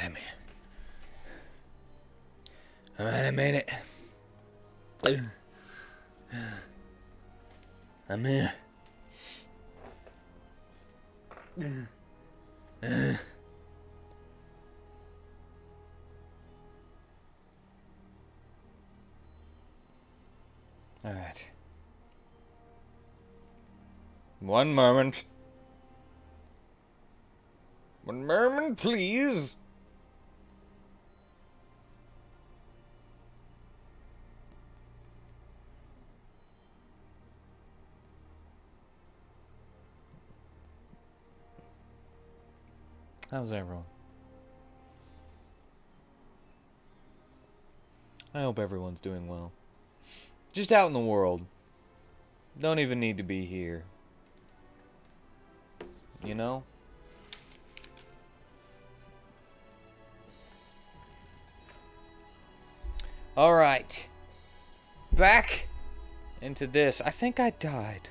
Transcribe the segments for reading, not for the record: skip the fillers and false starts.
I'm here. Alright, I made it. I'm here. Alright. One moment. One moment, please. How's everyone? I hope everyone's doing well. Just out in the world. Don't even need to be here. You know? Alright. Back into this. I think I died.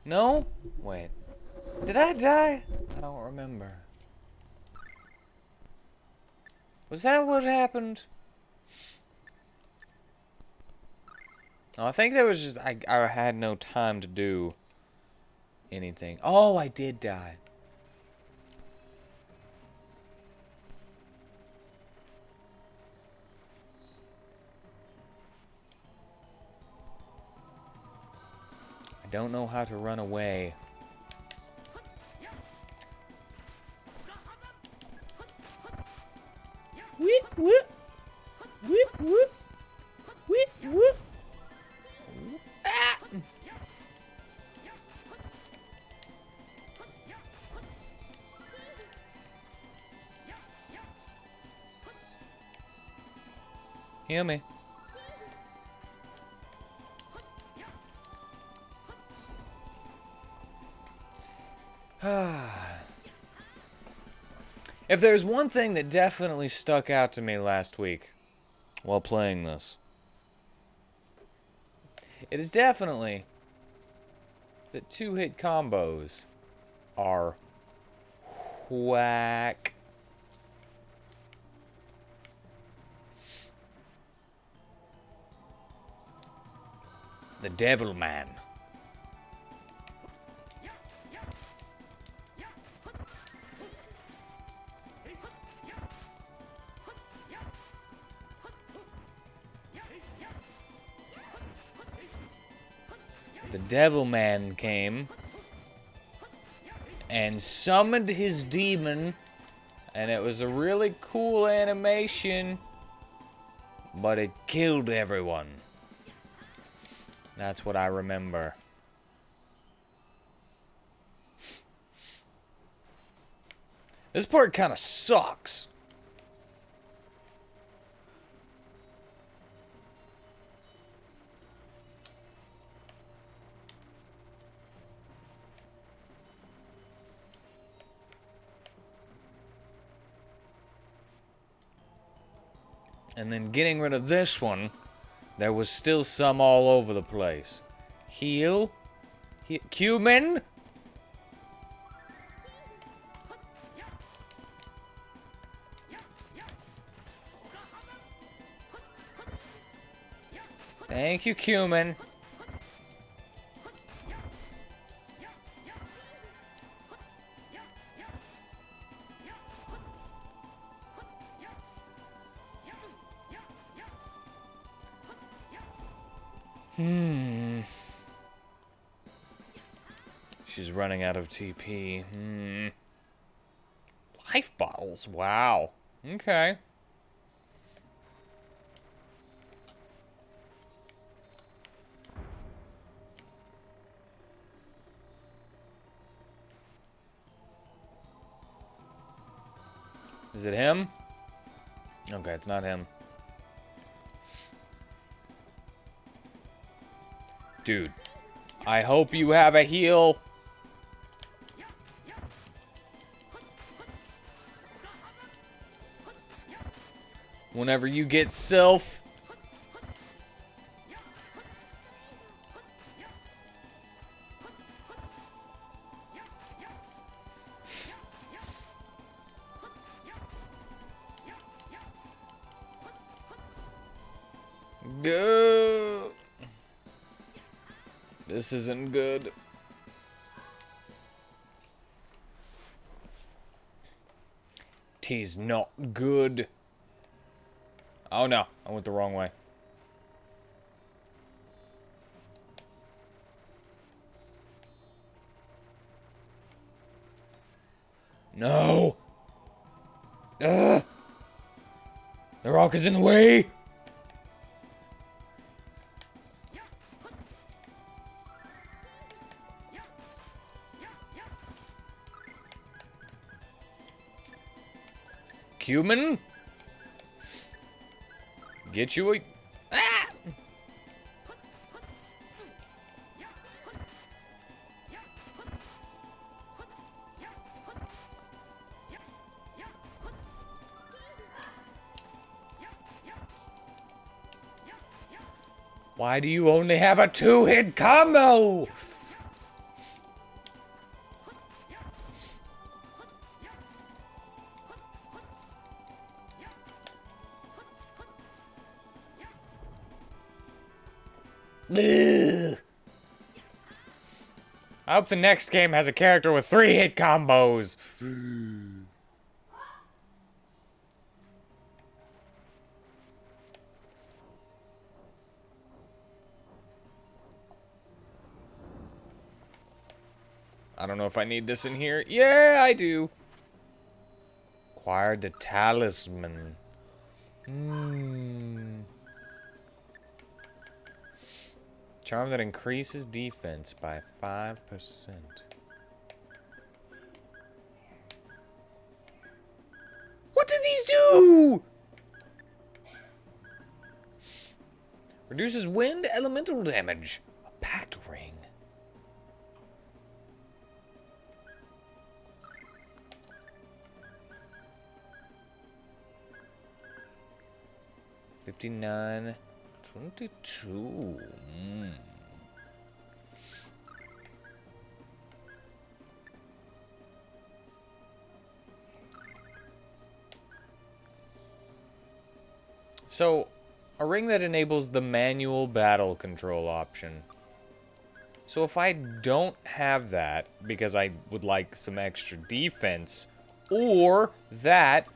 No? Wait. Did I die? I don't remember. Was that what happened? Oh, I think there was just... I had no time to do anything. Oh, I did die. I don't know how to run away. Whoop, whoop. Whoop, whoop. Whoop, whoop. Ah! Heal me. If there's one thing that definitely stuck out to me last week while playing this, it is definitely that two-hit combos are whack. The Devil Man. The Devil Man came and summoned his demon, and it was a really cool animation, but it killed everyone. That's what I remember. This part kind of sucks. And then getting rid of this one, there was still some all over the place. Heal. Cumin. Thank you, Cumin. She's running out of TP. Life bottles. Wow. Okay. Is it him? Okay, it's not him. Dude, I hope you have a heal. Whenever you get self. Go. This isn't good. Tis not good. Oh no, I went the wrong way. No! Ugh! The rock is in the way! Cumin? Get you a... Ah! Why do you only have a 2-hit combo? Ugh. I hope the next game has a character with 3-hit combos. I don't know if I need this in here. Yeah, I do. Acquired the talisman. Charm that increases defense by 5%. What do these do? Reduces wind elemental damage. A pact ring. $59.22. So, a ring that enables the manual battle control option. So if I don't have that, because I would like some extra defense, or that,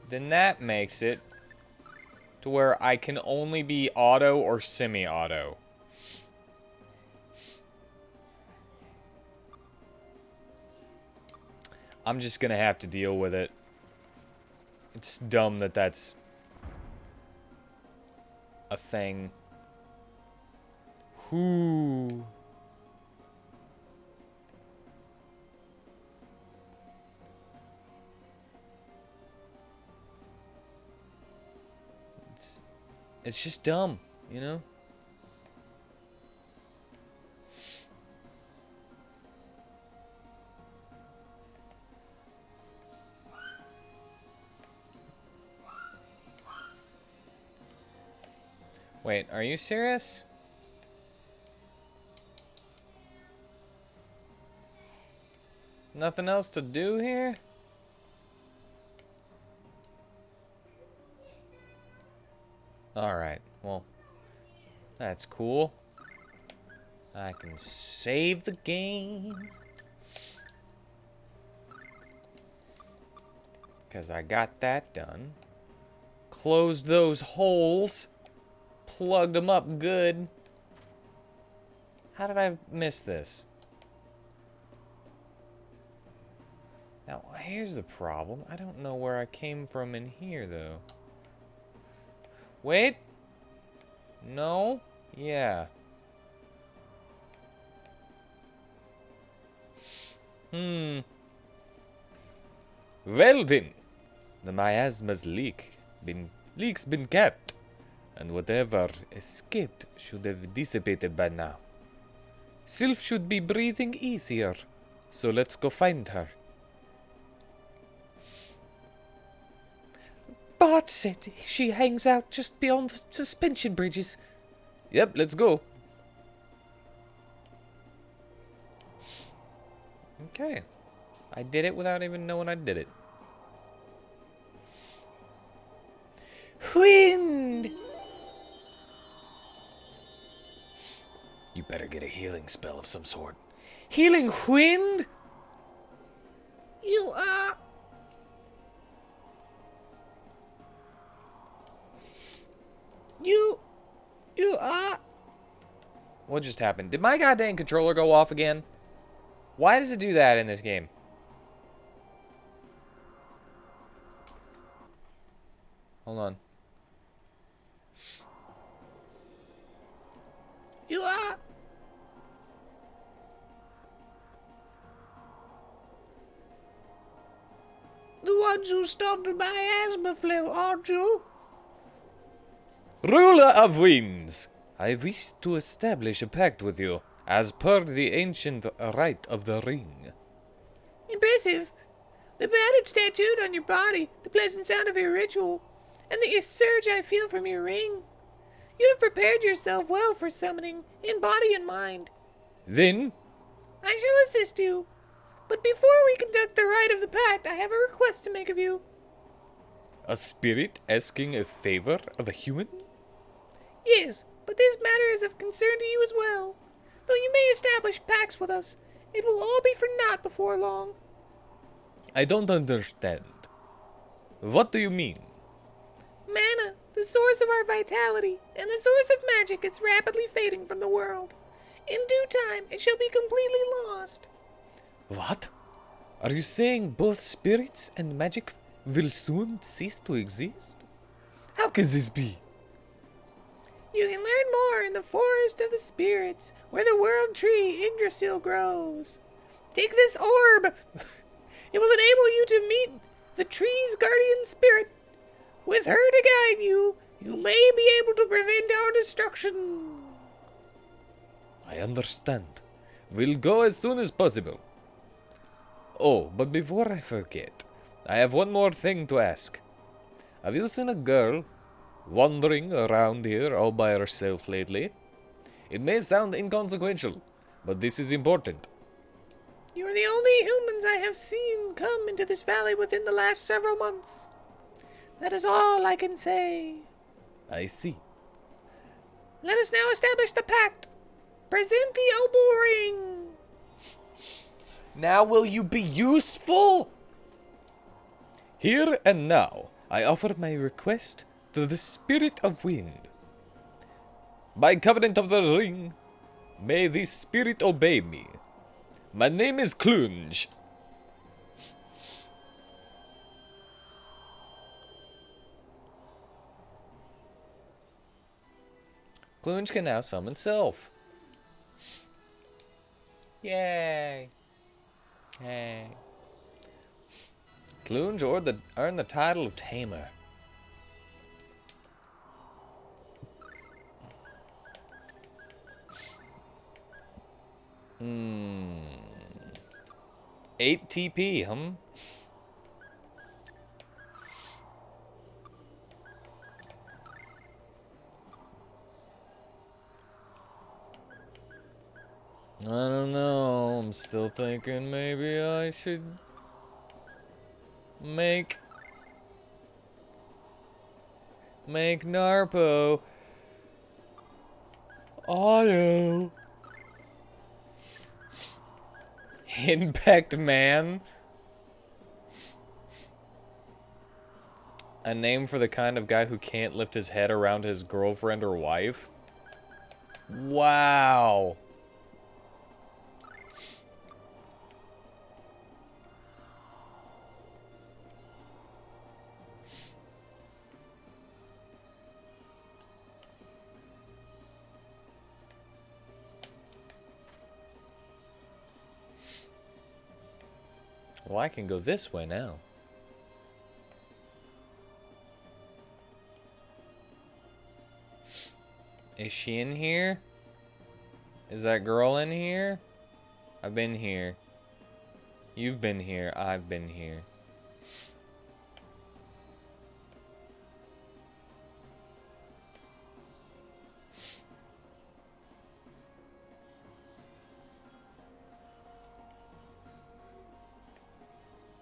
then that makes it to where I can only be auto or semi-auto. I'm just gonna have to deal with it. It's dumb that that's a thing. Whoo. It's just dumb, you know? Wait, are you serious? Nothing else to do here? Alright, well, that's cool. I can save the game. Because I got that done. Closed those holes. Plugged them up good. How did I miss this? Now, here's the problem. I don't know where I came from in here, though. Wait. No? Yeah. Well then. The miasma's leak's been kept. And whatever escaped should have dissipated by now. Sylph should be breathing easier. So let's go find her. Bart said she hangs out just beyond the suspension bridges. Yep, let's go. Okay. I did it without even knowing I did it. Wind! healing spell of some sort. Healing wind? You are... You are... What just happened? Did my goddamn controller go off again? Why does it do that in this game? Hold on. You are... the ones who stopped my asthma flu, aren't you? Ruler of winds, I wish to establish a pact with you, as per the ancient rite of the ring. Impressive. The bandage tattooed on your body, the pleasant sound of your ritual, and the surge I feel from your ring. You have prepared yourself well for summoning, in body and mind. Then, I shall assist you. But before we conduct the rite of the pact, I have a request to make of you. a spirit asking a favor of a human? Yes, but this matter is of concern to you as well. Though you may establish pacts with us, it will all be for naught before long. I don't understand. What do you mean? Mana, the source of our vitality, and the source of magic is rapidly fading from the world. In due time, it shall be completely lost. What? Are you saying both spirits and magic will soon cease to exist? How can this be? You can learn more in the forest of the spirits, where the world tree Yggdrasil grows. Take this orb. It will enable you to meet the tree's guardian spirit. With her to guide you, you may be able to prevent our destruction. I understand. We'll go as soon as possible. Oh, but before I forget, I have one more thing to ask. Have you seen a girl wandering around here all by herself lately? It may sound inconsequential, but this is important. You are the only humans I have seen come into this valley within the last several months. That is all I can say. I see. Let us now establish the pact. Present the elbow ring. Now will you be useful? Here and now, I offer my request to the Spirit of Wind. By covenant of the ring, may this spirit obey me. My name is Clunge. Clunge can now summon self. Yay. Hey. Clunge earn the title of Tamer. Hmm. 8 TP, I don't know. I'm still thinking maybe I should make Narpo auto. Impact Man. A name for the kind of guy who can't lift his head around his girlfriend or wife. Wow. Well, I can go this way now. Is she in here? Is that girl in here? I've been here. You've been here. I've been here.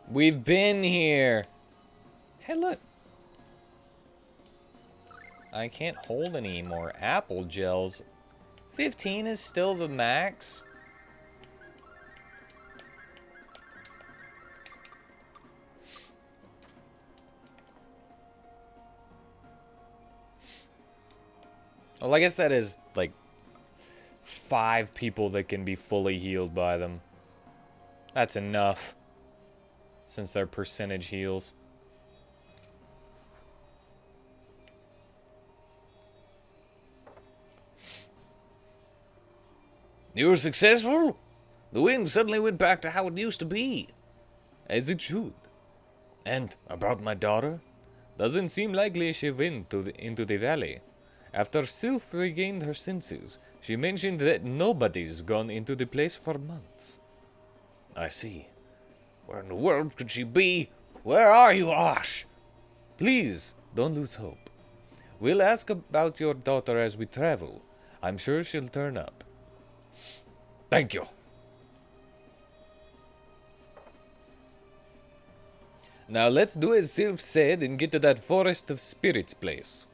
We've been here. Hey, look. I can't hold any more apple gels 15 is still the max? Well, I guess that is, like, 5 people that can be fully healed by them. That's enough. Since they're percentage heals. You were successful? The wind suddenly went back to how it used to be. As it should. And about my daughter? Doesn't seem likely she went into the valley. After Sylph regained her senses, she mentioned that nobody's gone into the place for months. I see. Where in the world could she be? Where are you, Ash? Please, don't lose hope. We'll ask about your daughter as we travel. I'm sure she'll turn up. Thank you. Now let's do as Sylph said and get to that Forest of Spirits place.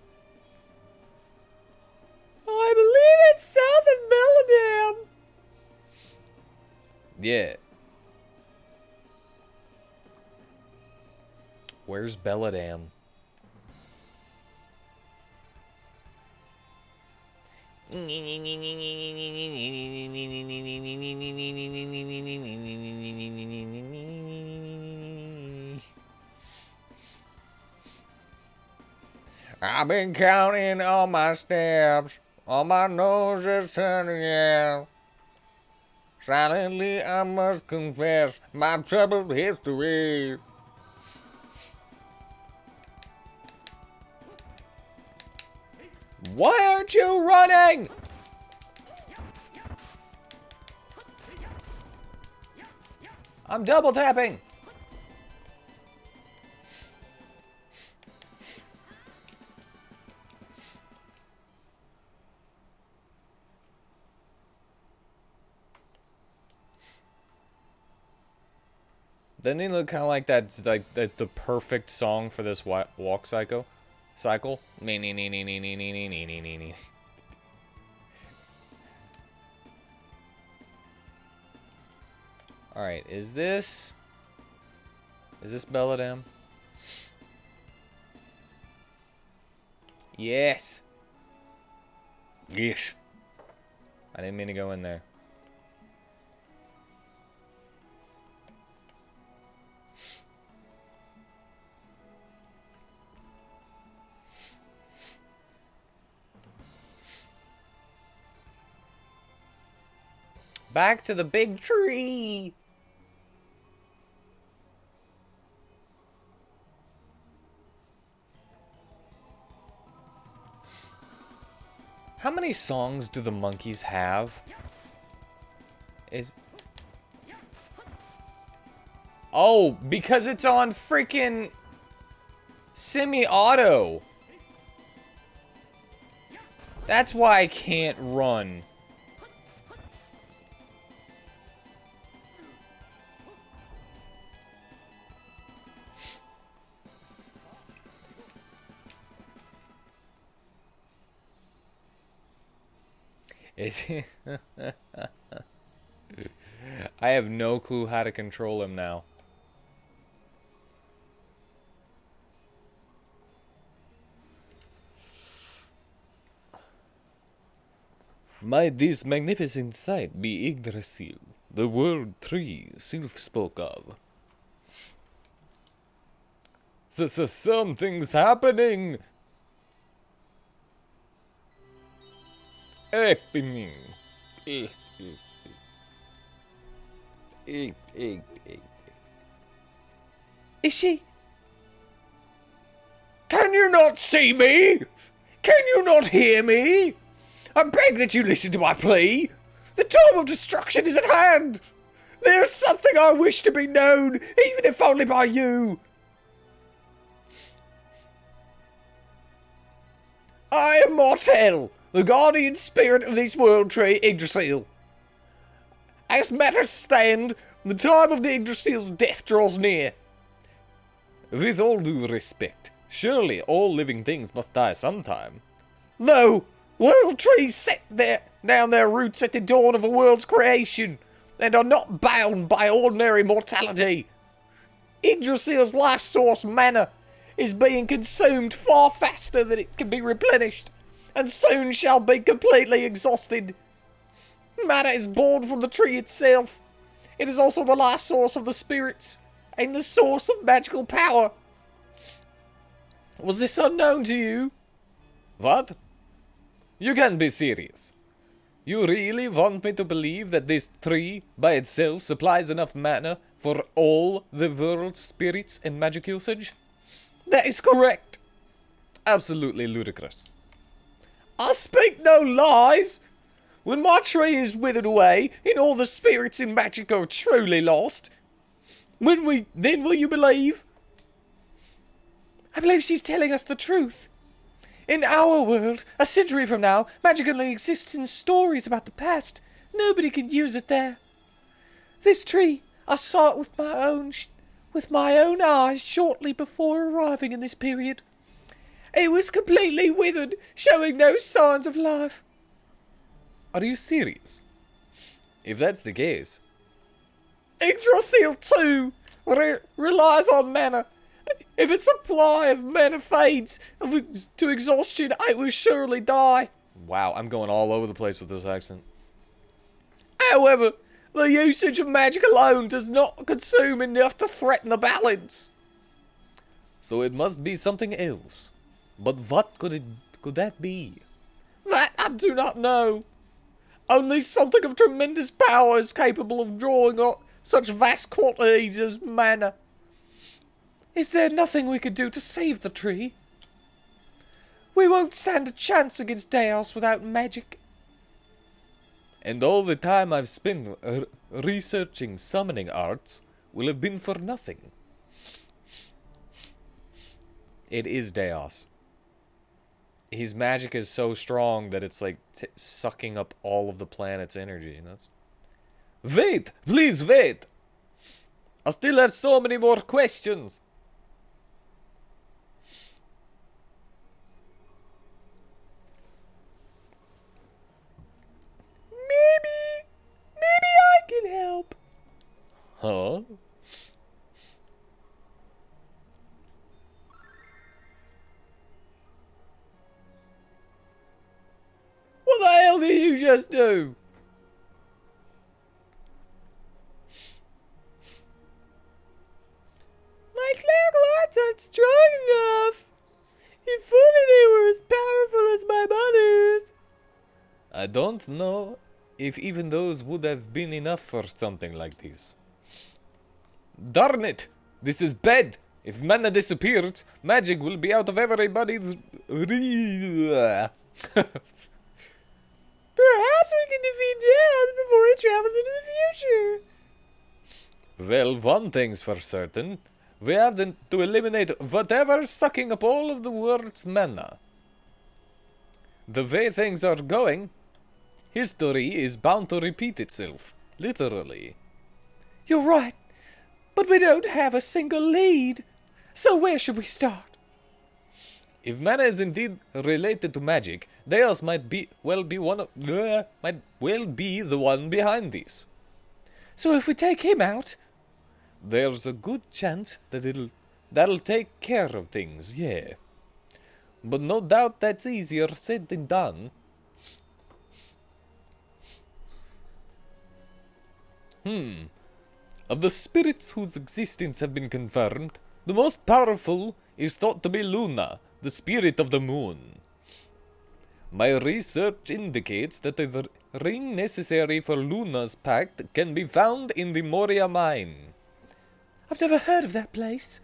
I believe it's south of Belladam. Yeah. Where's Belladam? I've been counting all my steps. All my nose is turning out. Silently I must confess my troubled history. Why aren't you running? I'm double tapping. Doesn't he look kind of like that's like the perfect song for this walk cycle? Cycle? Alright, is this Belladam? Yes. Yes. I didn't mean to go in there. Back to the big tree. How many songs do the monkeys have? Oh, because it's on freaking semi-auto. That's why I can't run. I have no clue how to control him now. Might this magnificent sight be Yggdrasil, the world tree Sylph spoke of? Something's happening! Happening. Is she? Can you not see me? Can you not hear me? I beg that you listen to my plea. The time of destruction is at hand. There is something I wish to be known, even if only by you. I am Mortel, the guardian spirit of this world tree, Yggdrasil. As matters stand, the time of the Yggdrasil's death draws near. With all due respect, surely all living things must die sometime. No, World trees set down their roots at the dawn of a world's creation, and are not bound by ordinary mortality. Yggdrasil's life source, mana, is being consumed far faster than it can be replenished, and soon shall be completely exhausted. Mana is born from the tree itself. It is also the life source of the spirits, and the source of magical power. Was this unknown to you? What? You can't be serious. You really want me to believe that this tree by itself supplies enough mana for all the world's spirits and magic usage? That is correct. Absolutely ludicrous. I speak no lies. When my tree is withered away and all the spirits and magic are truly lost, then will you believe? I believe she's telling us the truth. In our world, a century from now, magic only exists in stories about the past. Nobody can use it there. This tree, I saw it with my own eyes shortly before arriving in this period. It was completely withered, showing no signs of life. Are you serious? If that's the case, Yggdrasil too relies on mana. If its supply of mana fades to exhaustion, it will surely die. Wow, I'm going all over the place with this accent. However, the usage of magic alone does not consume enough to threaten the balance. So it must be something else. But what could that be? That I do not know. Only something of tremendous power is capable of drawing up such vast quantities as mana. Is there nothing we could do to save the tree? We won't stand a chance against Deos without magic. And all the time I've spent researching summoning arts will have been for nothing. It is Deos. His magic is so strong that it's like sucking up all of the planet's energy. And that's... Wait! Please wait! I still have so many more questions. Maybe I can help. Huh? What the hell did you just do? My clerical arts aren't strong enough. If only they were as powerful as my mother's. I don't know if even those would have been enough for something like this. Darn it! This is bad! If mana disappears, magic will be out of everybody's... Perhaps we can defeat Death before he travels into the future. Well, one thing's for certain. We have to eliminate whatever's sucking up all of the world's mana. The way things are going, history is bound to repeat itself. Literally. You're right. But we don't have a single lead. So where should we start? If mana is indeed related to magic, Deus might well be the one behind this. So if we take him out, there's a good chance that that'll take care of things, yeah. But no doubt that's easier said than done. Of the spirits whose existence have been confirmed, the most powerful is thought to be Luna, the spirit of the moon. My research indicates that the ring necessary for Luna's pact can be found in the Moria mine. I've never heard of that place.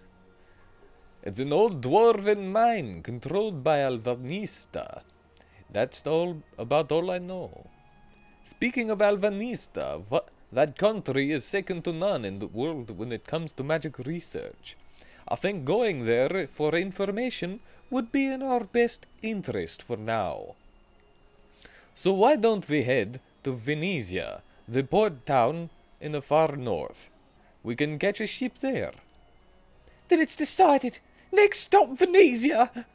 It's an old dwarven mine controlled by Alvanista. That's about all I know. Speaking of Alvanista, that country is second to none in the world when it comes to magic research. I think going there for information would be in our best interest for now. So why don't we head to Venezia, the port town in the far north? We can catch a ship there. Then it's decided. Next stop, Venezia.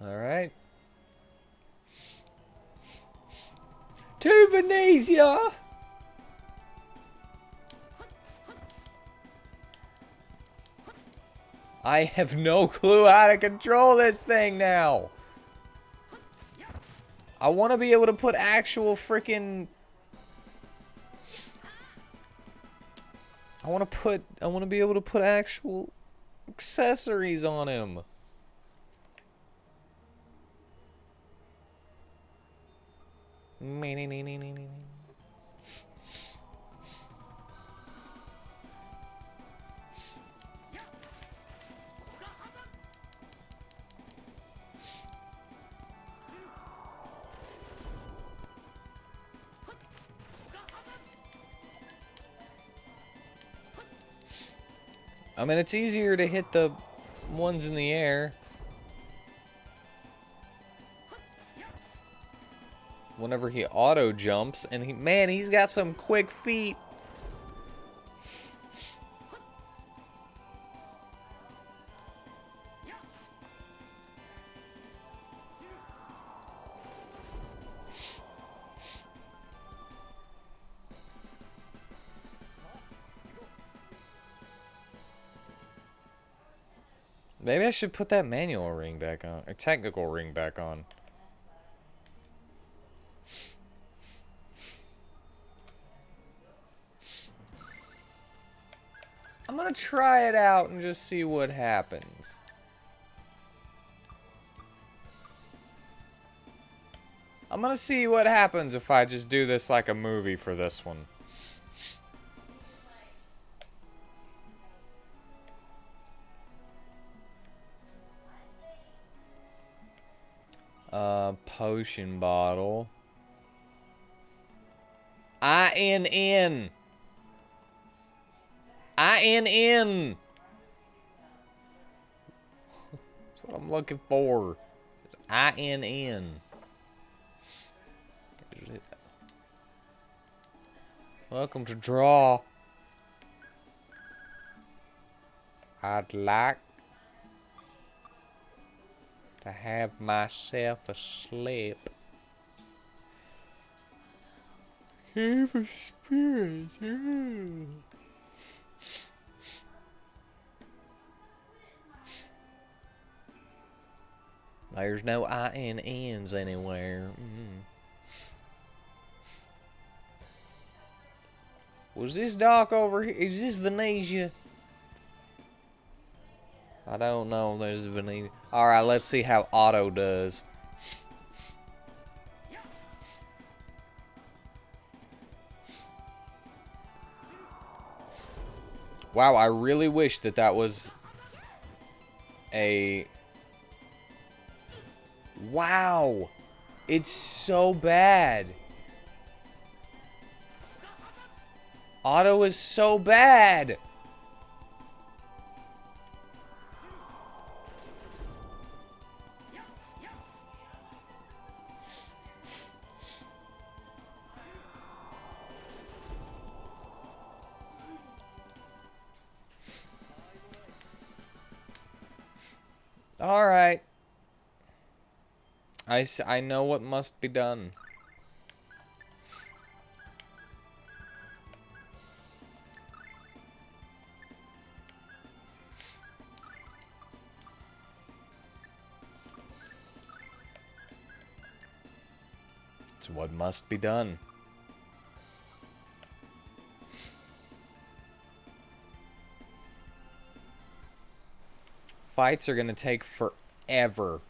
Alright. To Venetia! I have no clue how to control this thing now. I want to be able to put actual freaking... I want to be able to put actual accessories on him. I mean, it's easier to hit the ones in the air. Whenever he auto jumps, and man, he's got some quick feet. Maybe I should put that manual ring back on, or technical ring back on. I'm gonna try it out and just see what happens. I'm gonna see what happens if I just do this like a movie for this one. Potion bottle. INN. INN. That's what I'm looking for. INN. Welcome to draw. I'd like to have myself a sleep. Cave of Spirits, yeah. There's no INNs anywhere. Was this dock over here? Is this Venetia? I don't know. There's Venetia. Alright, let's see how Otto does. Wow, I really wish that that was a... Wow! It's so bad. Otto is so bad. All right. I know what must be done. It's what must be done. Fights are gonna take forever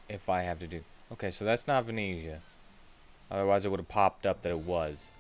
if I have to do. Okay, so that's not Venetia. Otherwise, it would have popped up that it was.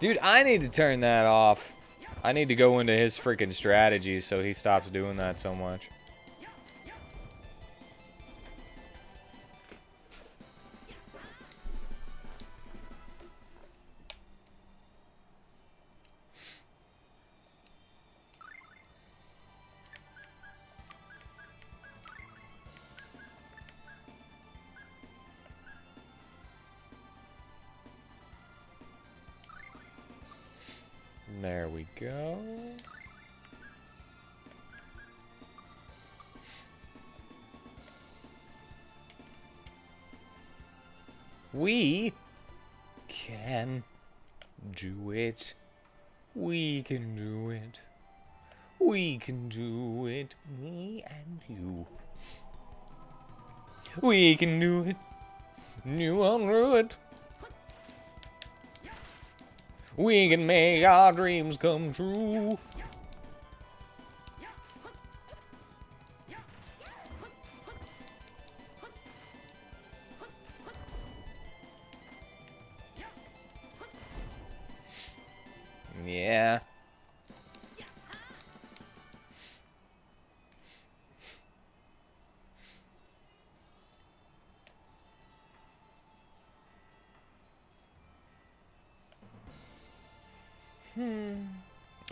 Dude, I need to turn that off. I need to go into his freaking strategy so he stops doing that so much. There we go. We can do it. We can do it. We can do it. Me and you. We can do it. You won't do it. We can make our dreams come true. Yeah.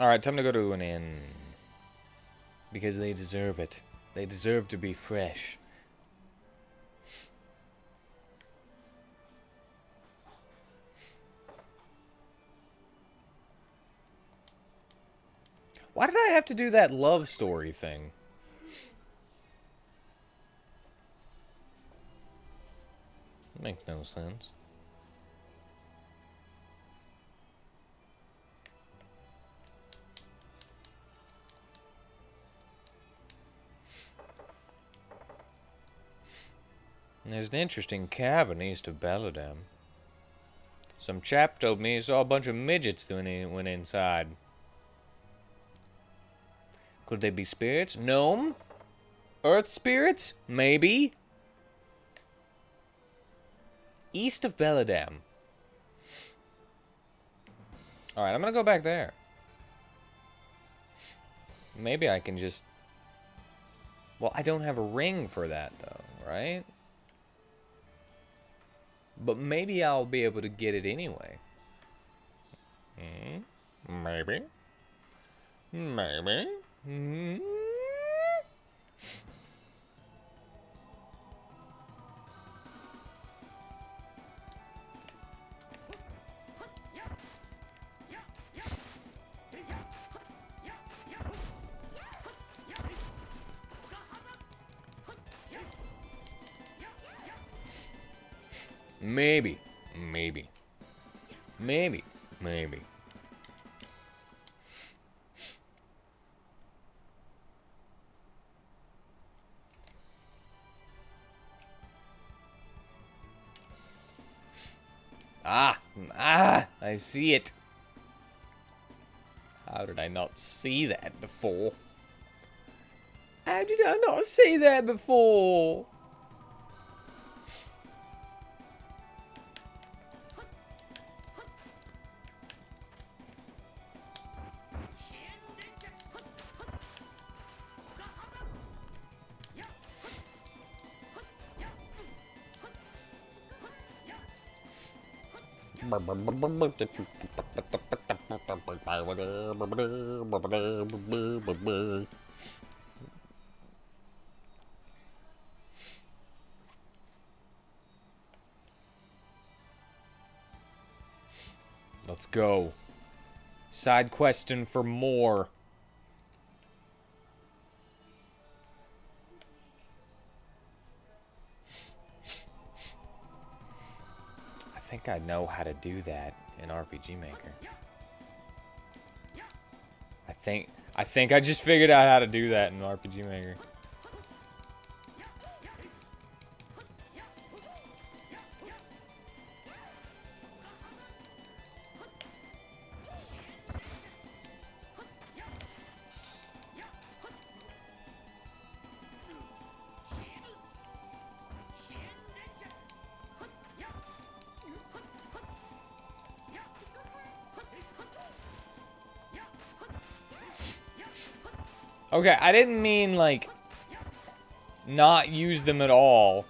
Alright, time to go to an inn. Because they deserve it. They deserve to be fresh. Why did I have to do that love story thing? It makes no sense. There's an interesting cavern east of Belladam. Some chap told me he saw a bunch of midgets when he went inside. Could they be spirits? Gnome? Earth spirits? Maybe. East of Belladam. Alright, I'm gonna go back there. Maybe I can just... Well, I don't have a ring for that, though, right? But maybe I'll be able to get it anyway. Maybe. Maybe. Maybe. Maybe. Maybe. Maybe. I see it. How did I not see that before? How did I not see that before? Let's go. Side question for more. I think I know how to do that in RPG Maker. I think I just figured out how to do that in RPG Maker. Okay, I didn't mean, like, not use them at all.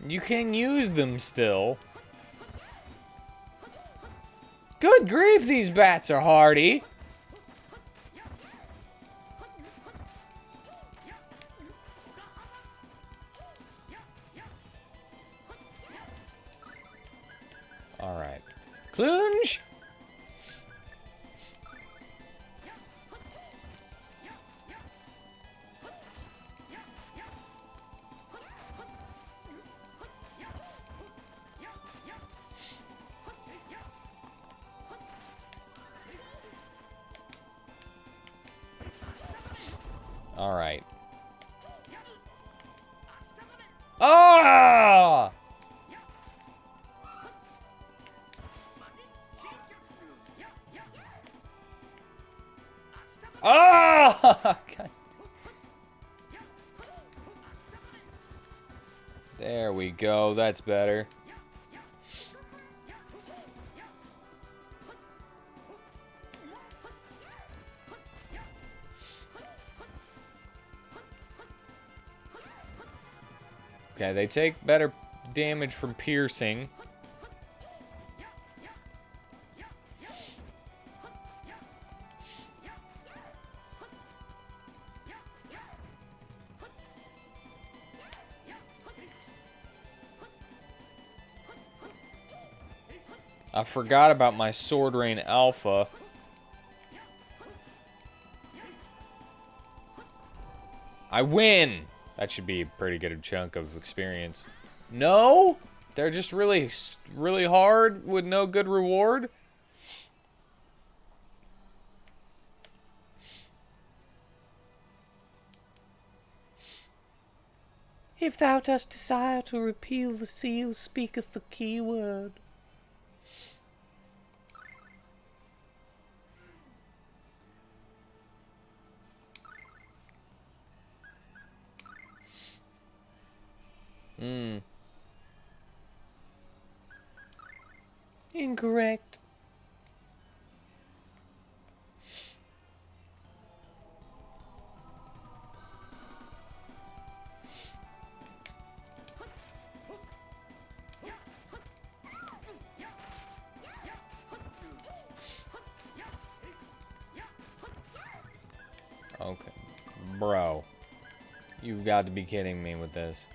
You can use them still. Good grief, these bats are hardy. Alright. Clunge! Alright. Ah! Ah! God. There we go. That's better. Okay, they take better damage from piercing. I forgot about my Sword Rain Alpha. I win! That should be a pretty good chunk of experience. No? They're just really, really hard with no good reward? If thou dost desire to repeal the seal, speaketh the keyword. Incorrect. Okay. Bro. You've got to be kidding me with this.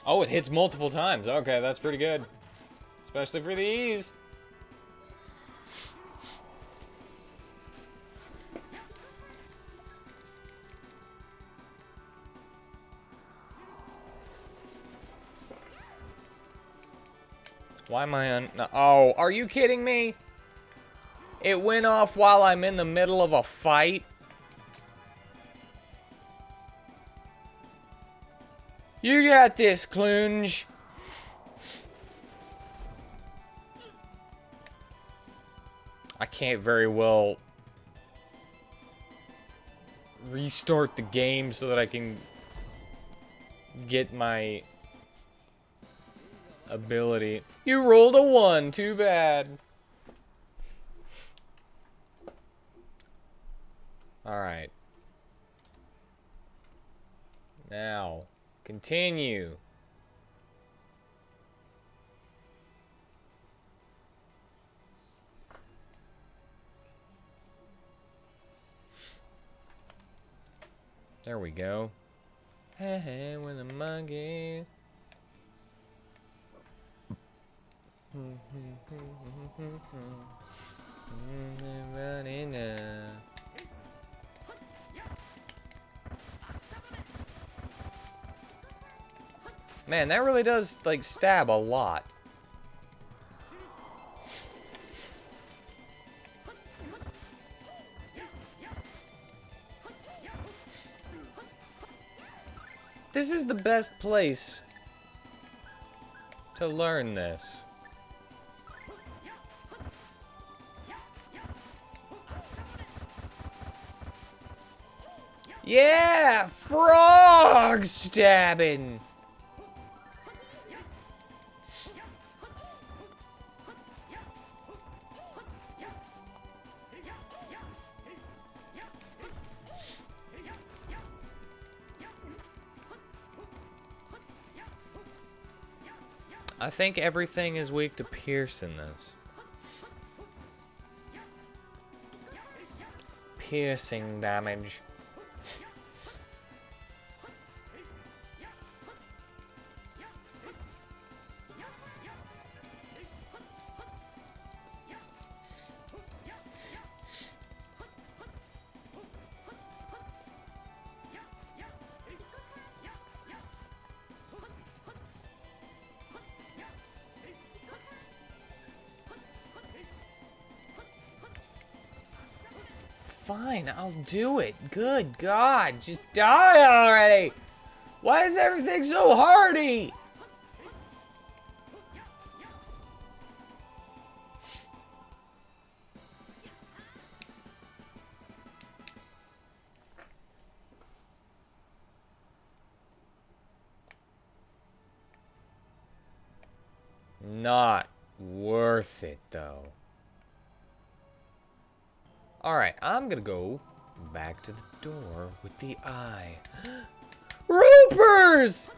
Oh, it hits multiple times. Okay, that's pretty good. Especially for these. Why am I on... No, oh, are you kidding me? It went off while I'm in the middle of a fight? You got this, Clunge. I can't very well restart the game so that I can get my ability. You rolled a 1, too bad. Alright. Now, continue. There we go. Hey, hey, with the monkeys. Running now. Man, that really does, like, stab a lot. This is the best place to learn this. Yeah! Frog stabbing! I think everything is weak to Pierce in this. Piercing damage. Fine, I'll do it. Good God, just die already! Why is everything so hardy? Not worth it, though. Alright, I'm gonna go back to the door with the eye. Roopers!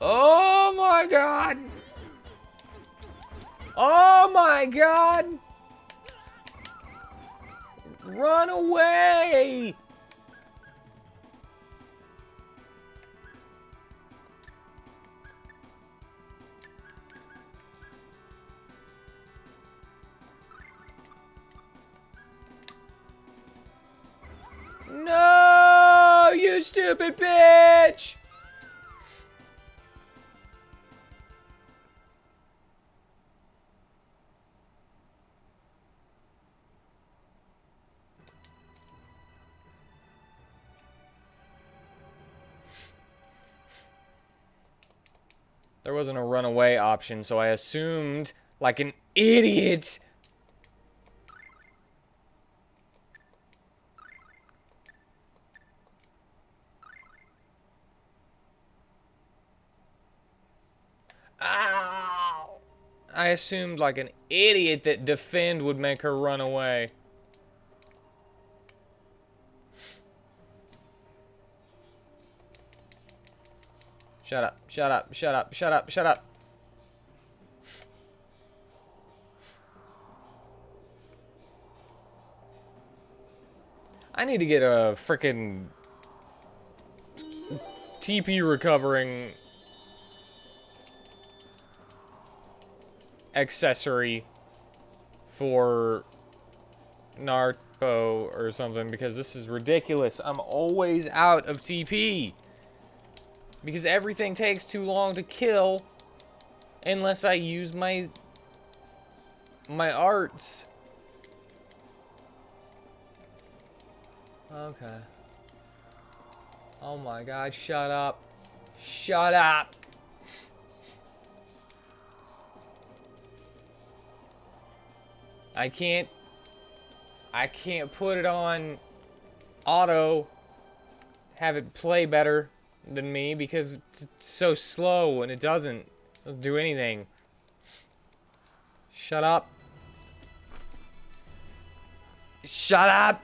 Oh my God! Oh my God! Run away! No, you stupid bitch! There wasn't a runaway option, so I assumed, like an idiot. Ow! I assumed, like an idiot, that defend would make her run away. Shut up, shut up, shut up, shut up, shut up. I need to get a frickin' TP recovering accessory for Narpo or something, because this is ridiculous. I'm always out of TP. Because everything takes too long to kill unless I use my arts. Okay. Oh my God, shut up. Shut up. I can't put it on auto, have it play better than me, because it's so slow and it doesn't do anything. Shut up. Shut up.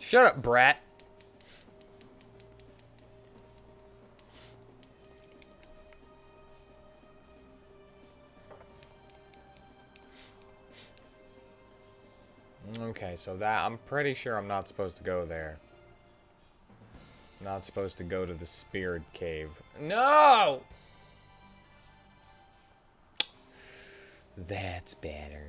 Shut up, brat. Okay, so that, I'm pretty sure I'm not supposed to go there. Not supposed to go to the spirit cave. No! That's better.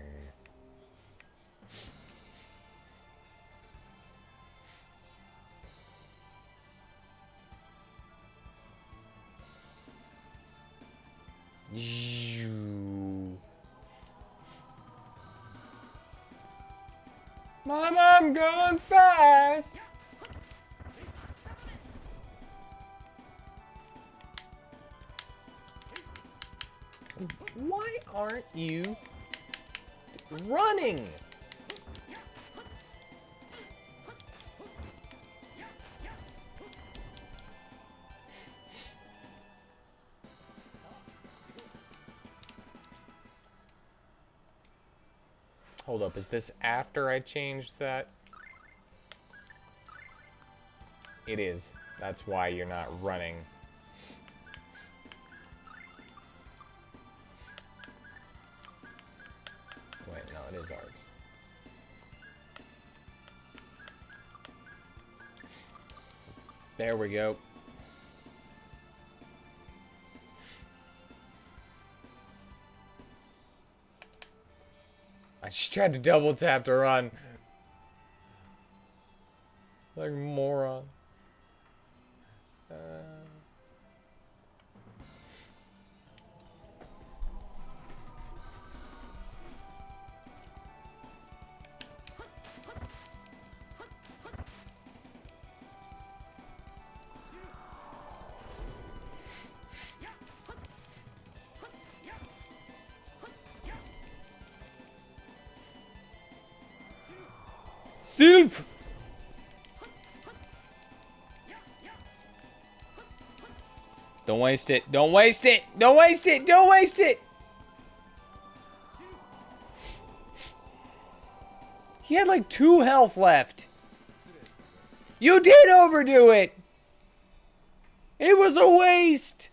Mom, I'm going fast! Why aren't you running? Hold up, is this after I changed that? It is. That's why you're not running. Wait, no, it is ours. There we go. I just tried to double tap to run. Like a moron. Sylph! Don't waste it. Don't waste it. Don't waste it. Don't waste it. He had like 2 health left. You did overdo it. It was a waste.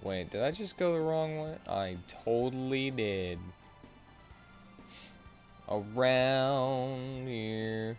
Wait, did I just go the wrong way? I totally did. Around here.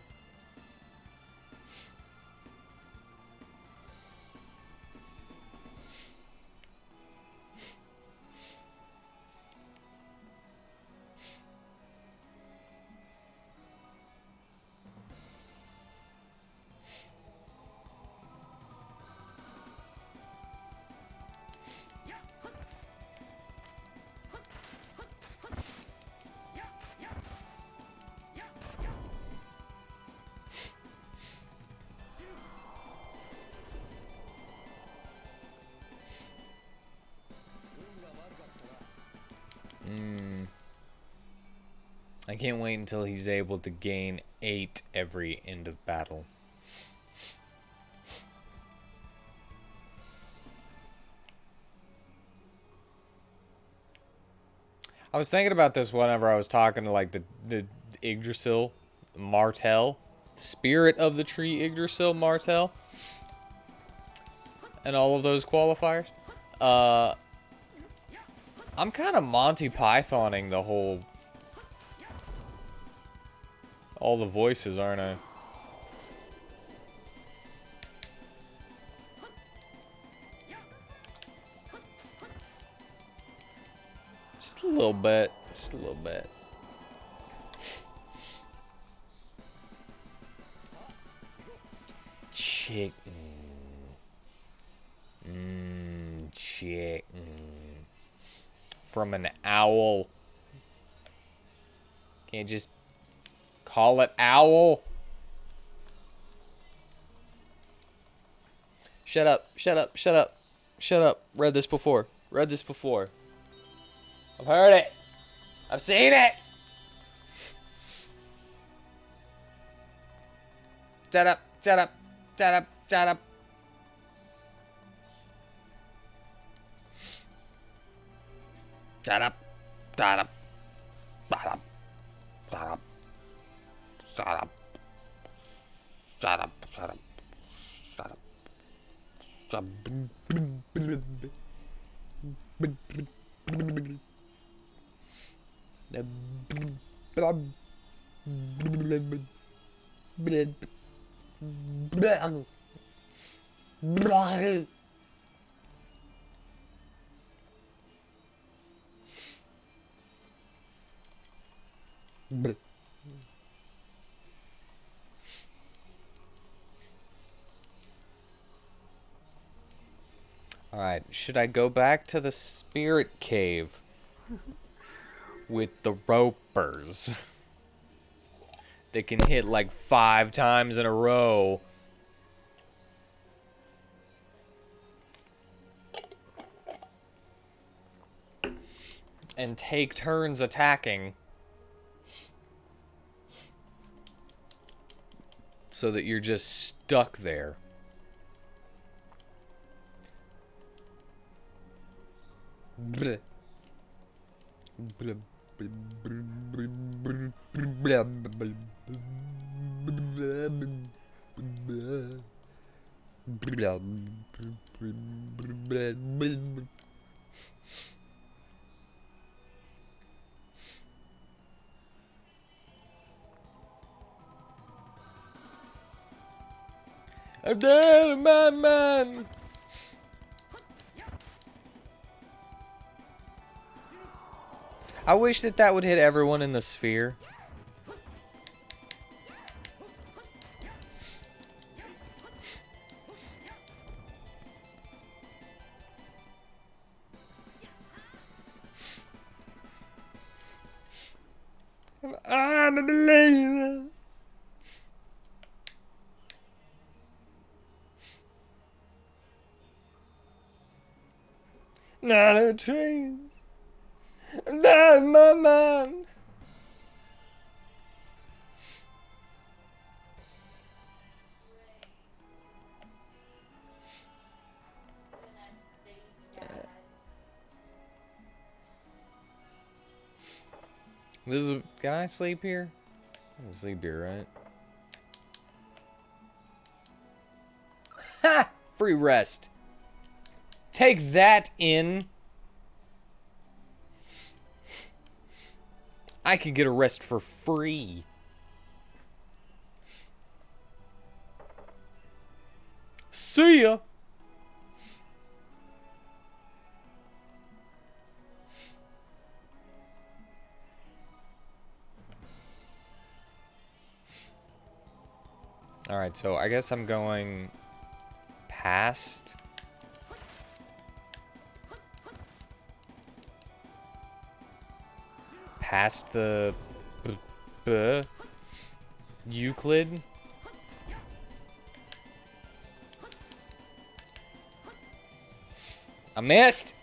I can't wait until he's able to gain 8 every end of battle. I was thinking about this whenever I was talking to like the Yggdrasil Martell, spirit of the tree Yggdrasil Martell, and all of those qualifiers. I'm kind of Monty Pythoning the whole, all the voices, aren't I? Just a little bit. Just a little bit. Chicken. Chicken. From an owl. Can't just call it owl. Shut up, shut up, shut up, shut up. Read this before. Read this before. I've heard it. I've seen it. Shut up, shut up, shut up, shut up. Shut up. Shut up. Shut up. Shut up. Shut up. Shut up. Shut up. Shut up. Shut up. Alright, should I go back to the spirit cave with the ropers? They can hit like 5 times in a row. And take turns attacking. So that you're just stuck there. Bleh. Bleh. I'm dead, man. I wish that would hit everyone in the sphere. I'm a believer. Not a train. Not my mind. This is. Can I sleep here? I can sleep here, right? Ha! Free rest. Take that in. I could get a rest for free. See ya. Alright, so I guess I'm going past. Past the Euclid. I missed.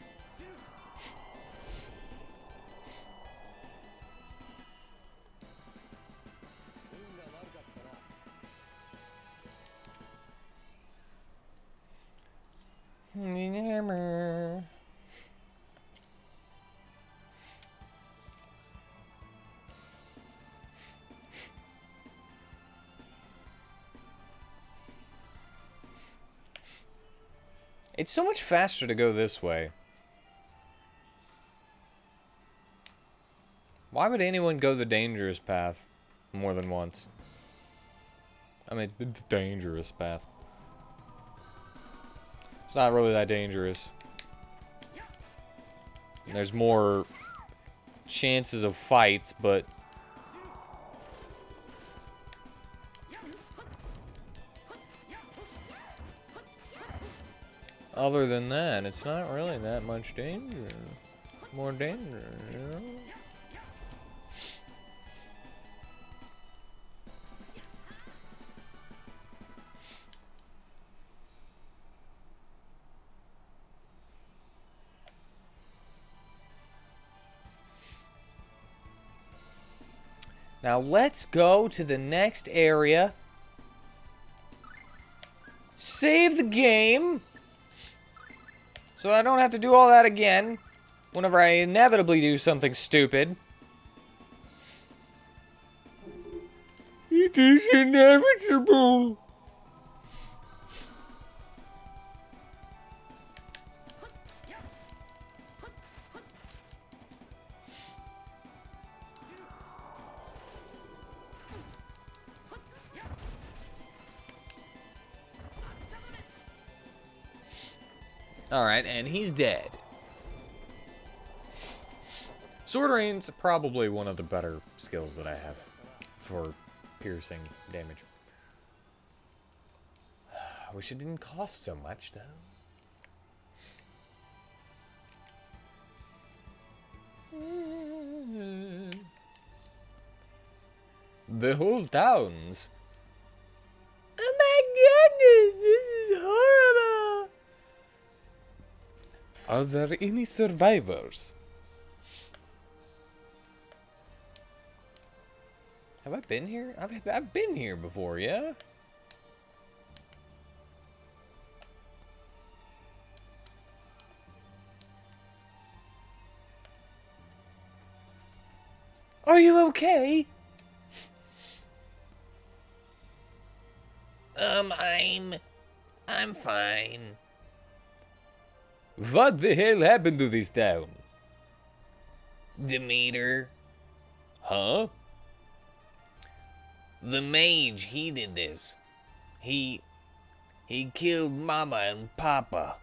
It's so much faster to go this way. Why would anyone go the dangerous path more than once? I mean, the dangerous path. It's not really that dangerous. There's more chances of fights, but... other than that, it's not really that much danger. More danger, you know? Now let's go to the next area. Save the game. So I don't have to do all that again. whenever I inevitably do something stupid. It is inevitable. Alright, and he's dead. Sword Rain's probably one of the better skills that I have for piercing damage. I wish it didn't cost so much, though. The whole town's. Oh my goodness, this is horrible. Are there any survivors? Have I been here? I've been here before, yeah? Are you okay? I'm fine. What the hell happened to this town? Demeter, Huh? the mage, he did this. He killed Mama and Papa.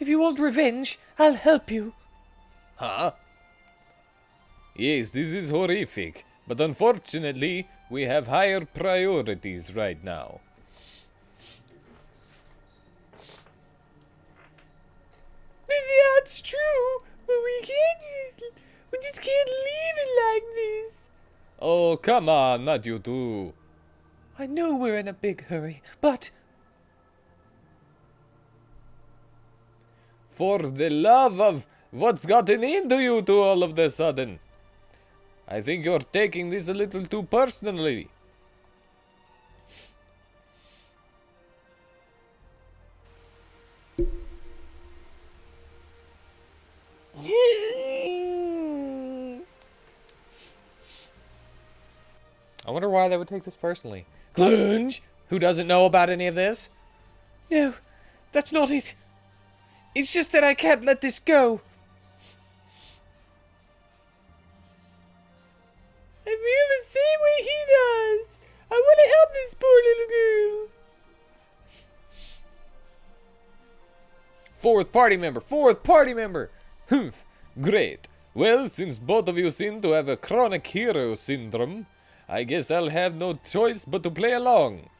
If you want revenge, I'll help you. Huh? Yes, this is horrific, but unfortunately, we have higher priorities right now. That's true, but we just can't leave it like this. Oh, come on, not you two. I know we're in a big hurry, but For the love of what's gotten into you two all of a sudden. I think you're taking this a little too personally. I wonder why they would take this personally. Clunge, who doesn't know about any of this? No, that's not it. It's just that I can't let this go. I feel the same way he does. I want to help this poor little girl. Fourth party member. Humph, great. Well, since both of you seem to have a chronic hero syndrome, I guess I'll have no choice but to play along.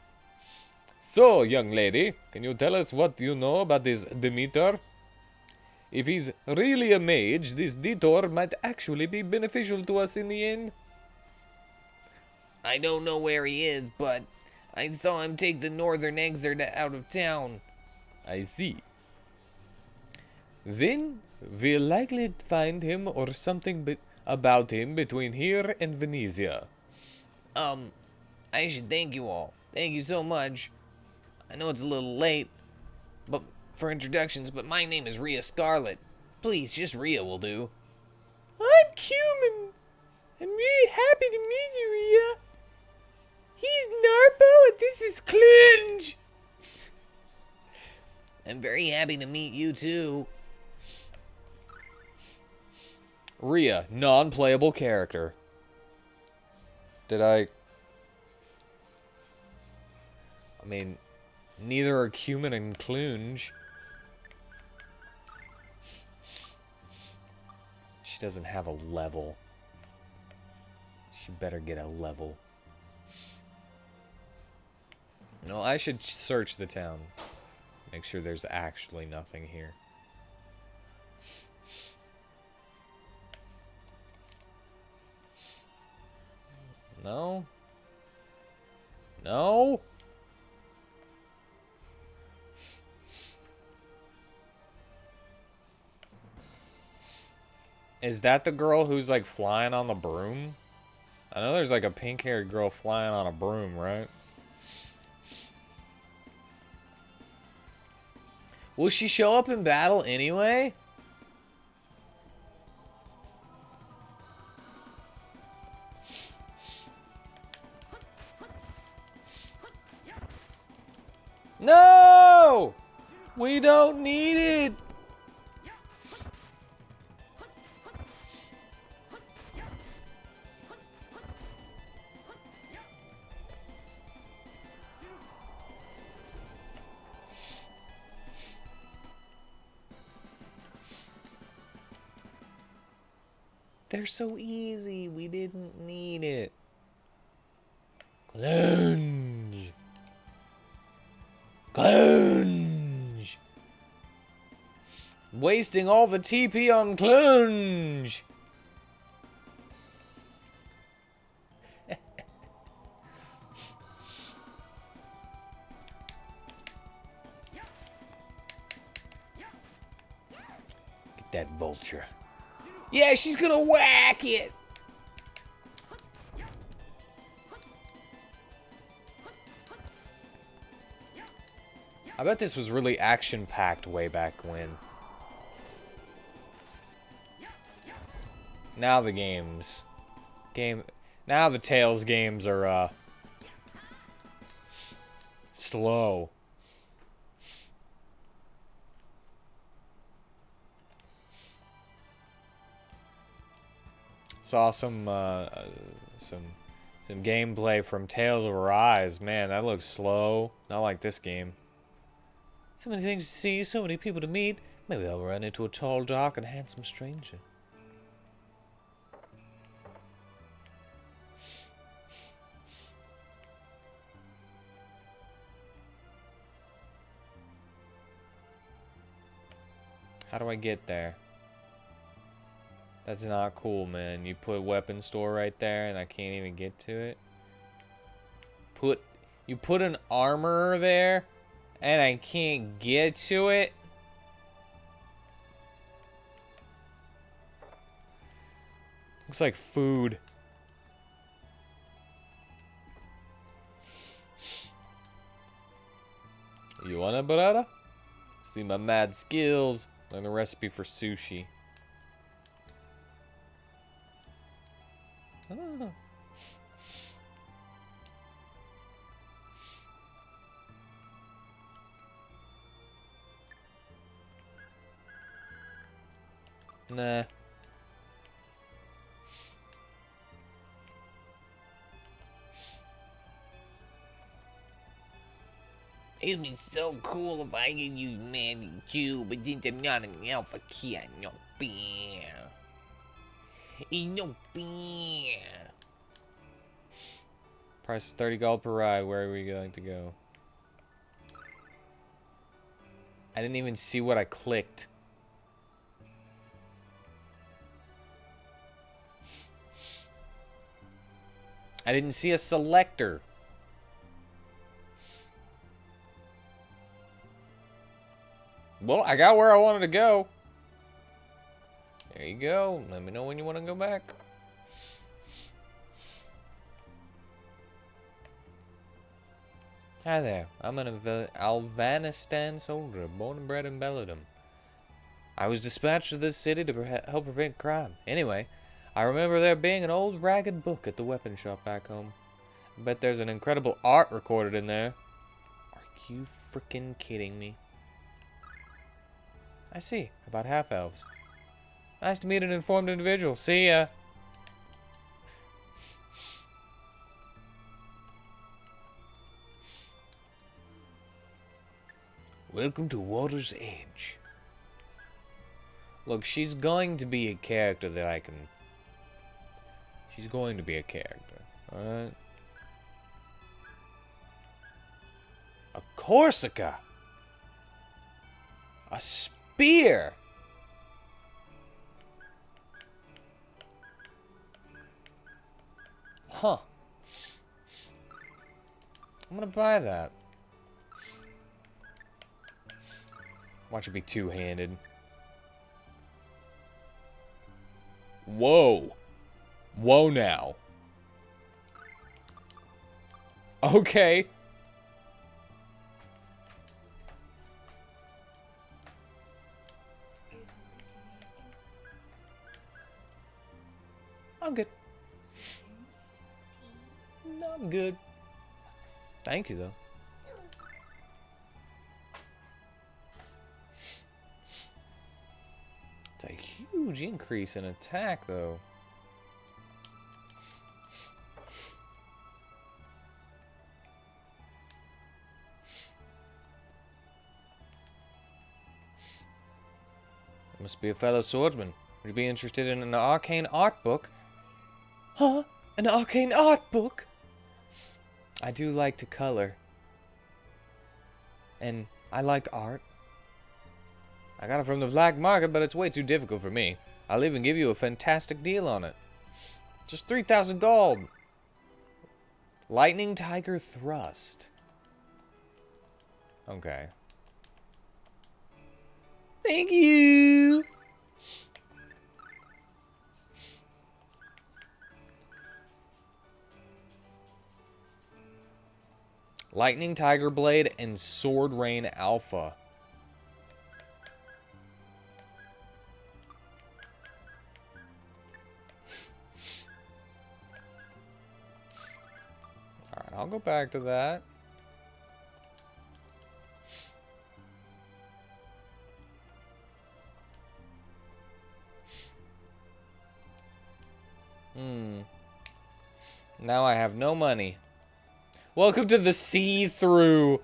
So, young lady, can you tell us what you know about this Demeter? If he's really a mage, this detour might actually be beneficial to us in the end. I don't know where he is, but I saw him take the northern exit out of town. I see. Then, we'll likely find him or something about him between here and Venezia. I should thank you all. Thank you so much. I know it's a little late, but for introductions, but my name is Rhea Scarlet. Please, just Rhea will do. I'm Cumin. I'm really happy to meet you, Rhea. He's Narpo and this is Clinge. I'm very happy to meet you too. Rhea, non-playable character. Did I mean, neither are Cumin and Clunge. She doesn't have a level. She better get a level. No, I should search the town. Make sure there's actually nothing here. No? No? Is that the girl who's like flying on the broom? I know there's like a pink-haired girl flying on a broom, right? Will she show up in battle anyway? No! We don't need it! They're so easy. We didn't need it. Clunge. Clunge. Wasting all the TP on Clunge. Get that vulture. Yeah, she's gonna whack it. I bet this was really action-packed way back when. Now the games. Now the Tails games are, slow. Saw some gameplay from Tales of Arise. Man, that looks slow. Not like this game. So many things to see, so many people to meet. Maybe I'll run into a tall, dark, and handsome stranger. How do I get there? That's not cool, man. You put weapon store right there and I can't even get to it. You put an armor there and I can't get to it. Looks like food. You want a burrata? See my mad skills. Learn the recipe for sushi. Oh. Nah. It'd be so cool if I could use magic too, but since I'm not an alpha kid, no fair. It's no fair. Price is 30 gold per ride. Where are we going to go? I didn't even see what I clicked. I didn't see a selector. Well, I got where I wanted to go. There you go. Let me know when you want to go back. Hi there. I'm an Afghanistan soldier, born and bred in Belgium. I was dispatched to this city to help prevent crime. Anyway, I remember there being an old ragged book at the weapon shop back home. I bet there's an incredible art recorded in there. Are you freaking kidding me? I see. About half-elves. Nice to meet an informed individual. See ya. Welcome to Water's Edge. Look, she's going to be a character that I can... She's going to be a character. Alright? A Corsica! A spear! Huh. I'm gonna buy that. Watch it be two-handed. Whoa. Whoa now. Okay. I'm good. No, I'm good. Thank you, though. It's a huge increase in attack, though. Must be a fellow swordsman. Would you be interested in an arcane art book? Huh? An arcane art book? I do like to color. And I like art. I got it from the black market, but it's way too difficult for me. I'll even give you a fantastic deal on it. Just 3,000 gold. Lightning Tiger Thrust. Okay. Thank you. Lightning Tiger Blade and Sword Rain Alpha. Alright, I'll go back to that. Now I have no money. Welcome to the see-through.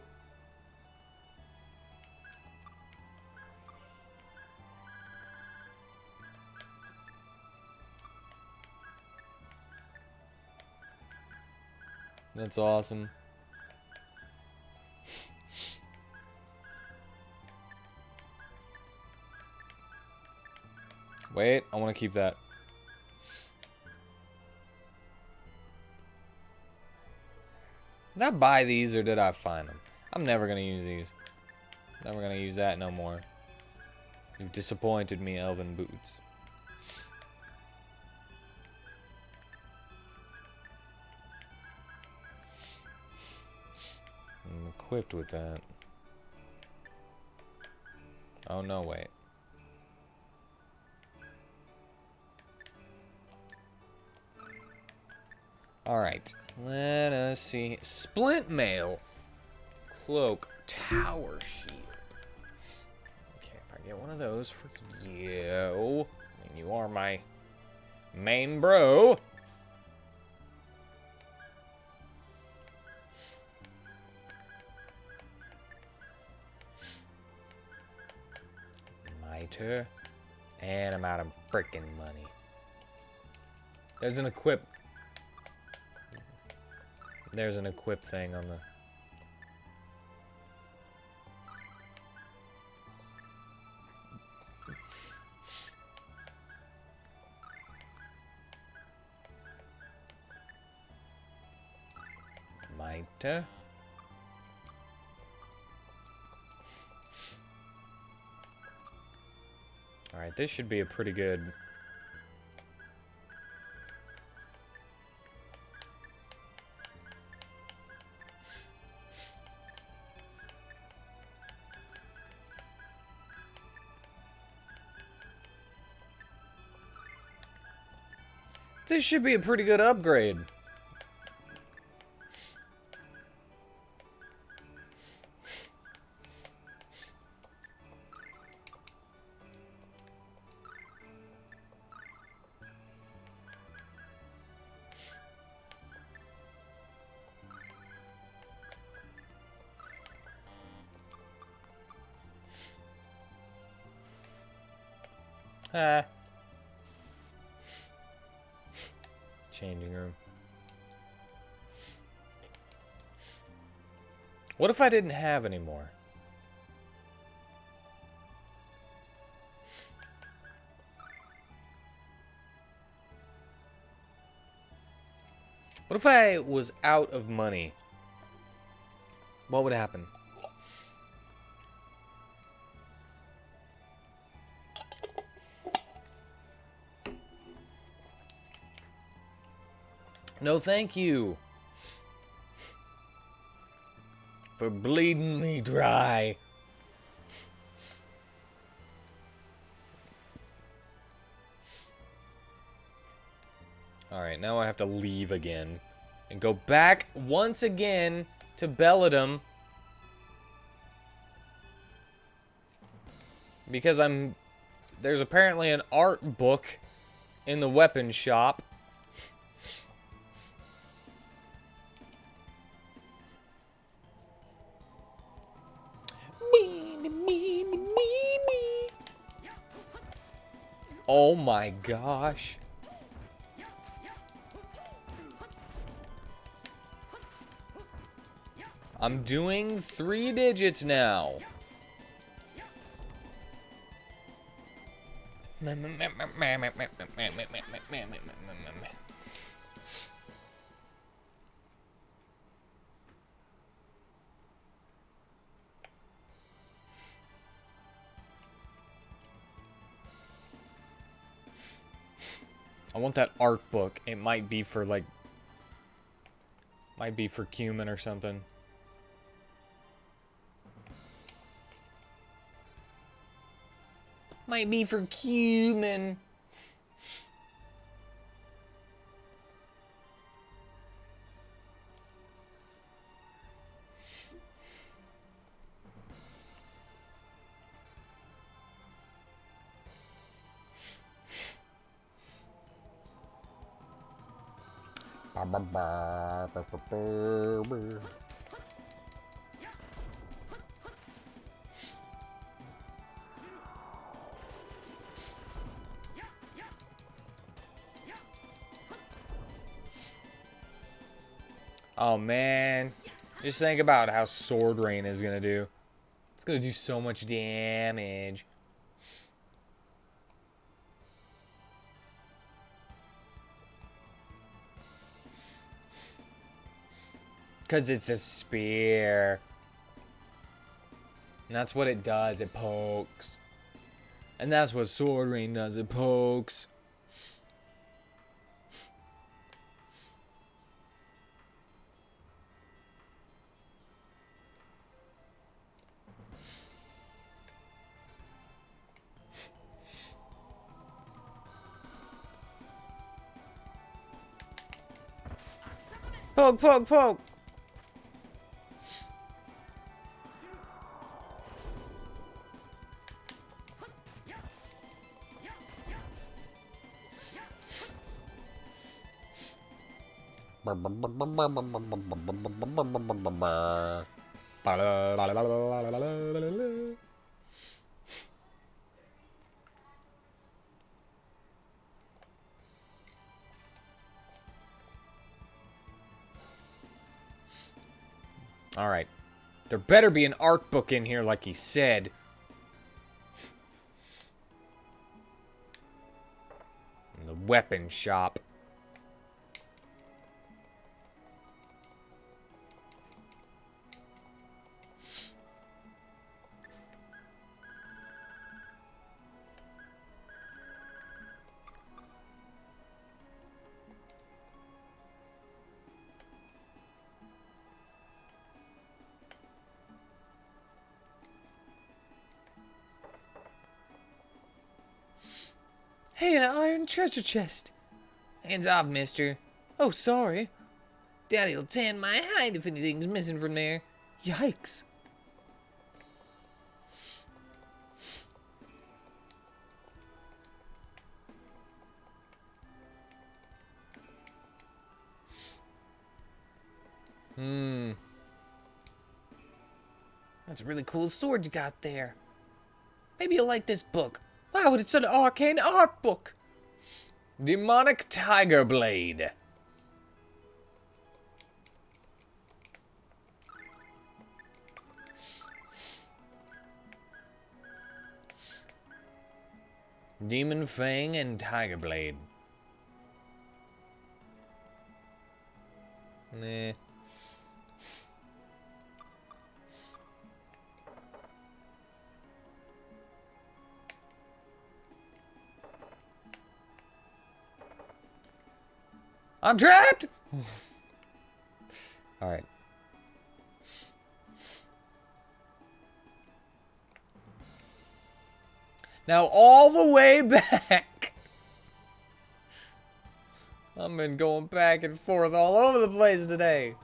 That's awesome. Wait, I want to keep that. Did I buy these or did I find them? I'm never going to use these. Never going to use that no more. You've disappointed me, Elven Boots. I'm equipped with that. Oh, no, wait. Alright. Let us see. Splint Mail. Cloak. Tower Shield. Okay, if I get one of those for you. I mean, you are my main bro. Mitre. And I'm out of freaking money. There's an equip. There's an equip thing on the... Mitre. Alright, this should be a pretty good... This should be a pretty good upgrade. Ah. Changing room. What if I didn't have any more? What if I was out of money? What would happen? No, thank you. For bleeding me dry. Alright, now I have to leave again. And go back once again to Belladum. Because there's apparently an art book in the weapon shop. Oh my gosh. I'm doing 3 digits now. I want that art book. It might be for like... Might be for cumin or something. Might be for cumin. Oh man, just think about how Sword Rain is gonna do. It's gonna do so much damage. Because it's a spear. And that's what it does, it pokes. And that's what Sword Rain does, it pokes. Poke, poke, poke! Alright. There better be an art book in here like he said. In the weapon shop. Hey, an iron treasure chest. Hands off, mister. Oh, sorry. Daddy'll tan my hide if anything's missing from there. Yikes. That's a really cool sword you got there. Maybe you'll like this book. Wow, it's an arcane art book. Demonic Tiger Blade. Demon Fang and Tiger Blade. Nah. I'm trapped! Alright. Now all the way back. I've been going back and forth all over the place today.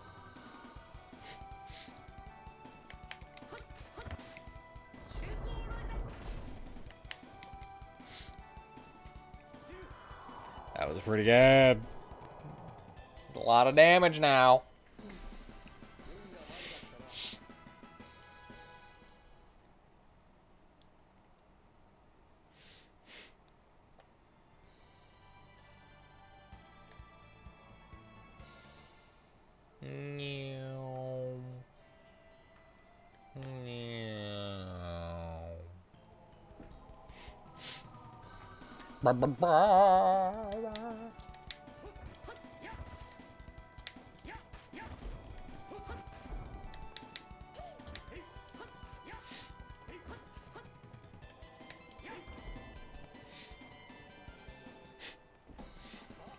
That was pretty good. A lot of damage now.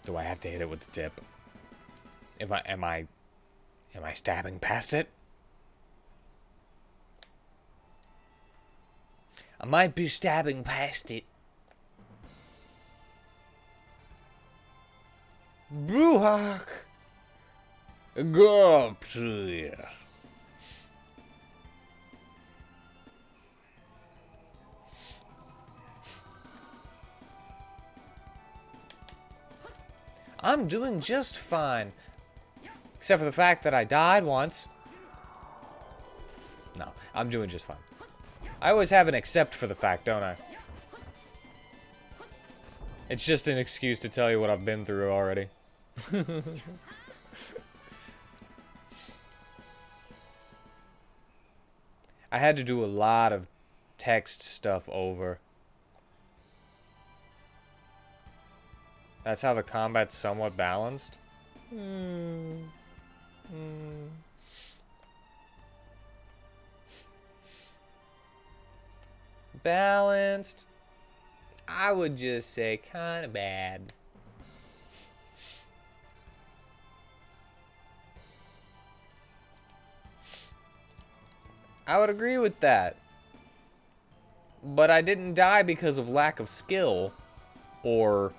Do I have to hit it with the tip? Am I stabbing past it? I might be stabbing past it. Bruhak! Go up to you. I'm doing just fine. Except for the fact that I died once. No, I'm doing just fine. I always have an except for the fact, don't I? It's just an excuse to tell you what I've been through already. I had to do a lot of text stuff over. That's how the combat's somewhat balanced. Balanced. I would just say kind of bad. I would agree with that. But I didn't die because of lack of skill or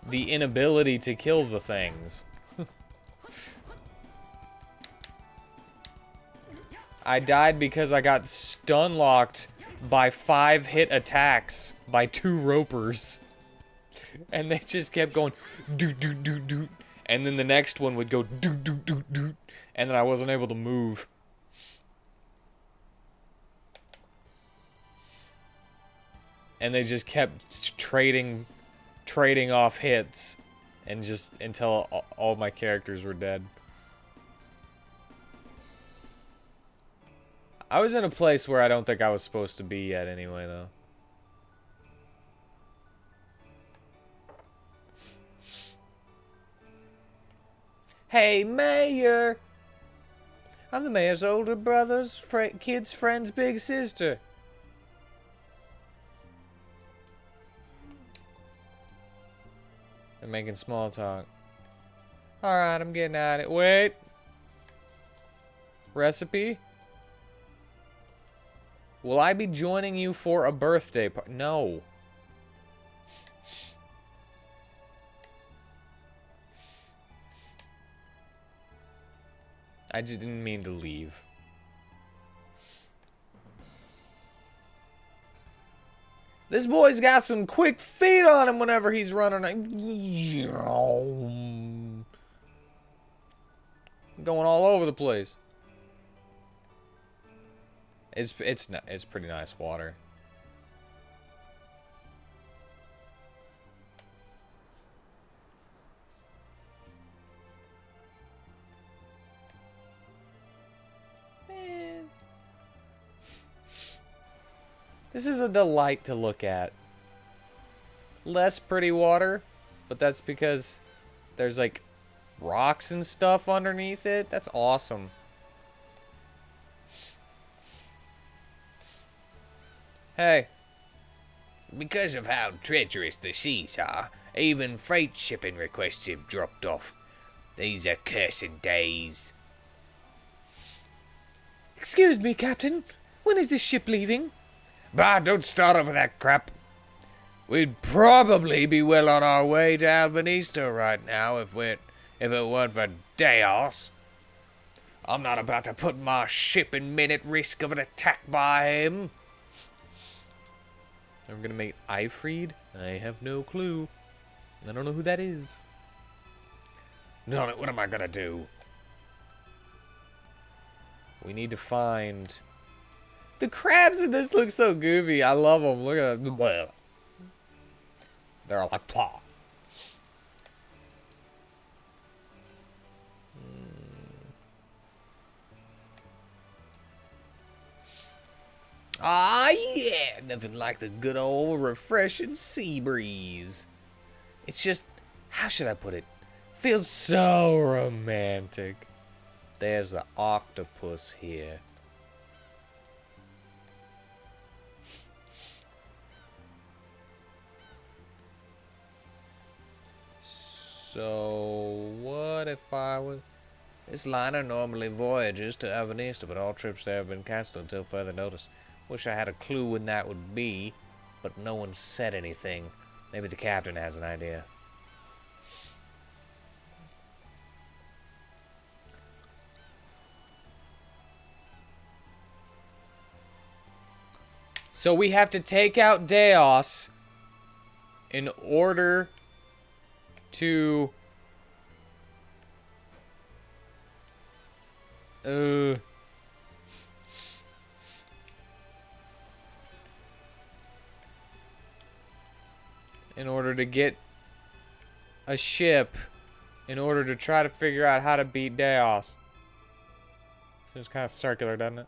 the inability to kill the things. I died because I got stun locked by 5-hit attacks by 2 ropers. And they just kept going doot doot doot doot. And then the next one would go doot doot doot doot. And then I wasn't able to move. And they just kept trading off hits and just until all my characters were dead. I was in a place where I don't think I was supposed to be yet anyway, though. Hey, Mayor! I'm the mayor's older brother's kid's friend's big sister. They're making small talk. Alright, I'm getting at it. Wait! Recipe? Will I be joining you for a birthday party? No. I just didn't mean to leave. This boy's got some quick feet on him whenever he's running. Going all over the place. It's pretty nice water. Man. This is a delight to look at. Less pretty water, but that's because there's like rocks and stuff underneath it. That's awesome. Hey. Because of how treacherous the seas are, even freight shipping requests have dropped off. These accursed days. Excuse me, Captain. When is this ship leaving? Bah, don't start up with that crap. We'd probably be well on our way to Alvanista right now if it weren't for Deos. I'm not about to put my ship in minute risk of an attack by him. I'm gonna make Ifried. I have no clue. I don't know who that is. Darn it, what am I gonna do? We need to find... The crabs in this look so goofy. I love them. Look at them. They're all like, paw. Ah, yeah. Nothing like the good old refreshing sea breeze. It's just, how should I put it? Feels so romantic. There's the octopus here. So, what if I was... This liner normally voyages to Avanista, but all trips there have been cancelled until further notice. Wish I had a clue when that would be, but no one said anything. Maybe the captain has an idea. So we have to take out Deos in order to... in order to get a ship, in order to try to figure out how to beat Deos. Seems kind of circular, doesn't it?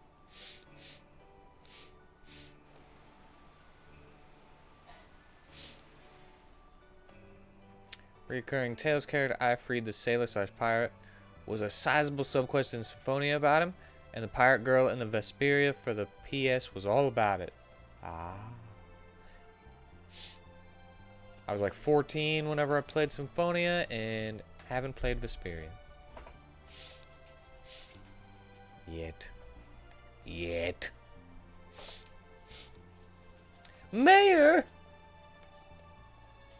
Recurring tales carried Ifried the sailor/pirate was a sizable subquest in Symphonia about him, and the pirate girl in the Vesperia for the PS was all about it. Ah. I was like 14 whenever I played Symphonia, and haven't played Vesperia. Yet. Mayor!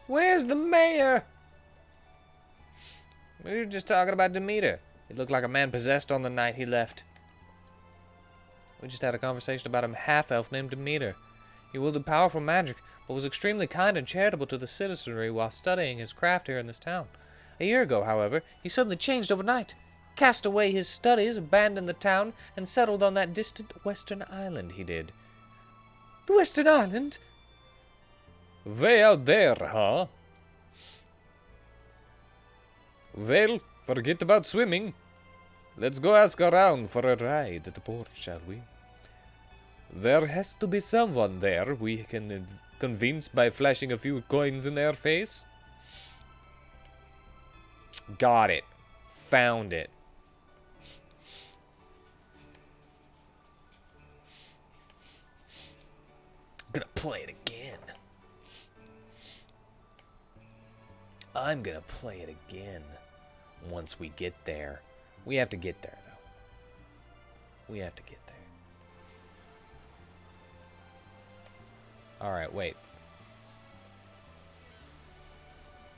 Where's the mayor? We were just talking about Demeter. He looked like a man possessed on the night he left. We just had a conversation about a half-elf named Demeter. He wielded powerful magic, but was extremely kind and charitable to the citizenry while studying his craft here in this town. A year ago, however, he suddenly changed overnight, cast away his studies, abandoned the town, and settled on that distant western island he did. The western island? Way out there, huh? Well, forget about swimming. Let's go ask around for a ride at the port, shall we? There has to be someone there we can convince by flashing a few coins in their face. Got it. Found it. I'm gonna play it again. I'm gonna play it again once we get there. We have to get there, though. We have to get there. Alright, wait.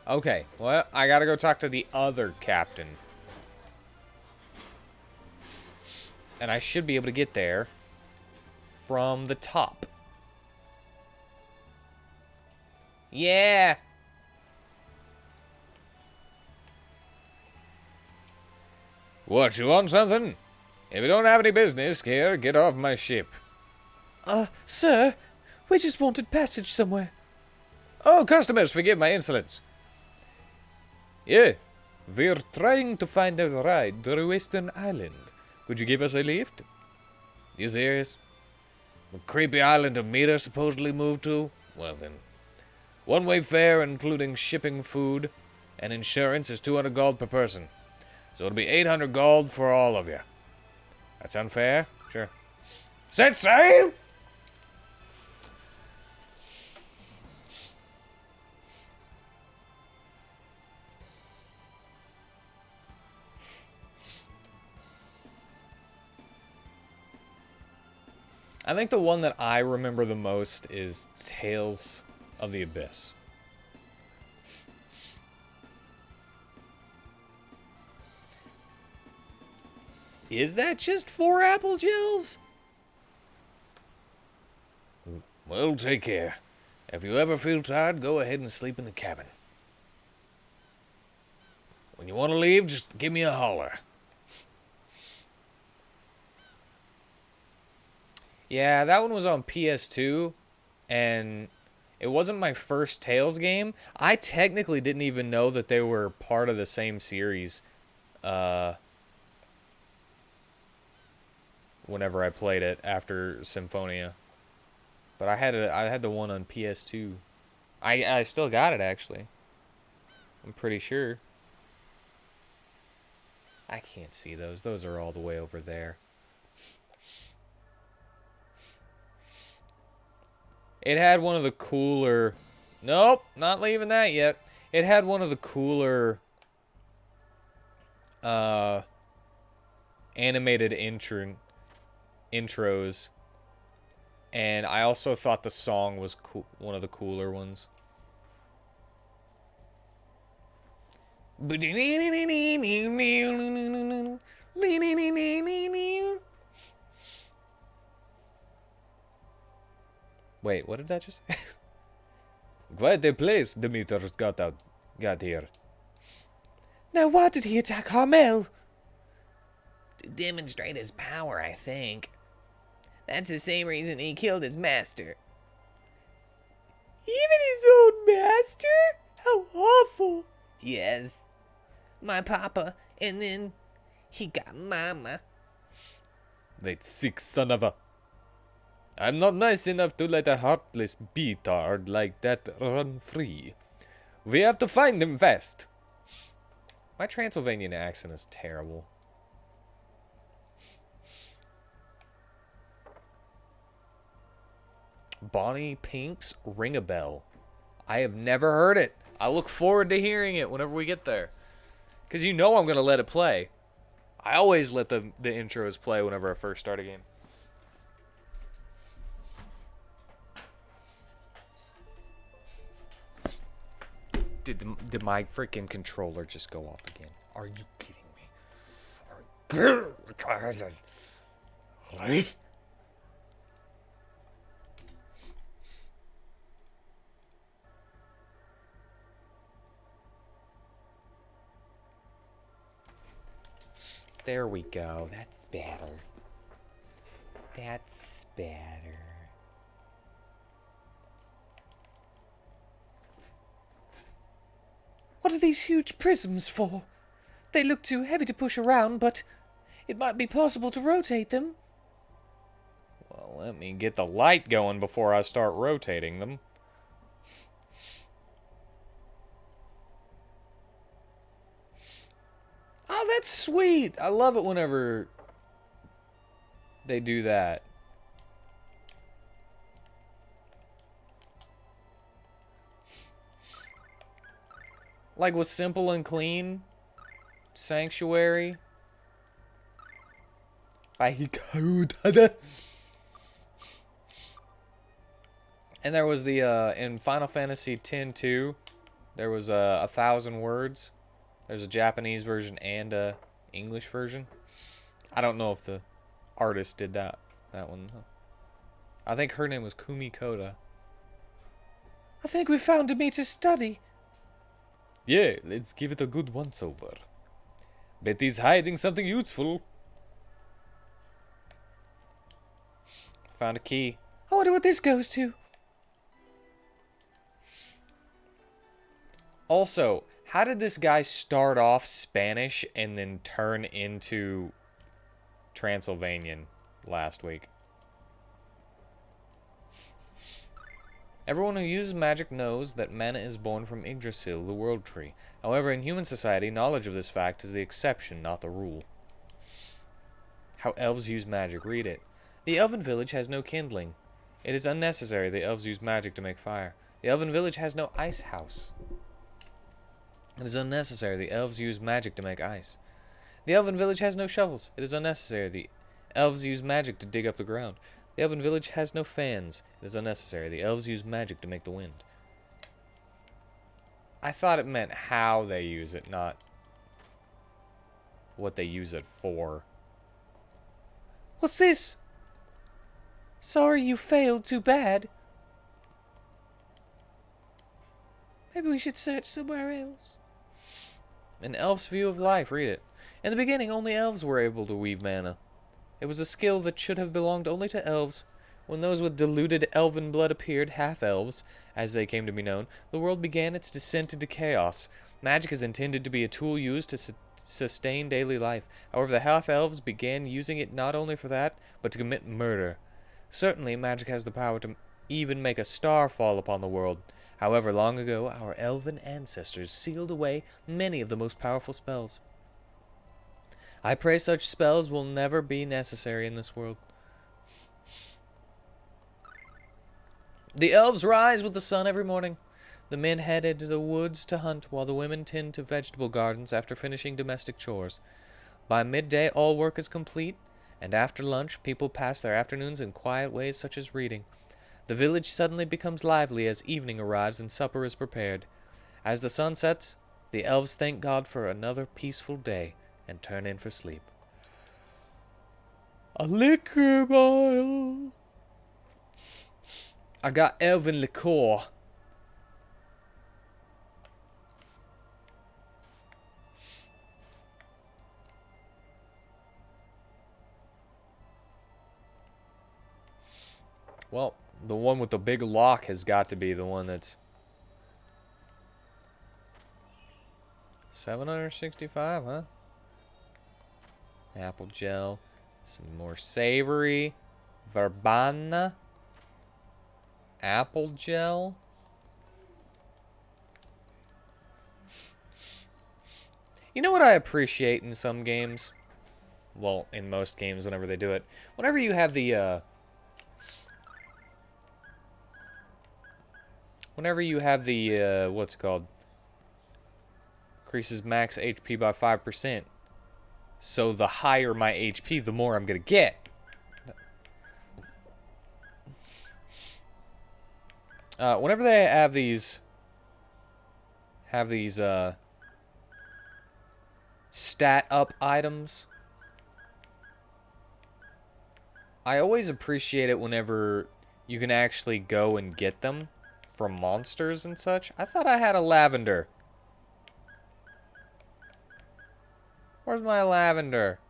Okay, well, I gotta go talk to the other captain. And I should be able to get there from the top. Yeah! What, you want something? If you don't have any business here, get off my ship. Sir, we just wanted passage somewhere. Oh, customers, forgive my insolence. Yeah, we're trying to find a ride to Western Island. Could you give us a lift? You serious? The creepy island of Mita supposedly moved to? Well then. One-way fare, including shipping, food, and insurance, is 200 gold per person. So it'll be 800 gold for all of you. That sound fair? Sure. Set sail! I think the one that I remember the most is Tales of the abyss. Is that just 4 apple gels? Well, take care. If you ever feel tired, go ahead and sleep in the cabin. When you want to leave, just give me a holler. Yeah, that one was on PS2, and it wasn't my first Tales game. I technically didn't even know that they were part of the same series. Whenever I played it after Symphonia, but I had the one on PS2. I still got it actually. I'm pretty sure. I can't see those. Those are all the way over there. It had one of the cooler... Nope, not leaving that yet. It had one of the cooler animated intros. And I also thought the song was cool, one of the cooler ones. Wait, what did that just say? Quite a place Demeter's got here. Now why did he attack Harmel? To demonstrate his power, I think. That's the same reason he killed his master. Even his own master? How awful. Yes. My papa, and then he got mama. That sick son of a... I'm not nice enough to let a heartless beatard like that run free. We have to find him fast. My Transylvanian accent is terrible. Bonnie Pink's Ring a Bell. I have never heard it. I look forward to hearing it whenever we get there. Because you know I'm going to let it play. I always let the intros play whenever I first start a game. Did my freaking controller just go off again? Are you kidding me? There we go. That's better. That's better. What are these huge prisms for? They look too heavy to push around, but it might be possible to rotate them. Well, let me get the light going before I start rotating them. Oh, that's sweet. I love it whenever they do that. Like with Simple and Clean, Sanctuary. And there was the, in Final Fantasy X-2, there was 1,000 words. There's a Japanese version and a English version. I don't know if the artist did that one. I think her name was Kumi Koda. I think we found Demeter's study. Yeah, let's give it a good once-over. Bet he's hiding something useful. Found a key. I wonder what this goes to. Also, how did this guy start off Spanish and then turn into Transylvanian last week? Everyone who uses magic knows that mana is born from Yggdrasil, the world tree. However, in human society, knowledge of this fact is the exception, not the rule. How elves use magic. Read it. The elven village has no kindling. It is unnecessary. The elves use magic to make fire. The elven village has no ice house. It is unnecessary. The elves use magic to make ice. The elven village has no shovels. It is unnecessary. The elves use magic to dig up the ground. The elven village has no fans. It is unnecessary. The elves use magic to make the wind. I thought it meant how they use it, not what they use it for. What's this? Sorry you failed too bad. Maybe we should search somewhere else. An elf's view of life, read it. In the beginning, only elves were able to weave mana. It was a skill that should have belonged only to elves. When those with diluted elven blood appeared, half-elves, as they came to be known, the world began its descent into chaos. Magic is intended to be a tool used to sustain daily life. However, the half-elves began using it not only for that, but to commit murder. Certainly, magic has the power to even make a star fall upon the world. However, long ago, our elven ancestors sealed away many of the most powerful spells. I pray such spells will never be necessary in this world. The elves rise with the sun every morning. The men head into the woods to hunt, while the women tend to vegetable gardens after finishing domestic chores. By midday, all work is complete, and after lunch, people pass their afternoons in quiet ways such as reading. The village suddenly becomes lively as evening arrives and supper is prepared. As the sun sets, the elves thank God for another peaceful day and turn in for sleep. A liquor bottle. I got elven liqueur. Well, the one with the big lock has got to be the one that's 765, huh? Apple gel, some more savory, verbena, apple gel. You know what I appreciate in some games? Well, in most games, whenever they do it. Whenever you have the, what's it called? Increases max HP by 5%. So the higher my HP, the more I'm gonna get. Whenever they have these stat up items, I always appreciate it whenever you can actually go and get them from monsters and such. I thought I had a lavender. Where's my lavender?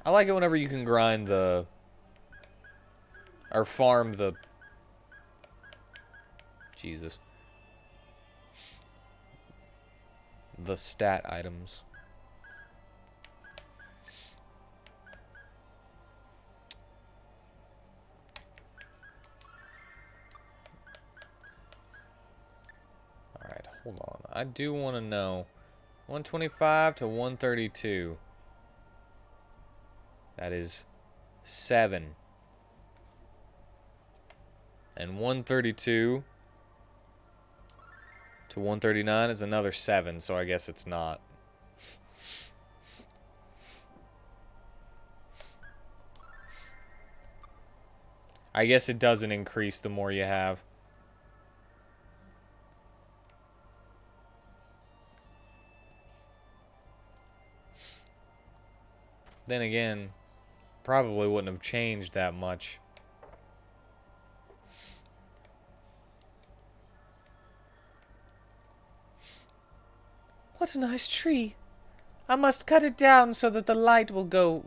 I like it whenever you can grind the... or farm the... Jesus. The stat items. Alright, hold on. I do want to know. 125 to 132. That is 7. And 132 to 139 is another 7, so I guess it's not. I guess it doesn't increase the more you have. Then again, probably wouldn't have changed that much. What a nice tree. I must cut it down so that the light will go.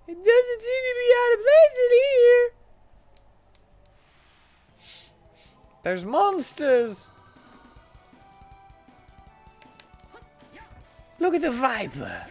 It doesn't seem to be out of place in here. There's monsters! Look at the viper.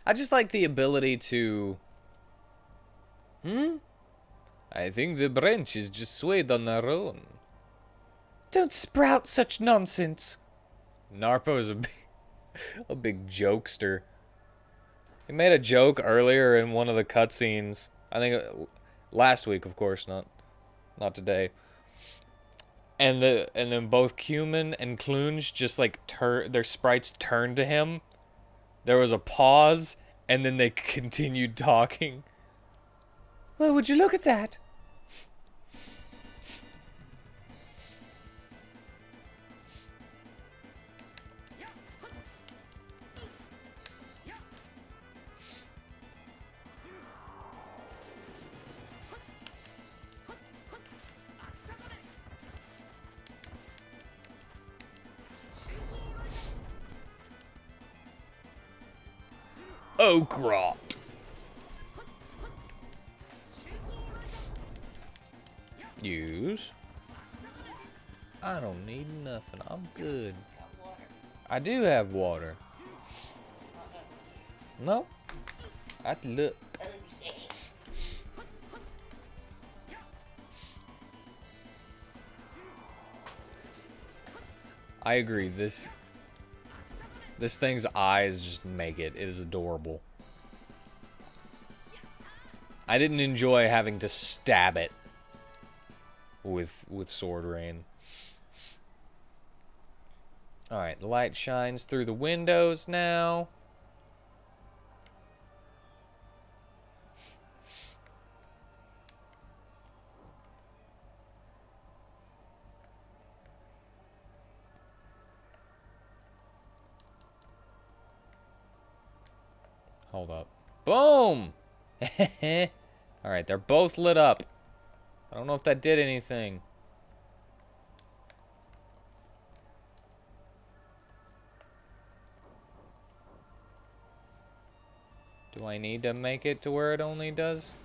I just like the ability to... I think the branches just swayed on their own. Don't sprout such nonsense. Narpo's a big jokester. He made a joke earlier in one of the cutscenes. I think last week, of course, not today. And then both Cumin and Clunge just like their sprites turned to him. There was a pause, and then they continued talking. Well, would you look at that? Oak rot. Use. I don't need nothing. I'm good. I do have water. No. I look. I agree. This thing's eyes just make it. It is adorable. I didn't enjoy having to stab it with sword rain. Alright, the light shines through the windows now. Hold up. Boom! Alright, they're both lit up. I don't know if that did anything. Do I need to make it to where it only does?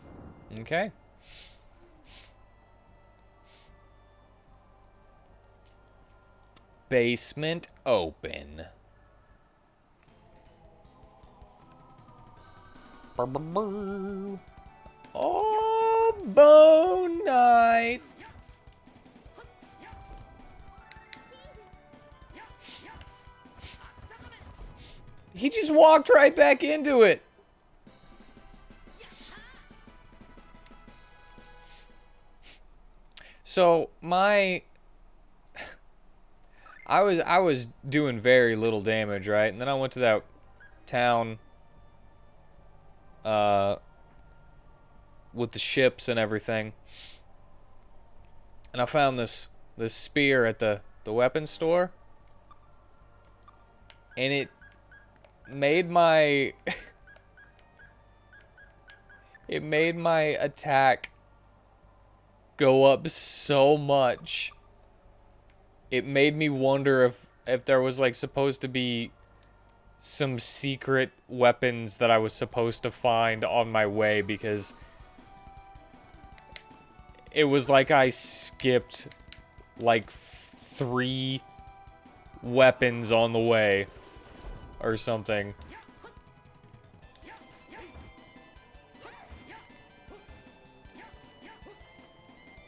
Okay. Basement open. Oh, bone night. He just walked right back into it. So I was doing very little damage, right? And then I went to that town with the ships and everything. And I found this spear at the weapons store. And it made my it made my attack go up so much. It made me wonder if there was like supposed to be some secret weapons that I was supposed to find on my way, because it was like I skipped like 3 weapons on the way or something.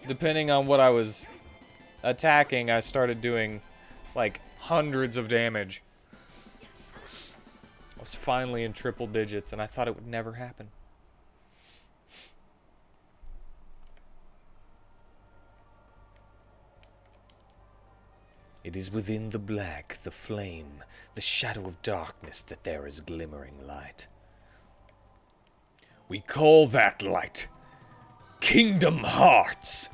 Depending on what I was attacking, I started doing like hundreds of damage. I was finally in triple digits, and I thought it would never happen. It is within the black, the flame, the shadow of darkness that there is glimmering light. We call that light Kingdom Hearts.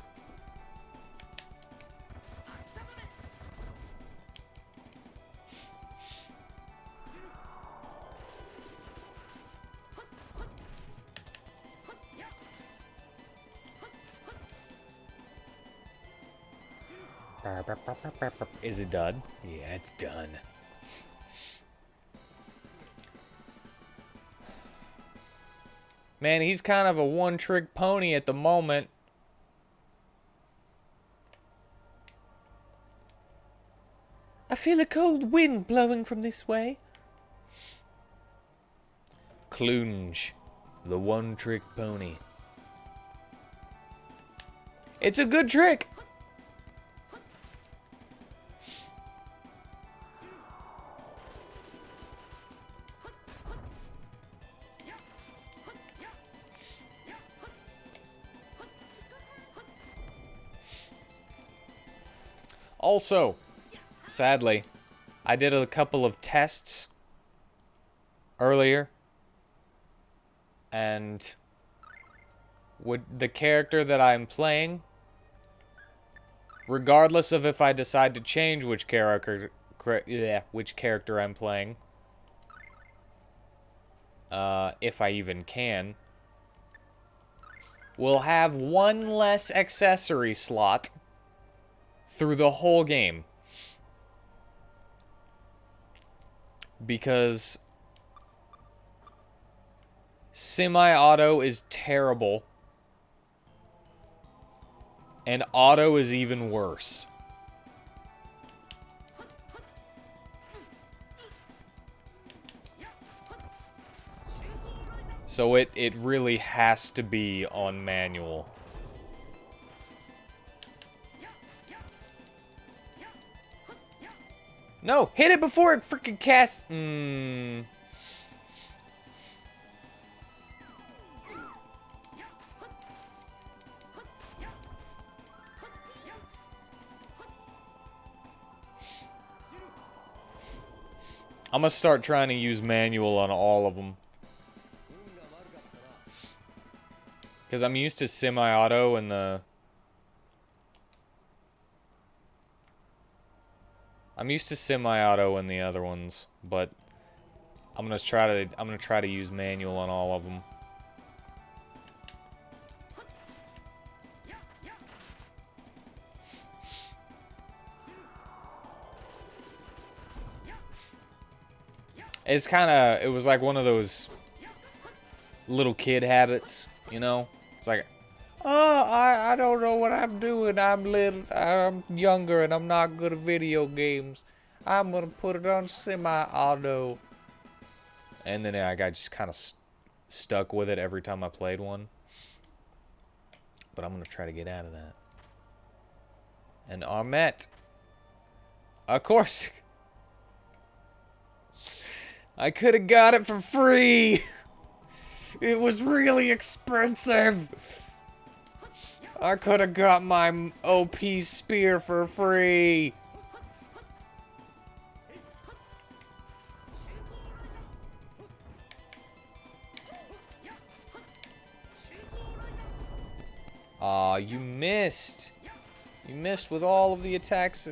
Is it done? Yeah, it's done. Man, he's kind of a one-trick pony at the moment. I feel a cold wind blowing from this way. Clunge, the one-trick pony. It's a good trick. Also, sadly, I did a couple of tests earlier, and the character that I'm playing, regardless of if I decide to change which character I'm playing, if I even can, will have one less accessory slot through the whole game. Because semi-auto is terrible. And auto is even worse. So it really has to be on manual. No, hit it before it freaking casts. I'm gonna start trying to use manual on all of them. Because I'm used to semi-auto and the... I'm used to semi-auto and the other ones, but I'm gonna try to use manual on all of them. It's kind of, it was like one of those little kid habits, you know? It's like, oh, I don't know what I'm doing. I'm younger and I'm not good at video games. I'm gonna put it on semi-auto. And then I got just kind of stuck with it every time I played one. But I'm gonna try to get out of that. And Armet. Of course. I could have got it for free. It was really expensive. I could have got my OP spear for free. Aw, you missed. You missed with all of the attacks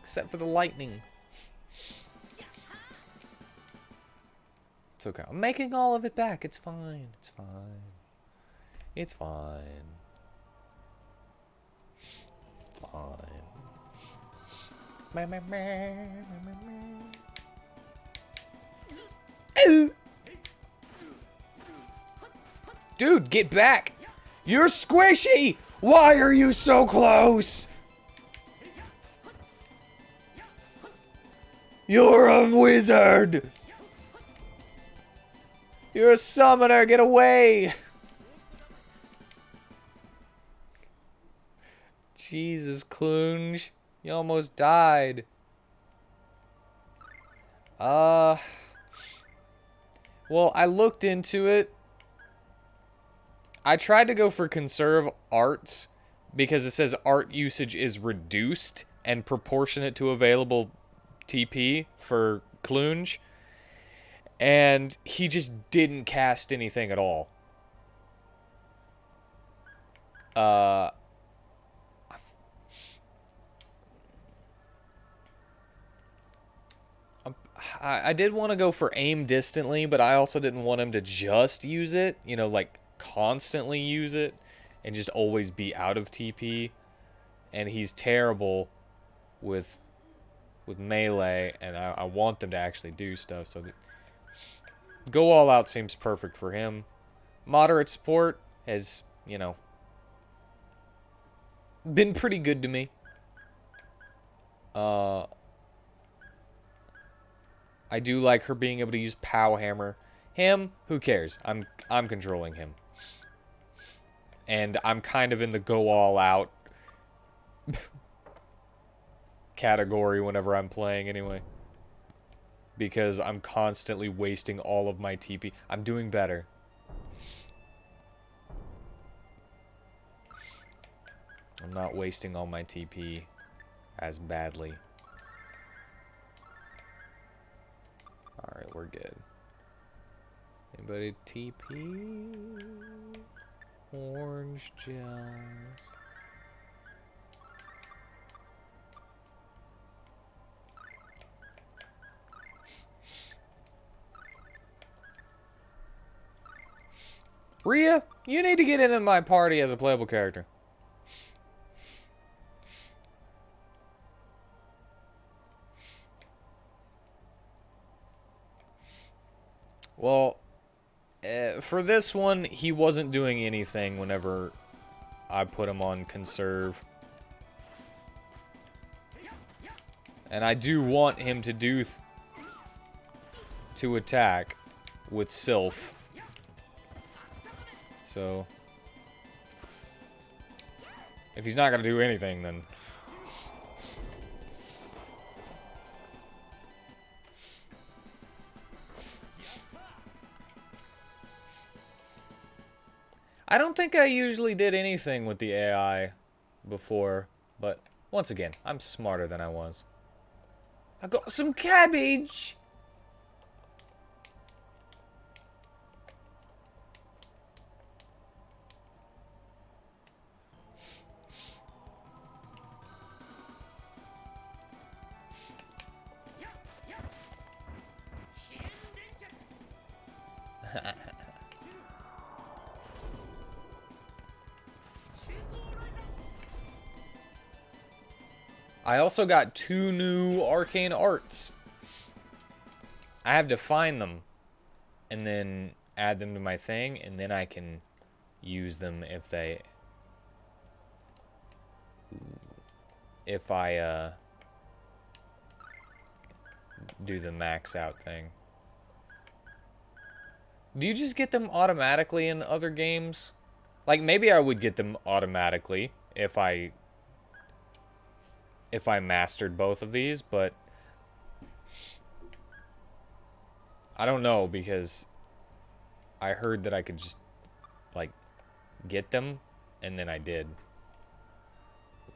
except for the lightning. It's okay. I'm making all of it back. It's fine. It's fine. It's fine. It's fine. Dude, get back! You're squishy! Why are you so close? You're a wizard! You're a summoner, get away! Jesus, Clunge. You almost died. Well, I looked into it. I tried to go for conserve arts because it says art usage is reduced and proportionate to available TP for Clunge. And he just didn't cast anything at all. I did want to go for aim distantly, but I also didn't want him to just use it, you know, like constantly use it and just always be out of TP. And he's terrible with melee, and I want them to actually do stuff. So go all out seems perfect for him. Moderate support has, you know, been pretty good to me. I do like her being able to use Pow Hammer. Him, who cares? I'm controlling him. And I'm kind of in the go all out category whenever I'm playing anyway. Because I'm constantly wasting all of my TP. I'm doing better. I'm not wasting all my TP as badly. Alright, we're good. Anybody TP? Orange gels. Rhea, you need to get into my party as a playable character. Well, for this one, he wasn't doing anything whenever I put him on conserve. And I do want him to do to attack with Sylph. So if he's not gonna do anything, then I don't think I usually did anything with the AI before, but once again, I'm smarter than I was. I got some cabbage! I also got 2 new arcane arts. I have to find them and then add them to my thing, and then I can use them if I do the max out thing. Do you just get them automatically in other games? Like, maybe I would get them automatically if I mastered both of these, but I don't know, because I heard that I could just, like, get them, and then I did.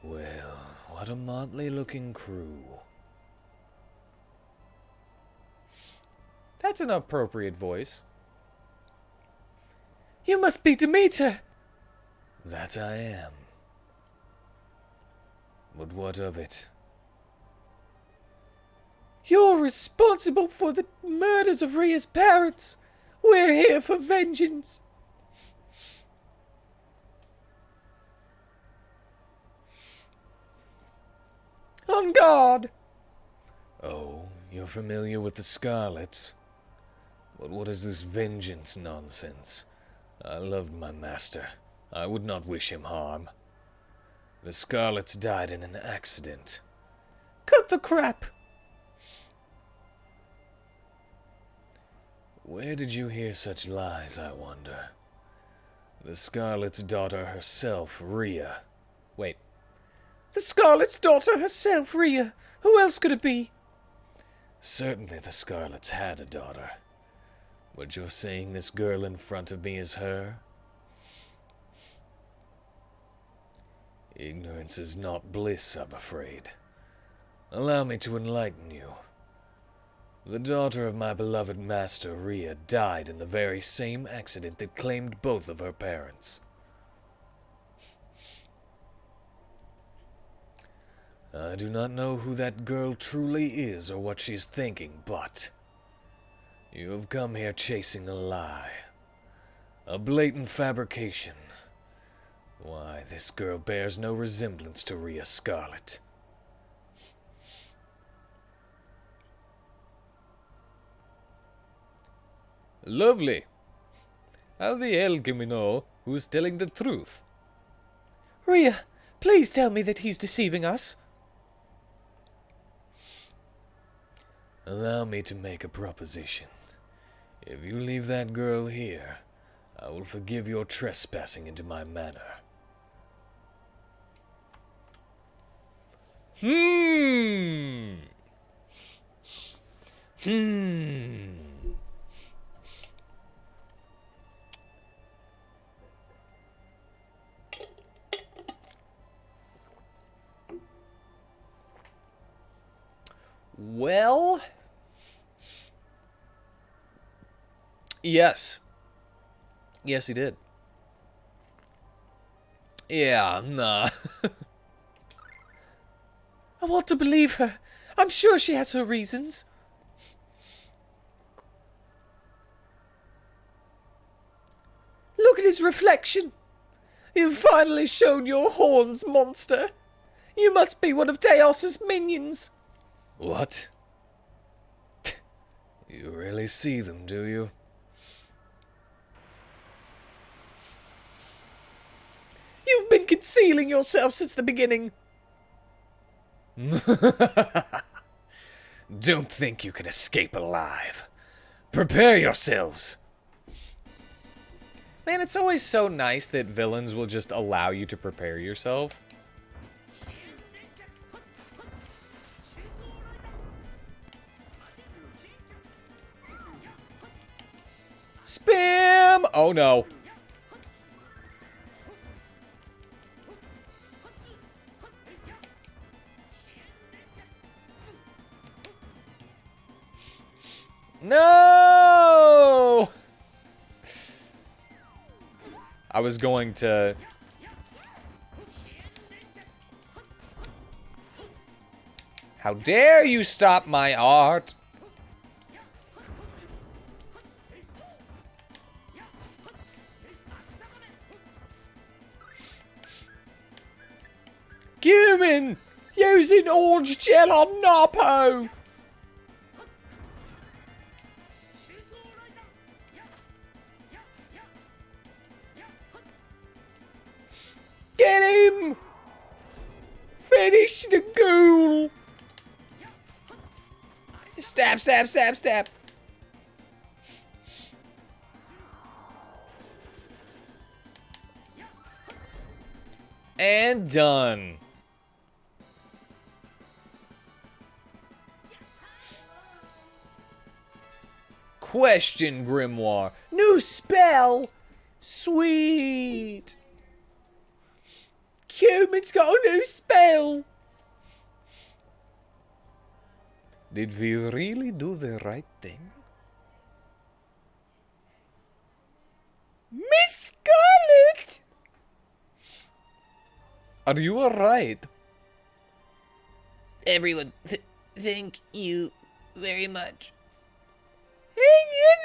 Well, what a motley looking crew. That's an appropriate voice. You must be Demeter. That I am. But what of it? You're responsible for the murders of Rhea's parents. We're here for vengeance. On guard. Oh, you're familiar with the Scarlets? But what is this vengeance nonsense? I loved my master. I would not wish him harm. The Scarlets died in an accident. Cut the crap. Where did you hear such lies, I wonder? The Scarlet's daughter herself, Rhea. Wait. The Scarlet's daughter herself, Rhea. Who else could it be? Certainly the Scarlets had a daughter. But you're saying this girl in front of me is her? Ignorance is not bliss, I'm afraid. Allow me to enlighten you. The daughter of my beloved master, Rhea, died in the very same accident that claimed both of her parents. I do not know who that girl truly is or what she is thinking, but you have come here chasing a lie. A blatant fabrication. Why, this girl bears no resemblance to Rhea Scarlet. Lovely. How the hell can we know who's telling the truth? Rhea, please tell me that he's deceiving us. Allow me to make a proposition. If you leave that girl here, I will forgive your trespassing into my manor. Hmm. Well, yes. Yes, he did. Yeah, nah. I want to believe her. I'm sure she has her reasons. Look at his reflection. You've finally shown your horns, monster. You must be one of Teos's minions. What? You really see them, do you? You've been concealing yourself since the beginning. Don't think you can escape alive. Prepare yourselves. Man, it's always so nice that villains will just allow you to prepare yourself. Spam! Oh no. No! I was going to... How dare you stop my art? Human! Using orange gel on Napo! Get him! Finish the ghoul! Stab, stab, stab, stab! And done. Question, Grimoire. New spell! Sweet! Cumin's got a new spell! Did we really do the right thing? Miss Scarlet! Are you alright? Everyone, thank you very much. Hang in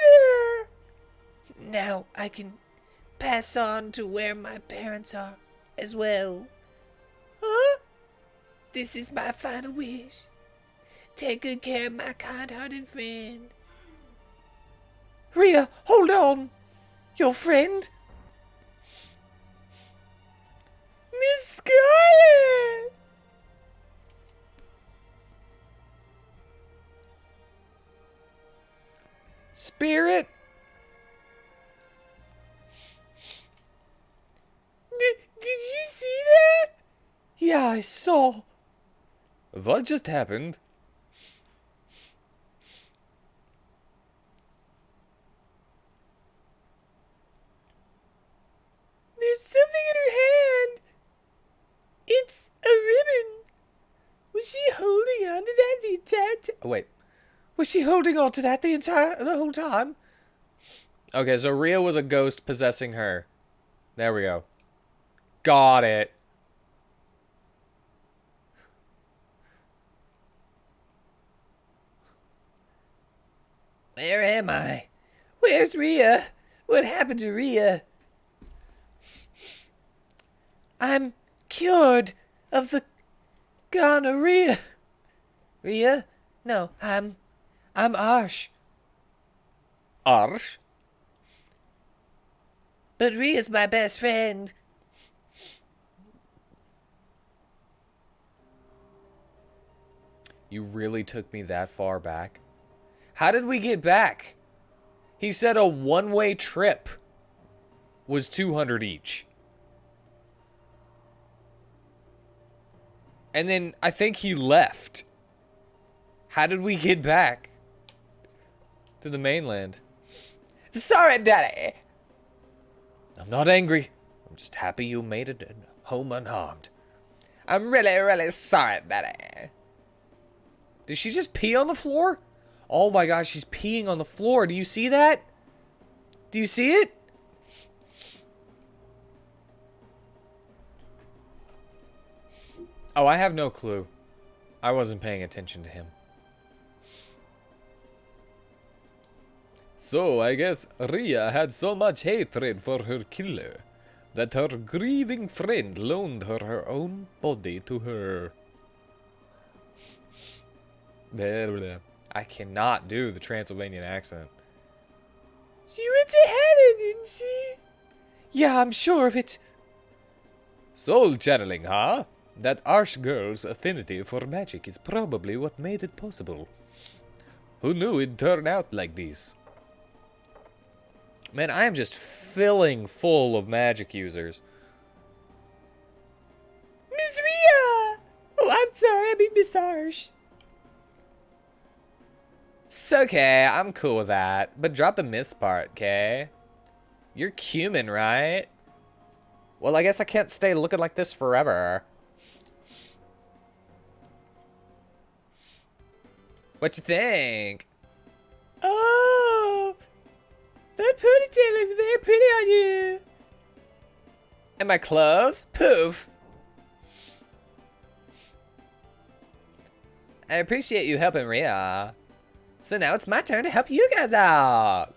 there! Now I can pass on to where my parents are as well. Huh? This is my final wish. Take good care of my kind-hearted friend. Rhea, hold on! Your friend? Miss Scarlet! Spirit? Did you see that? Yeah, I saw. What just happened? There's something in her hand. It's a ribbon. Was she holding on to that the entire time? Oh, wait. Was she holding on to that the whole time? Okay, so Rhea was a ghost possessing her. There we go. Got it. Where am I? Where's Rhea? What happened to Rhea? I'm cured of the gonorrhea. Rhea? No, I'm Arsh. Arsh? But Rhea's my best friend. You really took me that far back? How did we get back? He said a one-way trip. was 200 each. And then I think he left. How did we get back to the mainland? Sorry, Daddy. I'm not angry. I'm just happy you made it home unharmed. I'm really, really sorry, Daddy. Did she just pee on the floor? Oh my gosh, she's peeing on the floor. Do you see that? Do you see it? Oh, I have no clue. I wasn't paying attention to him. So, I guess Rhea had so much hatred for her killer that her grieving friend loaned her her own body to her. I cannot do the Transylvanian accent. She went to heaven, didn't she? Yeah, I'm sure of it. Soul channeling, huh? That Arch girl's affinity for magic is probably what made it possible. Who knew it'd turn out like this? Man, I am just filling full of magic users. Miss Rhea! Oh, I'm sorry, I mean Miss Arch. It's okay, I'm cool with that. But drop the miss part, okay? You're cumin, right? Well, I guess I can't stay looking like this forever. What you think? Oh, that ponytail looks very pretty on you. And my clothes? Poof. I appreciate you helping Rhea. So now it's my turn to help you guys out.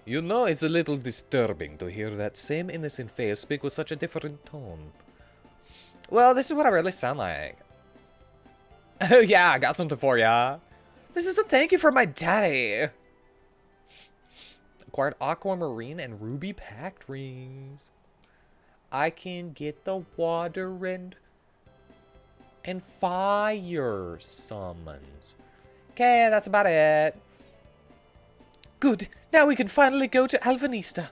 You know, it's a little disturbing to hear that same innocent face speak with such a different tone. Well, this is what I really sound like. Oh yeah, I got something for ya. This is a thank you for my daddy. Acquired aquamarine and ruby pact rings. I can get the water and fire summons. Okay, that's about it. Good. Now we can finally go to Alvanista.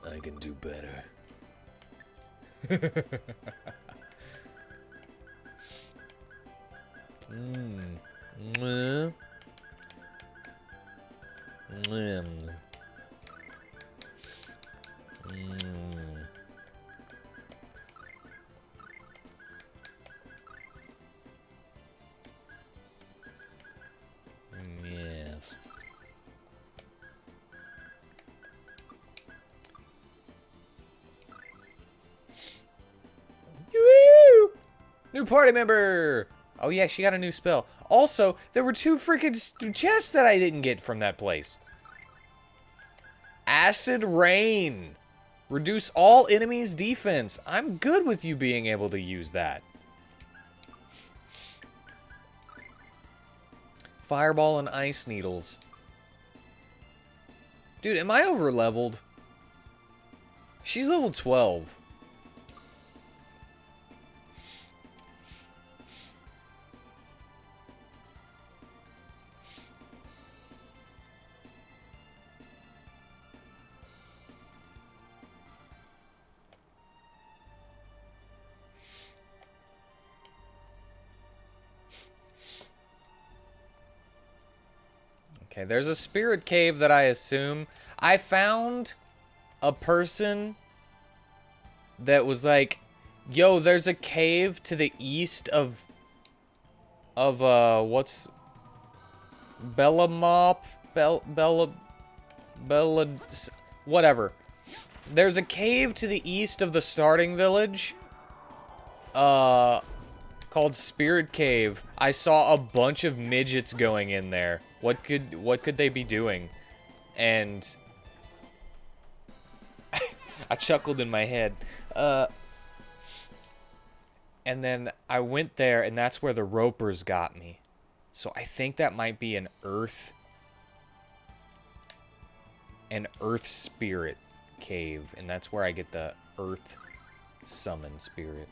I can do better. Yes. Woo! New party member! Oh yeah, she got a new spell. Also, there were 2 freaking chests that I didn't get from that place. Acid Rain. Reduce all enemies' defense. I'm good with you being able to use that. Fireball and Ice Needles. Dude, am I over-leveled? She's level 12. Okay, there's a spirit cave that I assume. I found a person that was like, yo, there's a cave to the east of what's Bellamop? Bella, whatever. There's a cave to the east of the starting village, called Spirit Cave. I saw a bunch of midgets going in there. What could they be doing? And I chuckled in my head. And then I went there, and that's where the ropers got me. So I think that might be an earth spirit cave, and that's where I get the earth summon spirit.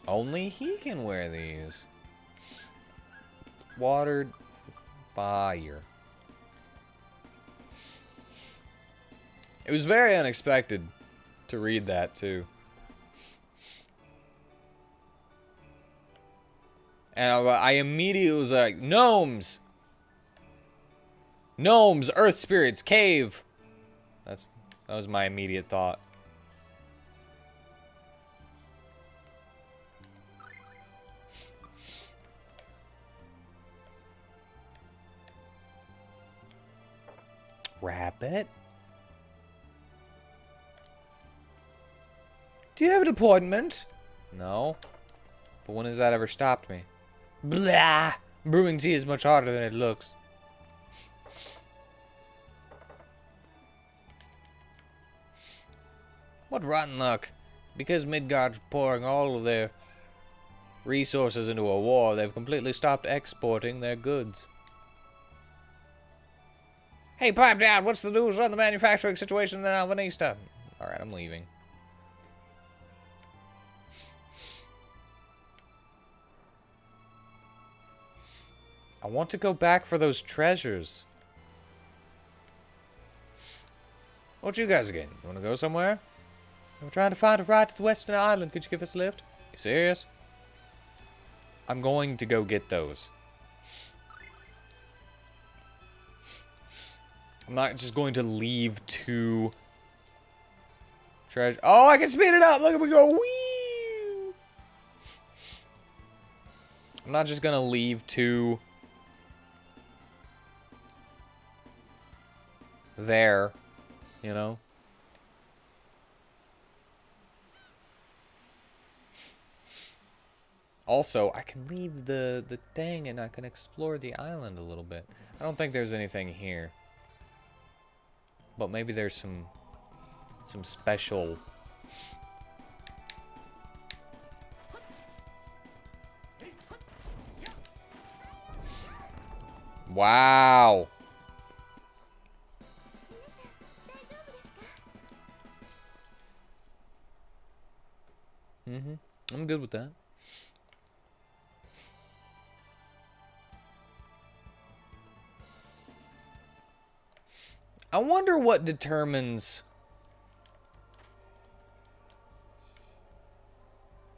Only he can wear these. Watered fire. It was very unexpected to read that, too. And I immediately was like, gnomes! Gnomes, earth spirits, cave! That was my immediate thought. Rabbit? Do you have an appointment? No. But when has that ever stopped me? Blah! Brewing tea is much harder than it looks. What rotten luck. Because Midgard's pouring all of their resources into a war, they've completely stopped exporting their goods. Hey, pipe down! What's the news on the manufacturing situation in Alvanista? Alright, I'm leaving. I want to go back for those treasures. What you guys again? You want to go somewhere? I'm trying to find a ride to the Western Island. Could you give us a lift? You serious? I'm going to go get those. I'm not just going to leave two treasure. Oh, I can speed it up. Look at me go. Whee! I'm not just going to leave two there, you know? Also, I can leave the thing and I can explore the island a little bit. I don't think there's anything here. But maybe there's some special... Wow! I'm good with that. I wonder what determines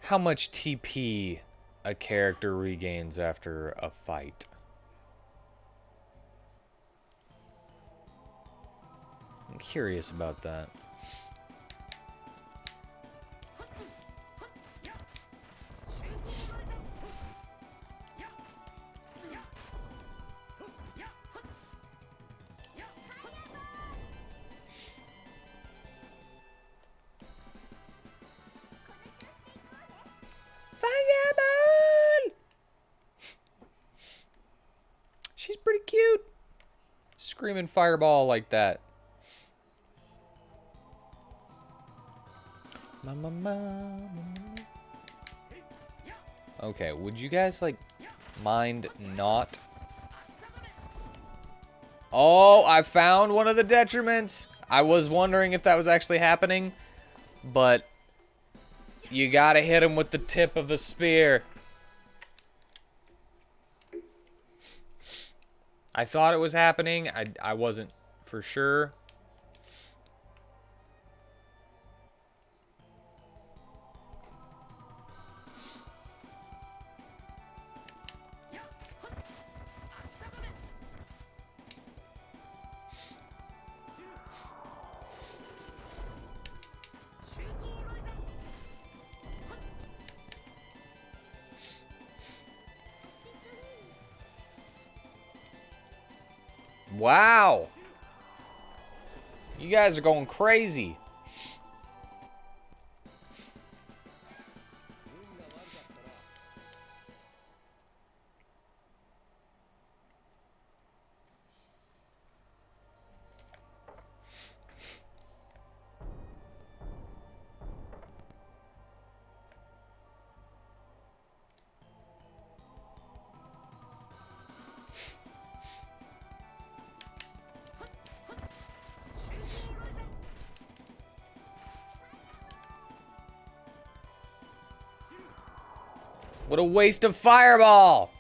how much TP a character regains after a fight. I'm curious about that. Fireball! She's pretty cute. Screaming fireball like that. Okay, would you guys, like, mind not... Oh, I found one of the detriments. I was wondering if that was actually happening, but you gotta hit him with the tip of the spear. I thought it was happening. I wasn't for sure. Wow. You guys are going crazy. What a waste of fireball!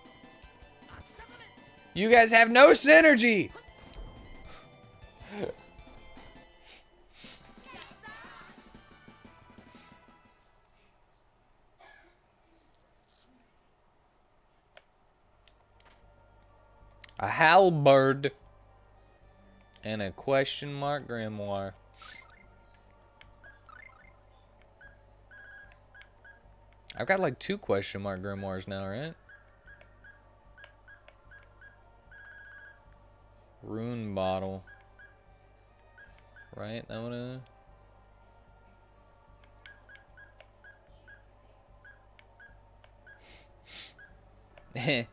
You guys have no synergy! A halberd and a question mark grimoire. I've got like 2 question mark grimoires now, right? Rune bottle. Right? That one. Heh.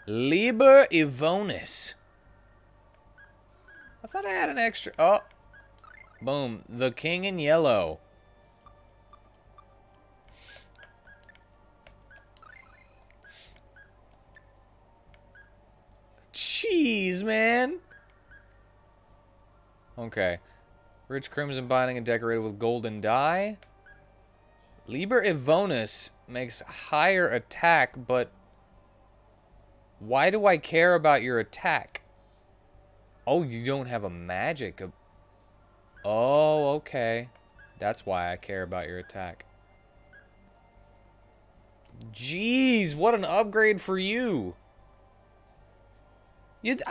Liber Ivonis. I thought I had an extra. Oh. Boom. The King in Yellow. Jeez, man. Okay. Rich crimson binding and decorated with golden dye. Liber Ivonis makes higher attack, but why do I care about your attack? Oh, you don't have a magic. Oh, okay. That's why I care about your attack. Jeez, what an upgrade for you. It's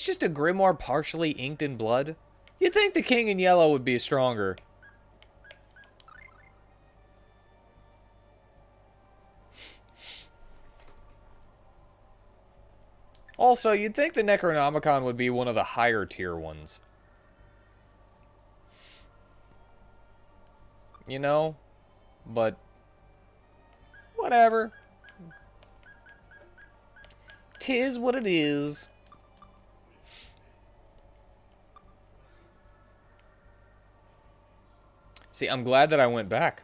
just a grimoire partially inked in blood. You'd think the King in Yellow would be stronger. Also, you'd think the Necronomicon would be one of the higher tier ones. You know? But whatever. 'Tis what it is. See, I'm glad that I went back.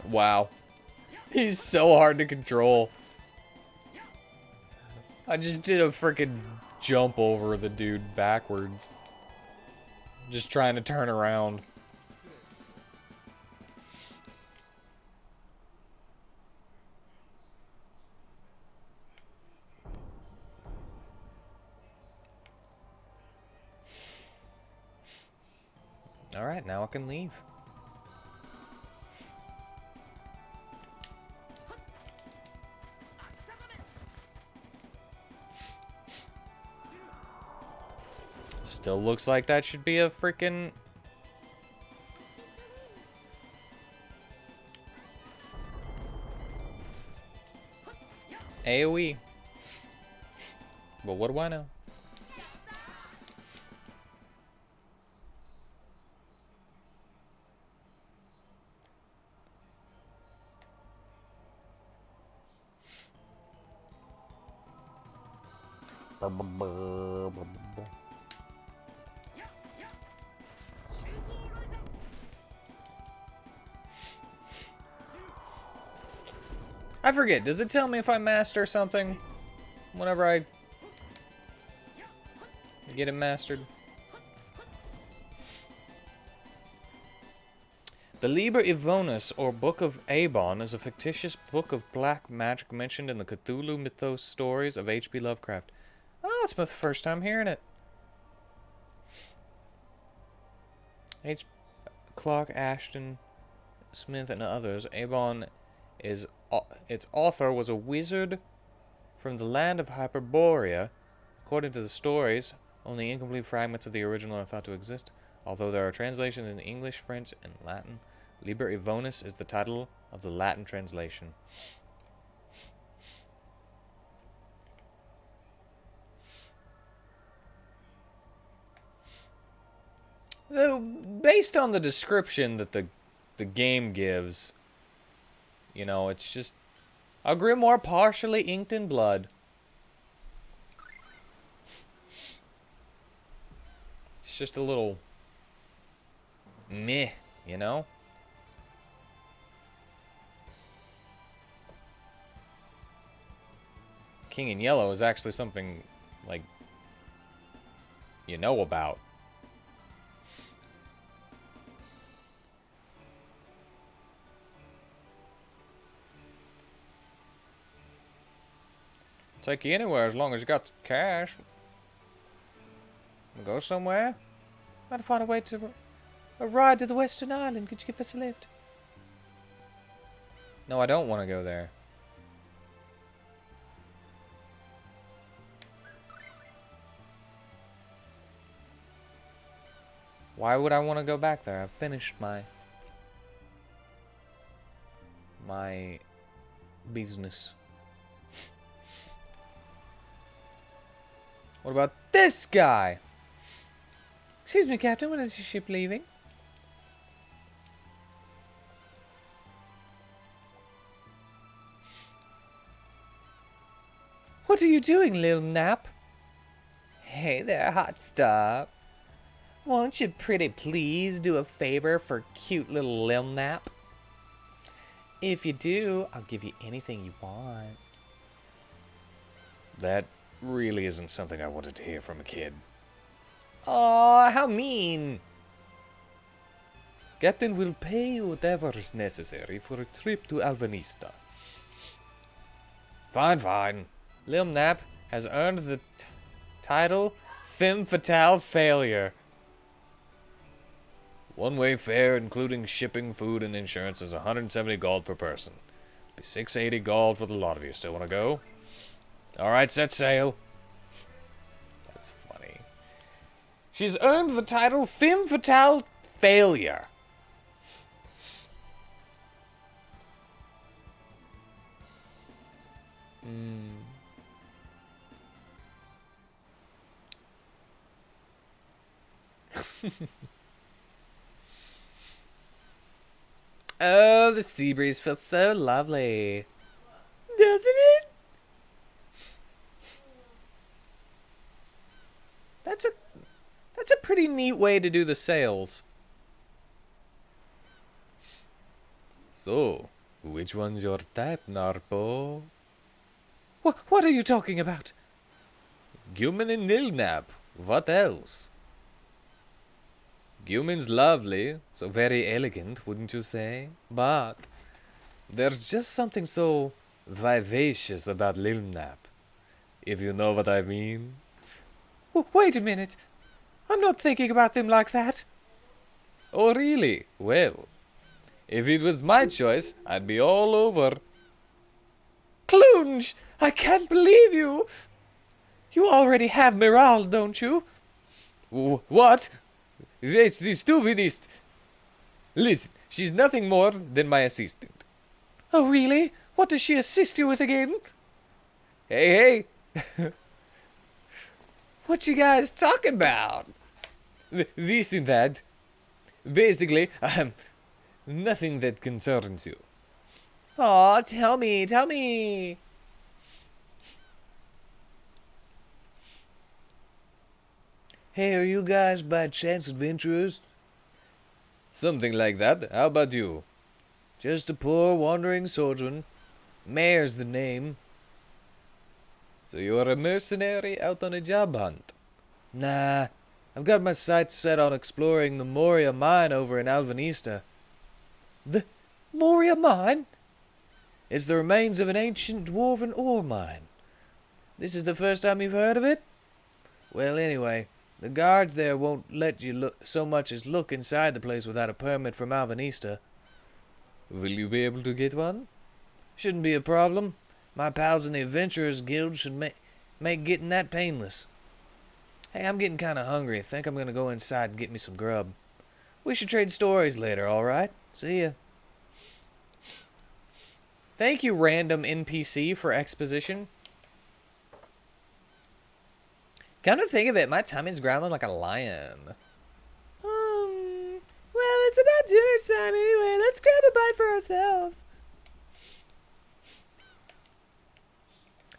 Wow. He's so hard to control. I just did a freaking jump over the dude backwards. Just trying to turn around. Alright, now I can leave. Still looks like that should be a freaking... AoE. But what do I know? I forget, does it tell me if I master something whenever I get it mastered? The Liber Ivonis, or Book of Abon, is a fictitious book of black magic mentioned in the Cthulhu mythos stories of H.P. Lovecraft. Oh, it's my first time hearing it. H. Clark Ashton Smith and others. Abon is... its author was a wizard from the land of Hyperborea. According to the stories, only incomplete fragments of the original are thought to exist, although there are translations in English, French, and Latin. Liber Ivonis is the title of the Latin translation. Based on the description that the game gives, you know, it's just a grimoire partially inked in blood. It's just a little meh, you know? King in Yellow is actually something, like, you know about. Take you anywhere as long as you got cash. Go somewhere? Might find a way to a ride to the Western Island. Could you give us a lift? No, I don't want to go there. Why would I want to go back there? I've finished my business. What about this guy? Excuse me, Captain, when is your ship leaving? What are you doing, Lil Nap? Hey there, hot stuff. Won't you pretty please do a favor for cute little Lil Nap? If you do, I'll give you anything you want. That really isn't something I wanted to hear from a kid. Aw, how mean. Captain will pay whatever is necessary for a trip to Alvanista. Fine, fine. Lil Nap has earned the title Femme Fatale Failure. One-way fare, including shipping, food, and insurance, is 170 gold per person. It'll be 680 gold for the lot of you. Still want to go? Alright, set sail. That's funny. She's earned the title Femme Fatale Failure. Oh, the sea breeze feels so lovely. Doesn't it? That's a pretty neat way to do the sails. So, which one's your type, Narpo? What are you talking about? Gumin and Nilnap. What else? Gumin's lovely, so very elegant, wouldn't you say? But there's just something so vivacious about Lilnap, if you know what I mean. Wait a minute. I'm not thinking about them like that. Oh, really? Well, if it was my choice, I'd be all over. Clunge! I can't believe you! You already have Miral, don't you? What? It's the stupidest. Listen, she's nothing more than my assistant. Oh, really? What does she assist you with again? Hey! What you guys talking about? This and that. Basically, nothing that concerns you. Aw, tell me. Hey, are you guys by chance adventurers? Something like that. How about you? Just a poor wandering swordsman. Mayor's the name. So you're a mercenary out on a job hunt? Nah, I've got my sights set on exploring the Moria mine over in Alvanista. The Moria mine? It's the remains of an ancient dwarven ore mine. This is the first time you've heard of it? Well, anyway, the guards there won't let you so much as look inside the place without a permit from Alvanista. Will you be able to get one? Shouldn't be a problem. My pals in the Adventurers Guild should make getting that painless. Hey, I'm getting kind of hungry. I think I'm going to go inside and get me some grub. We should trade stories later, alright? See ya. Thank you, random NPC, for exposition. Come to think of it, my tummy's growling like a lion. about dinner time anyway. Let's grab a bite for ourselves.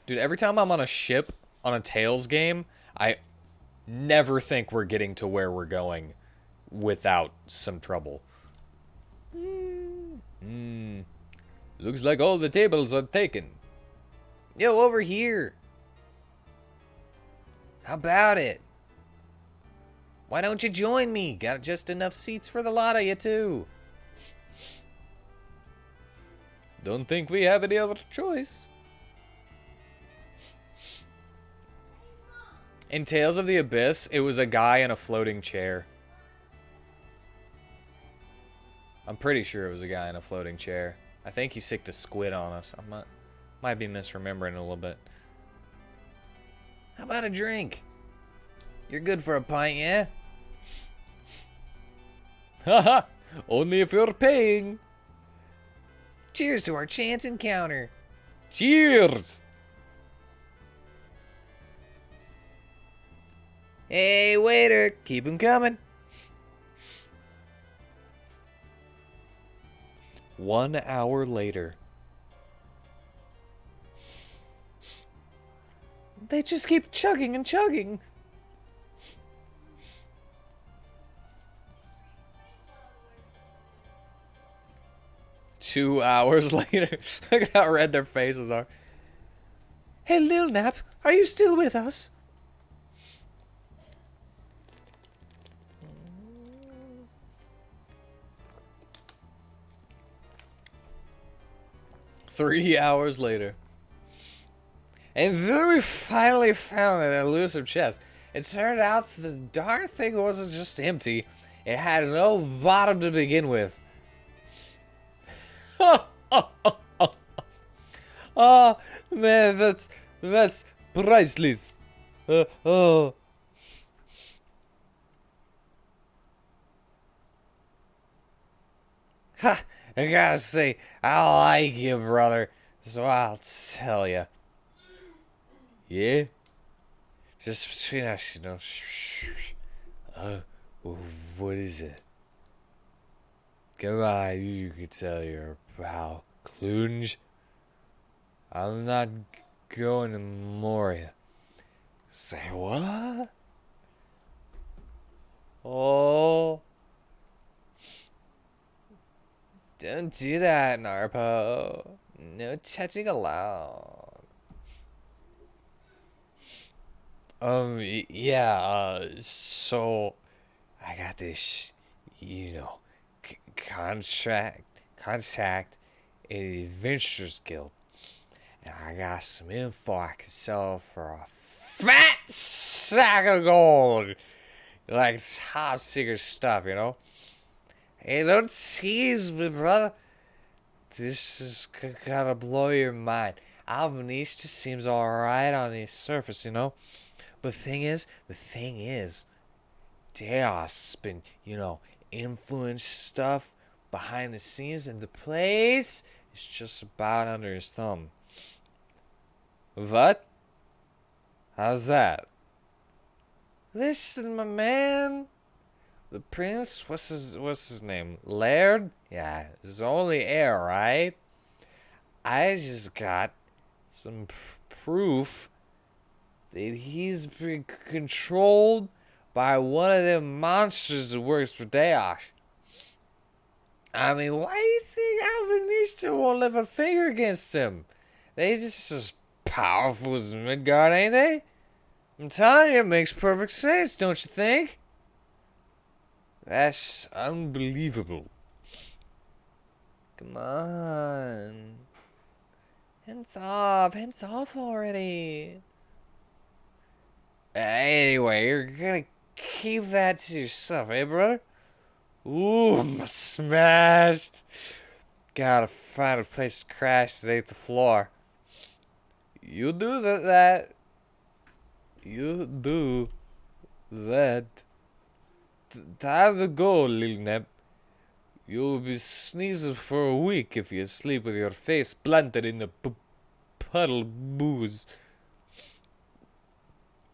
Dude, every time I'm on a ship on a Tales game, I never think we're getting to where we're going without some trouble. Looks like all the tables are taken. Yo, over here. How about it? Why don't you join me? Got just enough seats for the lot of you, too. Don't think we have any other choice. In Tales of the Abyss, it was a guy in a floating chair. I'm pretty sure it was a guy in a floating chair. I think he sicked a squid on us. Might be misremembering a little bit. How about a drink? You're good for a pint, yeah? Haha! Only if you're paying. Cheers to our chance encounter. Cheers! Hey, waiter, keep 'em coming. 1 hour later. They just keep chugging and chugging. Two hours later. Look at how red their faces are. Hey, Lil Nap, are you still with us? Three hours later. And then we finally found an elusive chest. It turned out the darn thing wasn't just empty. It had no bottom to begin with. Oh, man, that's priceless. Oh. Ha! I gotta say, I like you, brother. So I'll tell you. Yeah? Just between us, you know. Shh. What is it? Come on, you can tell your pal Clunge. I'm not going to Moria. Say what? Oh. Don't do that, Narpo. No touching allowed. Yeah, so I got this, contact at the Adventurers Guild. And I got some info I can sell for a fat sack of gold. Like top secret stuff, you know? Hey, don't tease me, brother. This is gonna blow your mind. Albanese just seems alright on the surface, you know? But the thing is, Deos has been, influence stuff behind the scenes, and the place is just about under his thumb. What? How's that? Listen, my man. The prince, what's his name? Laird? Yeah, his only heir, right? I just got some proof that he's been controlled by one of them monsters that works for Daosh. I mean, why do you think Alvanisha won't lift a finger against him? They just as powerful as Midgard, ain't they? I'm telling you, it makes perfect sense, don't you think? That's unbelievable. Come on. Hands off already. Anyway, you're gonna keep that to yourself, eh, brother? Ooh, I'm smashed. Gotta find a place to crash to hit the floor. You do that. You do that. Time to go, little Neb. You'll be sneezing for a week if you sleep with your face planted in the puddle booze.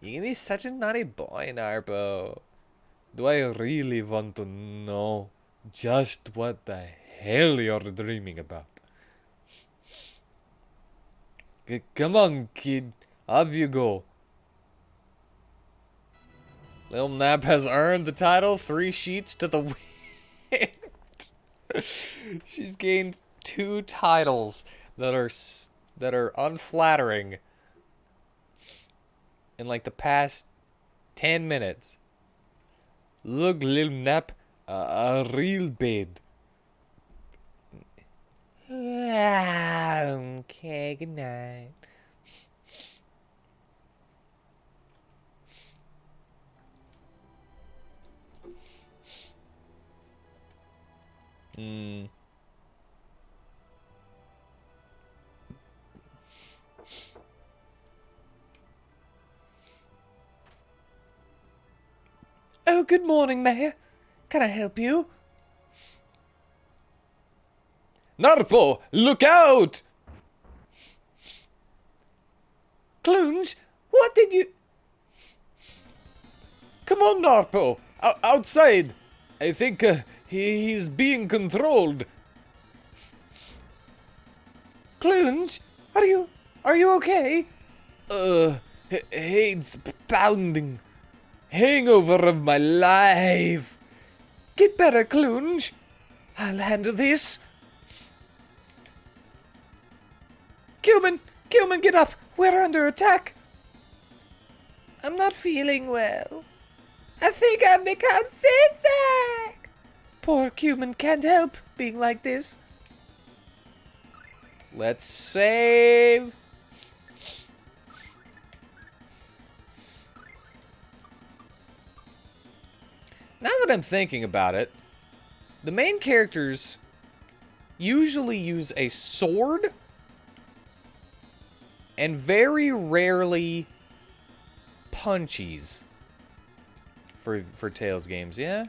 You can be such a naughty boy, Narbo. Do I really want to know? Just what the hell you're dreaming about. Come on, kid. Off you go. Lil Nap has earned the title 3 sheets to the wind. She's gained 2 titles that are unflattering in like the past 10 minutes. Look, Lil Nap, a real bed. Okay, good night. Oh, good morning, Mayor. Can I help you? Narpo, look out! Clunge, what did you... Come on, Narpo, outside. I think he's being controlled. Clunge, are you okay? Head's pounding. Hangover of my life. Get better, Clunge. I'll handle this. Cumin, get up. We're under attack. I'm not feeling well. I think I've become seasick. Poor Cumin can't help being like this. Let's save. Now that I'm thinking about it, the main characters usually use a sword and very rarely punchies for Tales games, yeah?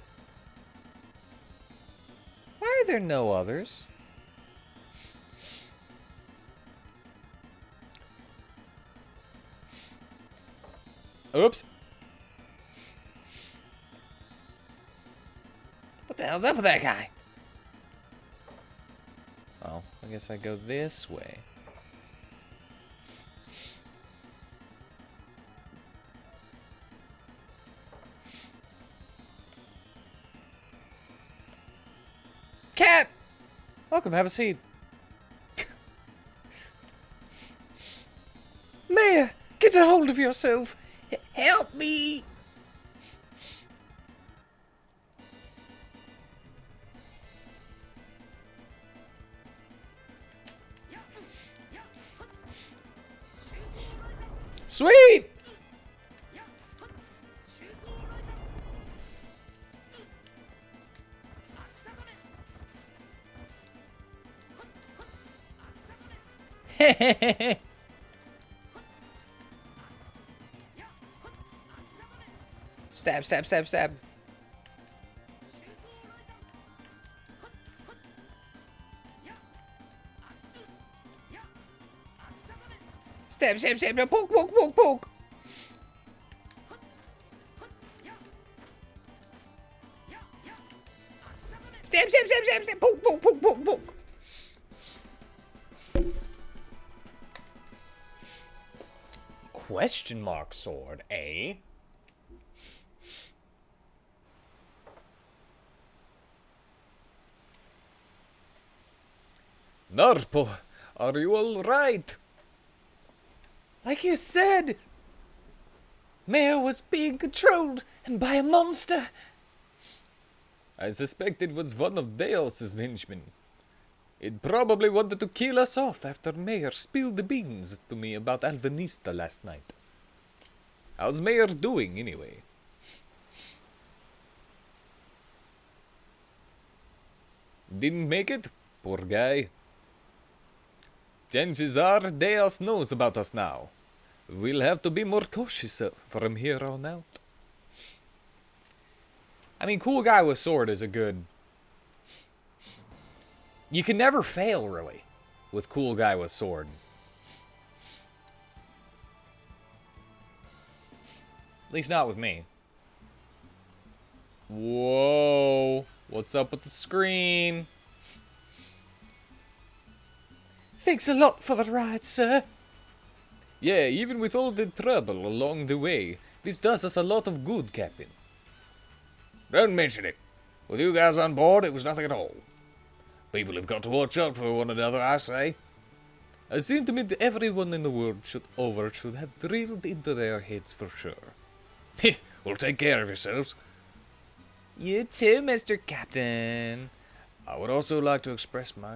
Why are there no others? Oops. What the hell's up with that guy? Oh, I guess I go this way. Cat! Welcome, have a seat. Mayor, get a hold of yourself. Help me! Sweet! Stab, stab, stab, stab. Stab, stab, stab, no, poke, poke, poke, poke. Stab, stab, stab, stab, stab, poke, poke, poke, poke, poke. Question mark sword, eh? Narpo, are you all right? Like you said, Mayor was being controlled and by a monster. I suspect it was one of Deos's henchmen. It probably wanted to kill us off after Mayor spilled the beans to me about Alvanista last night. How's Mayor doing, anyway? Didn't make it? Poor guy. Chances are Deos knows about us now. We'll have to be more cautious from here on out. I mean, cool guy with sword is a good... You can never fail, really, with cool guy with sword. At least not with me. Whoa. What's up with the screen? Thanks a lot for the ride, sir. Yeah, even with all the trouble along the way, this does us a lot of good, Captain. Don't mention it. With you guys on board, it was nothing at all. People have got to watch out for one another, I say. A sentiment everyone in the world should have drilled into their heads for sure. Heh, well, take care of yourselves. You too, Mr. Captain. I would also like to express my... I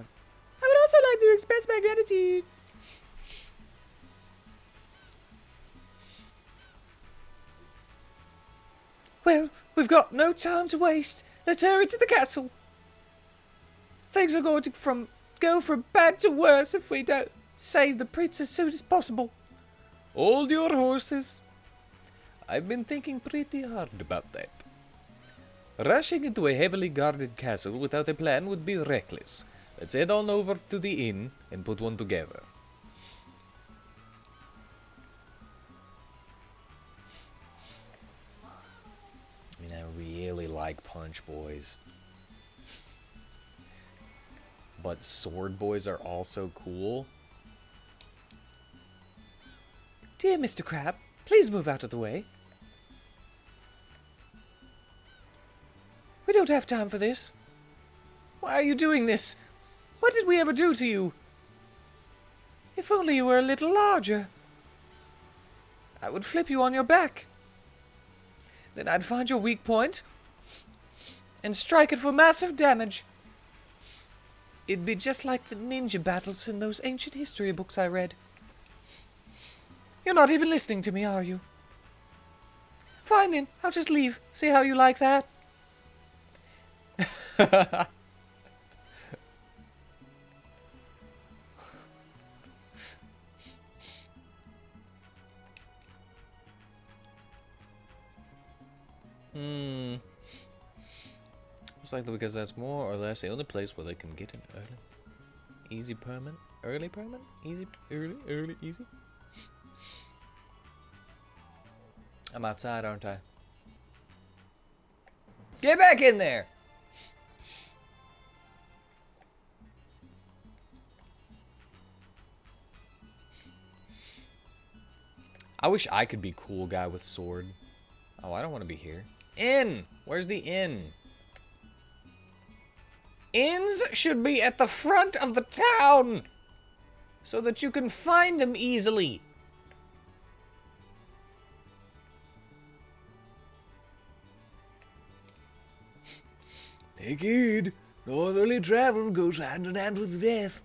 would also like to express my gratitude. Well, we've got no time to waste. Let's hurry to the castle. Things are going to go from bad to worse if we don't save the prince as soon as possible. Hold your horses. I've been thinking pretty hard about that. Rushing into a heavily guarded castle without a plan would be reckless. Let's head on over to the inn and put one together. I mean, I really like Punch Boys. But Sword Boys are also cool. Dear Mr. Crab, please move out of the way. We don't have time for this. Why are you doing this? What did we ever do to you? If only you were a little larger. I would flip you on your back. Then I'd find your weak point and strike it for massive damage. It'd be just like the ninja battles in those ancient history books I read. You're not even listening to me, are you? Fine then, I'll just leave. See how you like that? Most likely because that's more or less the only place where they can get an early. Easy permit? Early permit? Easy, early, easy? I'm outside, aren't I? Get back in there! I wish I could be cool guy with sword. Oh, I don't want to be here. Inn! Where's the inn? Inns should be at the front of the town so that you can find them easily. Take heed. Northerly travel goes hand in hand with death.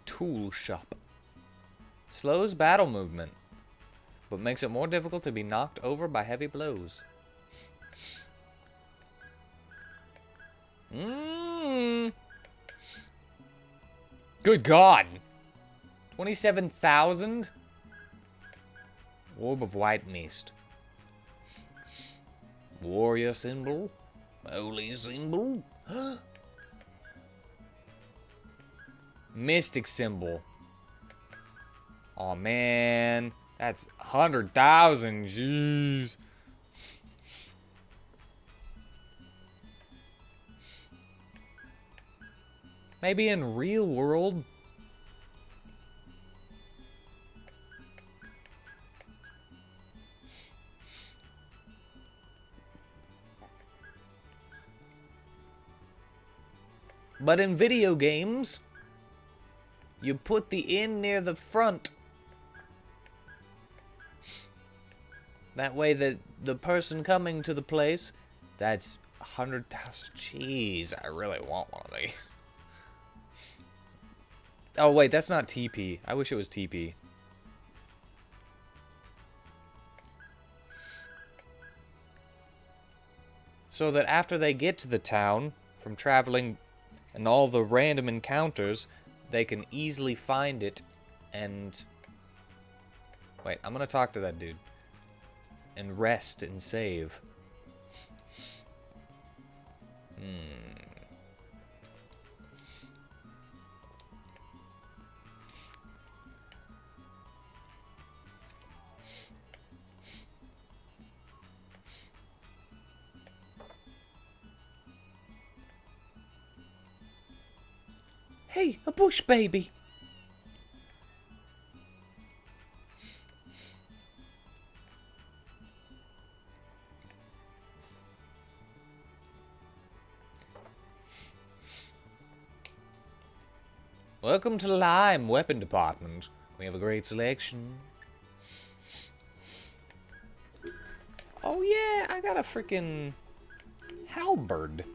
Tool shop. Slows battle movement, but makes it more difficult to be knocked over by heavy blows. Good God! 27,000? Orb of white mist. Warrior symbol. Holy symbol. Mystic symbol. Oh man, that's 100,000. Jeez. Maybe in real world. But in video games, you put the inn near the front. That way the person coming to the place, that's 100,000. Jeez, I really want one of these. Oh wait, that's not TP. I wish it was TP. So that after they get to the town, from traveling and all the random encounters, they can easily find it and... Wait, I'm gonna talk to that dude. And rest and save. Hey, a bush baby. Welcome to Lime Weapon Department. We have a great selection. Oh yeah, I got a freaking halberd.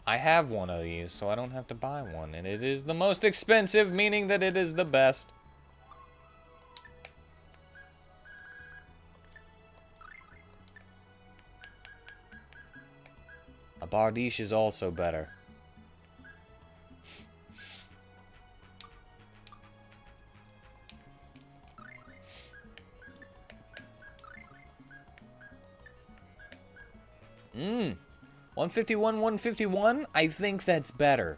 I have one of these, so I don't have to buy one. And it is the most expensive, meaning that it is the best. A bardiche is also better. Mmm. 151, 151? I think that's better.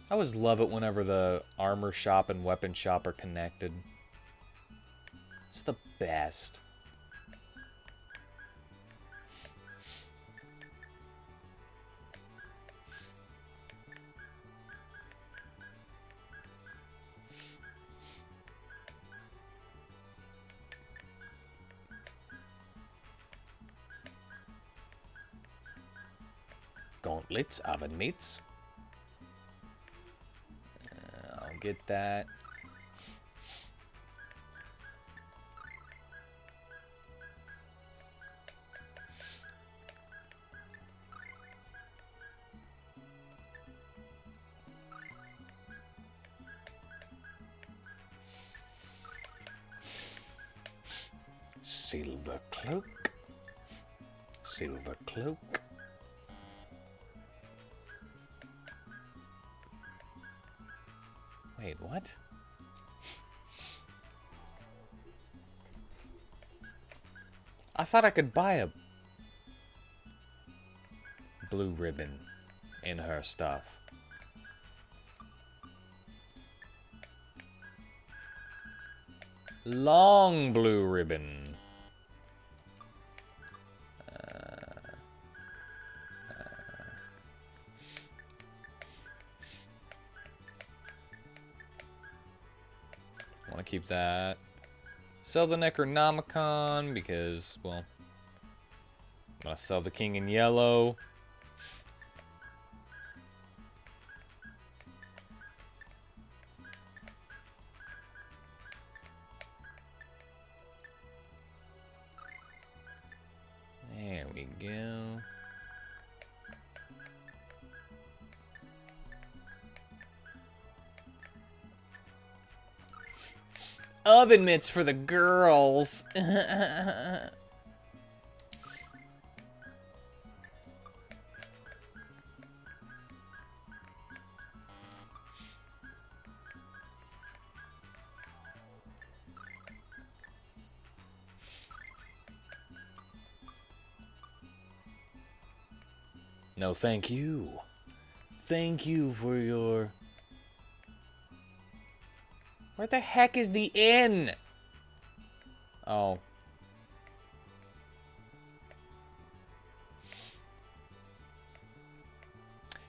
I always love it whenever the armor shop and weapon shop are connected. It's the best. Gauntlets, oven meats. I'll get that. Silver cloak. Silver cloak. Wait, what? I thought I could buy a blue ribbon in her stuff. Long blue ribbon. I want to keep that. Sell the Necronomicon because, well, I'm going to sell the King in Yellow. There we go. Oven mitts for the girls. No, thank you. Thank you for your... Where the heck is the inn? Oh.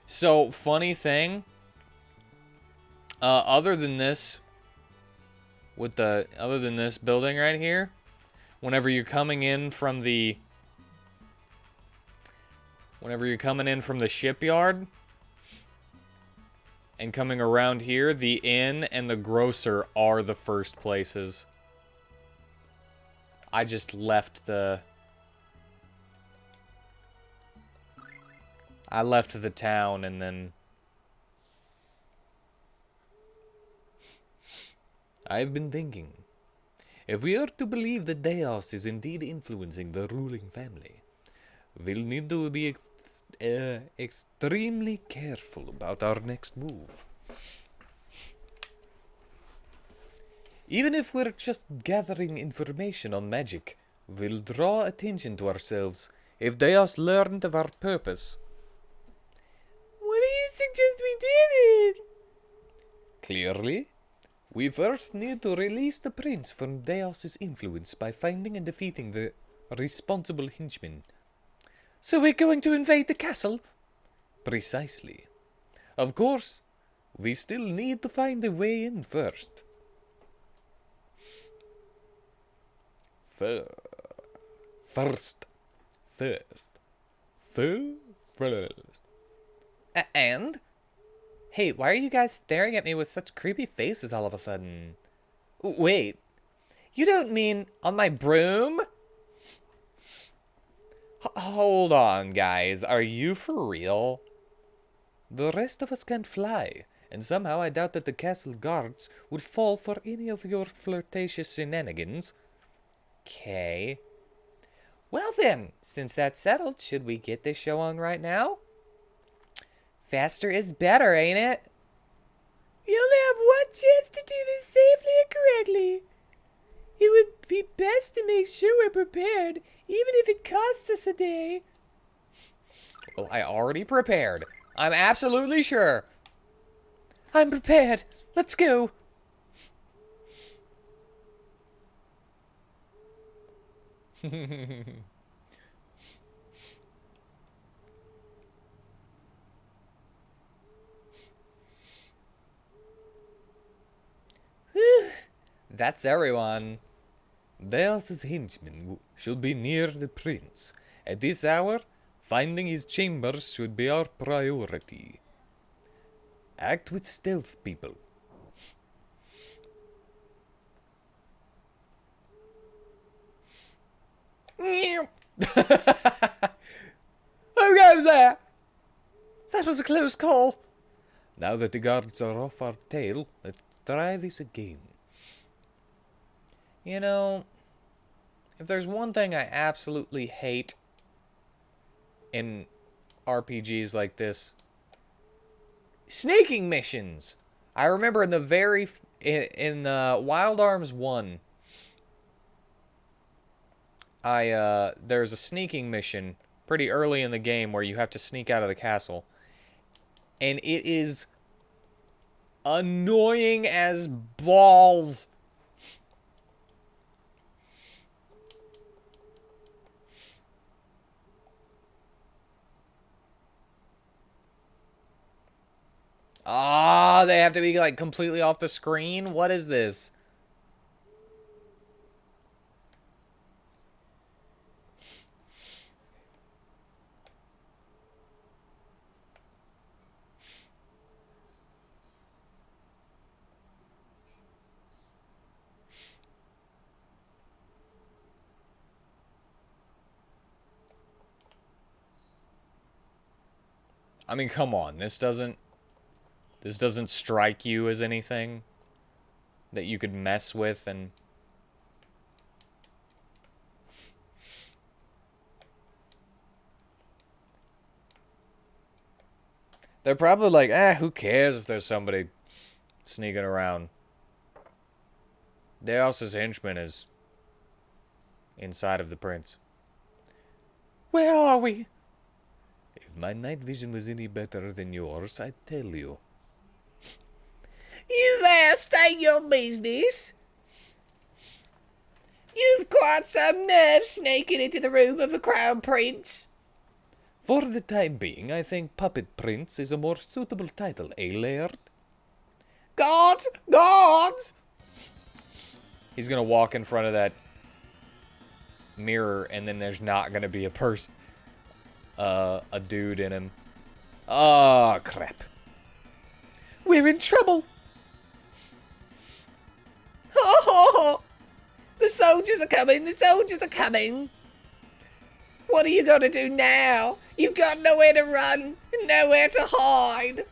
So, funny thing. Other than this building right here, whenever you're coming in from the shipyard and coming around here, the inn and the grocer are the first places. I just left the town and then I've been thinking, if we are to believe that Deus is indeed influencing the ruling family, we'll need to be extremely careful about our next move. Even if we're just gathering information on magic, we'll draw attention to ourselves if Deus learned of our purpose. What do you suggest we do then? Clearly, we first need to release the prince from Deos's influence by finding and defeating the responsible henchmen. So we're going to invade the castle? Precisely. Of course, we still need to find a way in first. First. And? Hey, why are you guys staring at me with such creepy faces all of a sudden? Wait, you don't mean on my broom? Hold on, guys. Are you for real? The rest of us can't fly, and somehow I doubt that the castle guards would fall for any of your flirtatious shenanigans. Okay. Well then, since that's settled, should we get this show on right now? Faster is better, ain't it? We only have one chance to do this safely and correctly. It would be best to make sure we're prepared, even if it costs us a day. Well, I already prepared. I'm absolutely sure. I'm prepared. Let's go. That's everyone. Deos's henchmen should be near the prince. At this hour, finding his chambers should be our priority. Act with stealth, people. Who goes there? That was a close call. Now that the guards are off our tail, let's try this again. You know, if there's one thing I absolutely hate in RPGs like this, sneaking missions. I remember in the in Wild Arms 1, there's a sneaking mission pretty early in the game where you have to sneak out of the castle. And it is annoying as balls. Ah, they have to be like completely off the screen? What is this? I mean, come on. This doesn't strike you as anything that you could mess with and they're probably like, who cares if there's somebody sneaking around. Deos's henchman is inside of the prince. Where are we? If my night vision was any better than yours, I'd tell you. You there, state your business. You've quite some nerve sneaking into the room of a crown prince. For the time being, I think Puppet Prince is a more suitable title, Laird? Guards! Guards! He's gonna walk in front of that mirror and then there's not gonna be a person, a dude in him. Oh, crap. We're in trouble. Oh, the soldiers are coming, the soldiers are coming. What are you going to do now? You've got nowhere to run, nowhere to hide.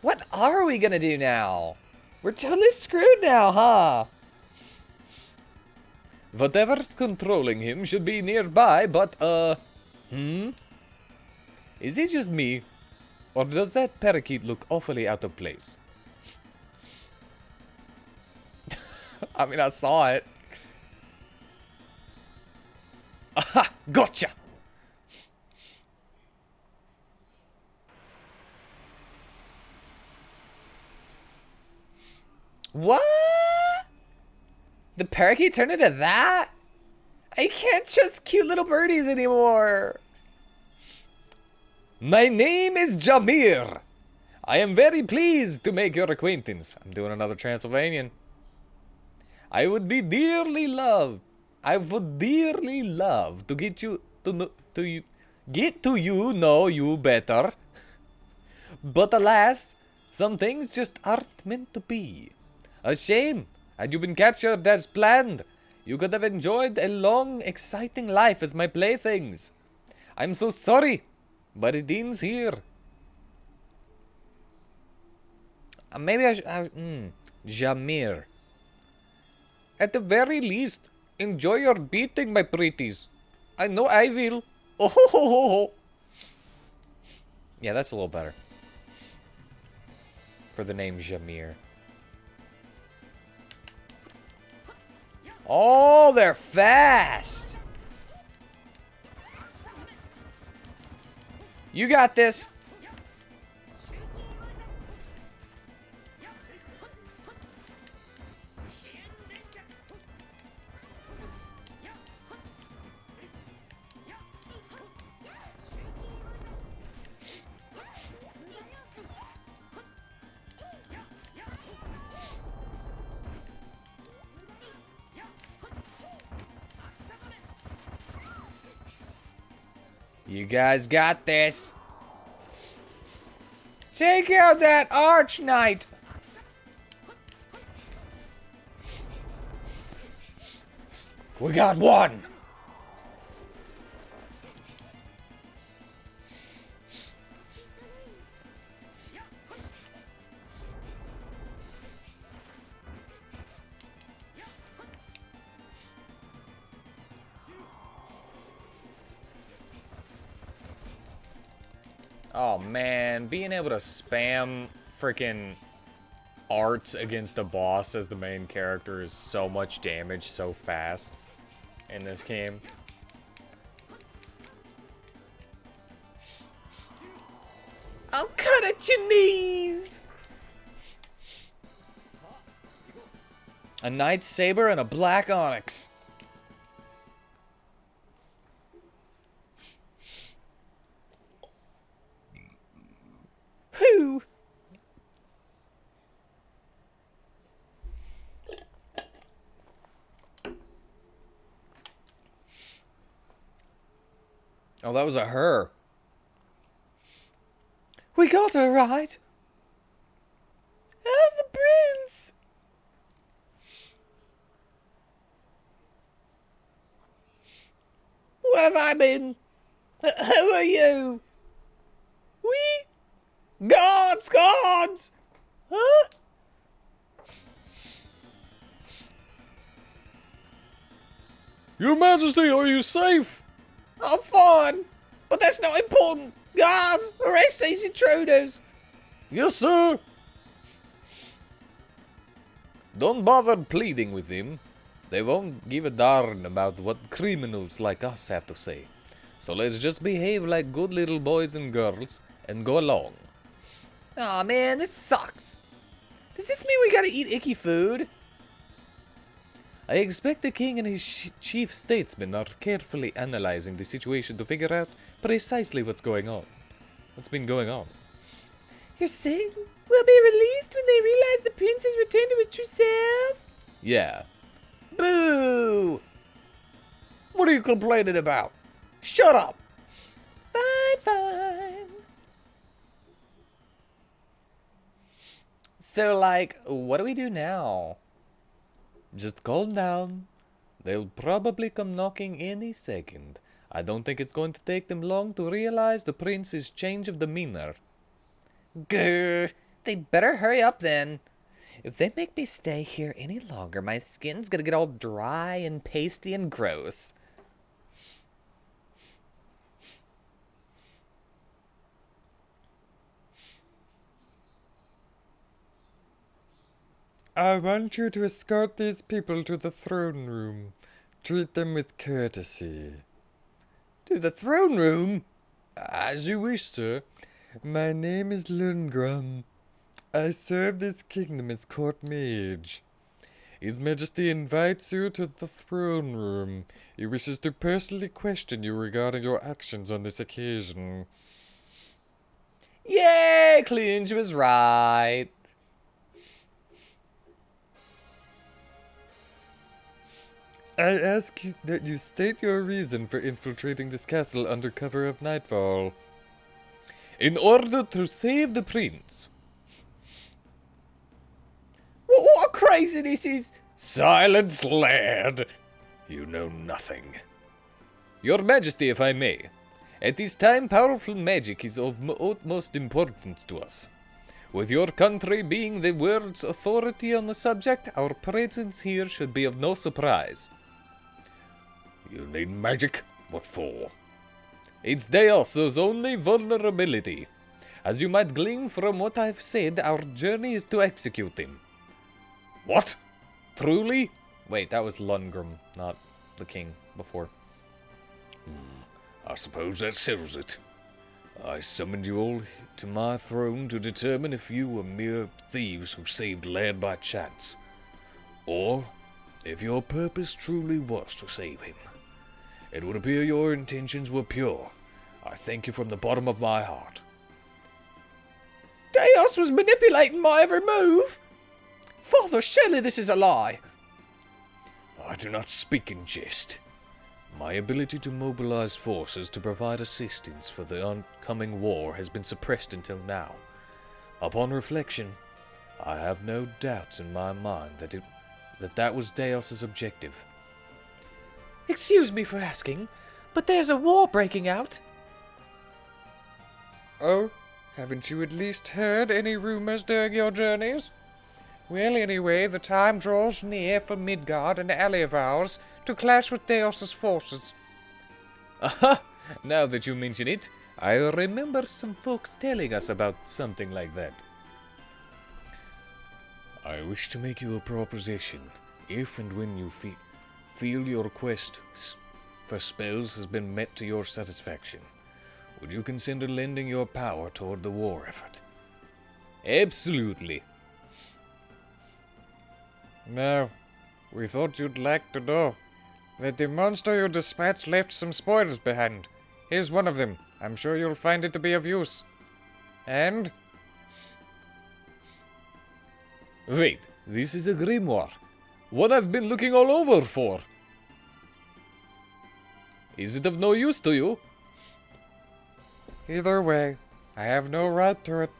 What are we gonna do now? We're totally screwed now, huh? Whatever's controlling him should be nearby, but, Is it just me? Or does that parakeet look awfully out of place? I mean, I saw it. Aha! Gotcha! What? The parakeet turned into that? I can't trust cute little birdies anymore. My name is Jamir. I am very pleased to make your acquaintance. I'm doing another Transylvanian. I would dearly love to get you know you better. But alas, some things just aren't meant to be. A shame. Had you been captured as planned, you could have enjoyed a long, exciting life as my playthings. I'm so sorry, but it ends here. Maybe I should... Jamir. At the very least, enjoy your beating, my pretties. I know I will. Oh ho ho ho ho. Yeah, that's a little better. For the name Jamir. Oh, they're fast. You got this. You guys got this. Take out that arch knight. We got one. Oh man, being able to spam freaking arts against a boss as the main character is so much damage so fast in this game. I'll cut at your knees. A knight saber and a black onyx. Who? Oh, that was a her. We got her right. How's the prince? Where have I been? Who are you? We? Guards! Guards! Huh? Your Majesty, are you safe? I'm fine, but that's not important. Guards, arrest these intruders. Yes, sir. Don't bother pleading with them. They won't give a darn about what criminals like us have to say. So let's just behave like good little boys and girls and go along. Aw, man, this sucks. Does this mean we gotta eat icky food? I expect the king and his chief statesmen are carefully analyzing the situation to figure out precisely what's going on. What's been going on? You're saying we'll be released when they realize the prince has returned to his true self? Yeah. Boo! What are you complaining about? Shut up! Fine, fine. So, like, what do we do now? Just calm down. They'll probably come knocking any second. I don't think it's going to take them long to realize the prince's change of demeanor. Grr. They better hurry up then. If they make me stay here any longer, my skin's gonna get all dry and pasty and gross. I want you to escort these people to the throne room. Treat them with courtesy. To the throne room? As you wish, sir. My name is Lundgren. I serve this kingdom as court mage. His Majesty invites you to the throne room. He wishes to personally question you regarding your actions on this occasion. Yay! Clunge was right. I ask you that you state your reason for infiltrating this castle under cover of nightfall. In order to save the prince. What a crazy this is! Silence, lad! You know nothing. Your Majesty, if I may. At this time, powerful magic is of utmost importance to us. With your country being the world's authority on the subject, our presence here should be of no surprise. You need magic? What for? It's Deos's only vulnerability. As you might glean from what I've said, our journey is to execute him. What? Truly? Wait, that was Lundgren, not the king before. I suppose that settles it. I summoned you all to my throne to determine if you were mere thieves who saved lad by chance, or if your purpose truly was to save him. It would appear your intentions were pure. I thank you from the bottom of my heart. Deos was manipulating my every move? Father, surely this is a lie. I do not speak in jest. My ability to mobilize forces to provide assistance for the oncoming war has been suppressed until now. Upon reflection, I have no doubts in my mind that was Deos's objective. Excuse me for asking, but there's a war breaking out. Oh, haven't you at least heard any rumors during your journeys? Well, anyway, the time draws near for Midgard and ally of ours to clash with Deos's forces. Aha! Now that you mention it, I remember some folks telling us about something like that. I wish to make you a proposition. If and when you feel your quest for spells has been met to your satisfaction, would you consider lending your power toward the war effort? Absolutely. Now, we thought you'd like to know that the monster you dispatched left some spoils behind. Here's one of them. I'm sure you'll find it to be of use. And... Wait, this is a grimoire. What I've been looking all over for. Is it of no use to you? Either way, I have no right to it.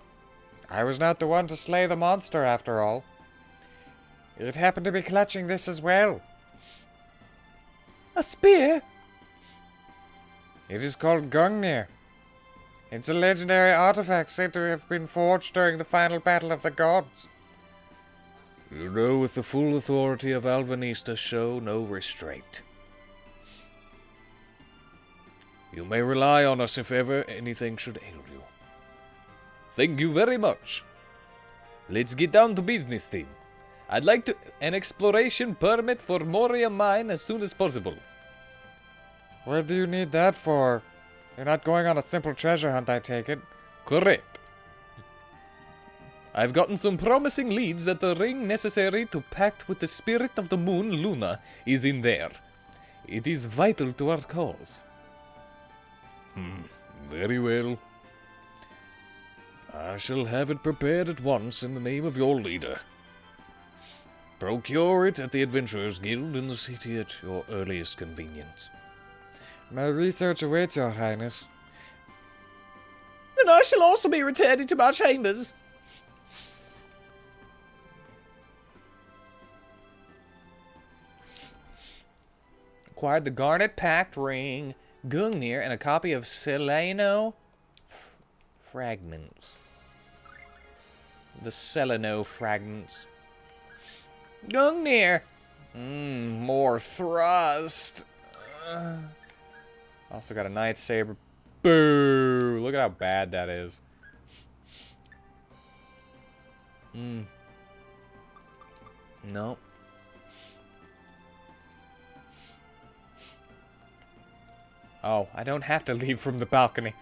I was not the one to slay the monster after all. It happened to be clutching this as well. A spear? It is called Gungnir. It's a legendary artifact said to have been forged during the final battle of the gods. You know, with the full authority of Alvanista, show no restraint. You may rely on us if ever anything should ail you. Thank you very much. Let's get down to business then. I'd like an exploration permit for Moria Mine as soon as possible. What do you need that for? You're not going on a simple treasure hunt, I take it. Correct. I've gotten some promising leads that the ring necessary to pact with the spirit of the moon, Luna, is in there. It is vital to our cause. Very well. I shall have it prepared at once in the name of your leader. Procure it at the Adventurers Guild in the city at your earliest convenience. My research awaits, Your Highness. And I shall also be returning to my chambers. Acquired the Garnet Pact Ring, Gungnir, and a copy of Seleno Fragments. The Seleno Fragments. Gungnir! More thrust. Also got a Night Saber. Boo! Look at how bad that is. Nope. Oh, I don't have to leave from the balcony.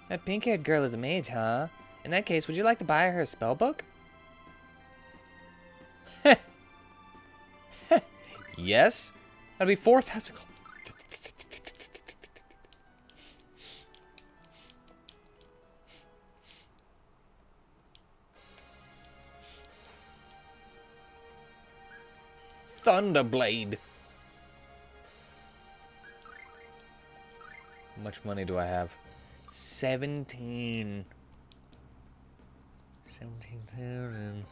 That pink-haired girl is a mage, huh? In that case, would you like to buy her a spell book? Yes? That'd be 4,000 gold. Thunderblade. How much money do I have? 17. 17,000.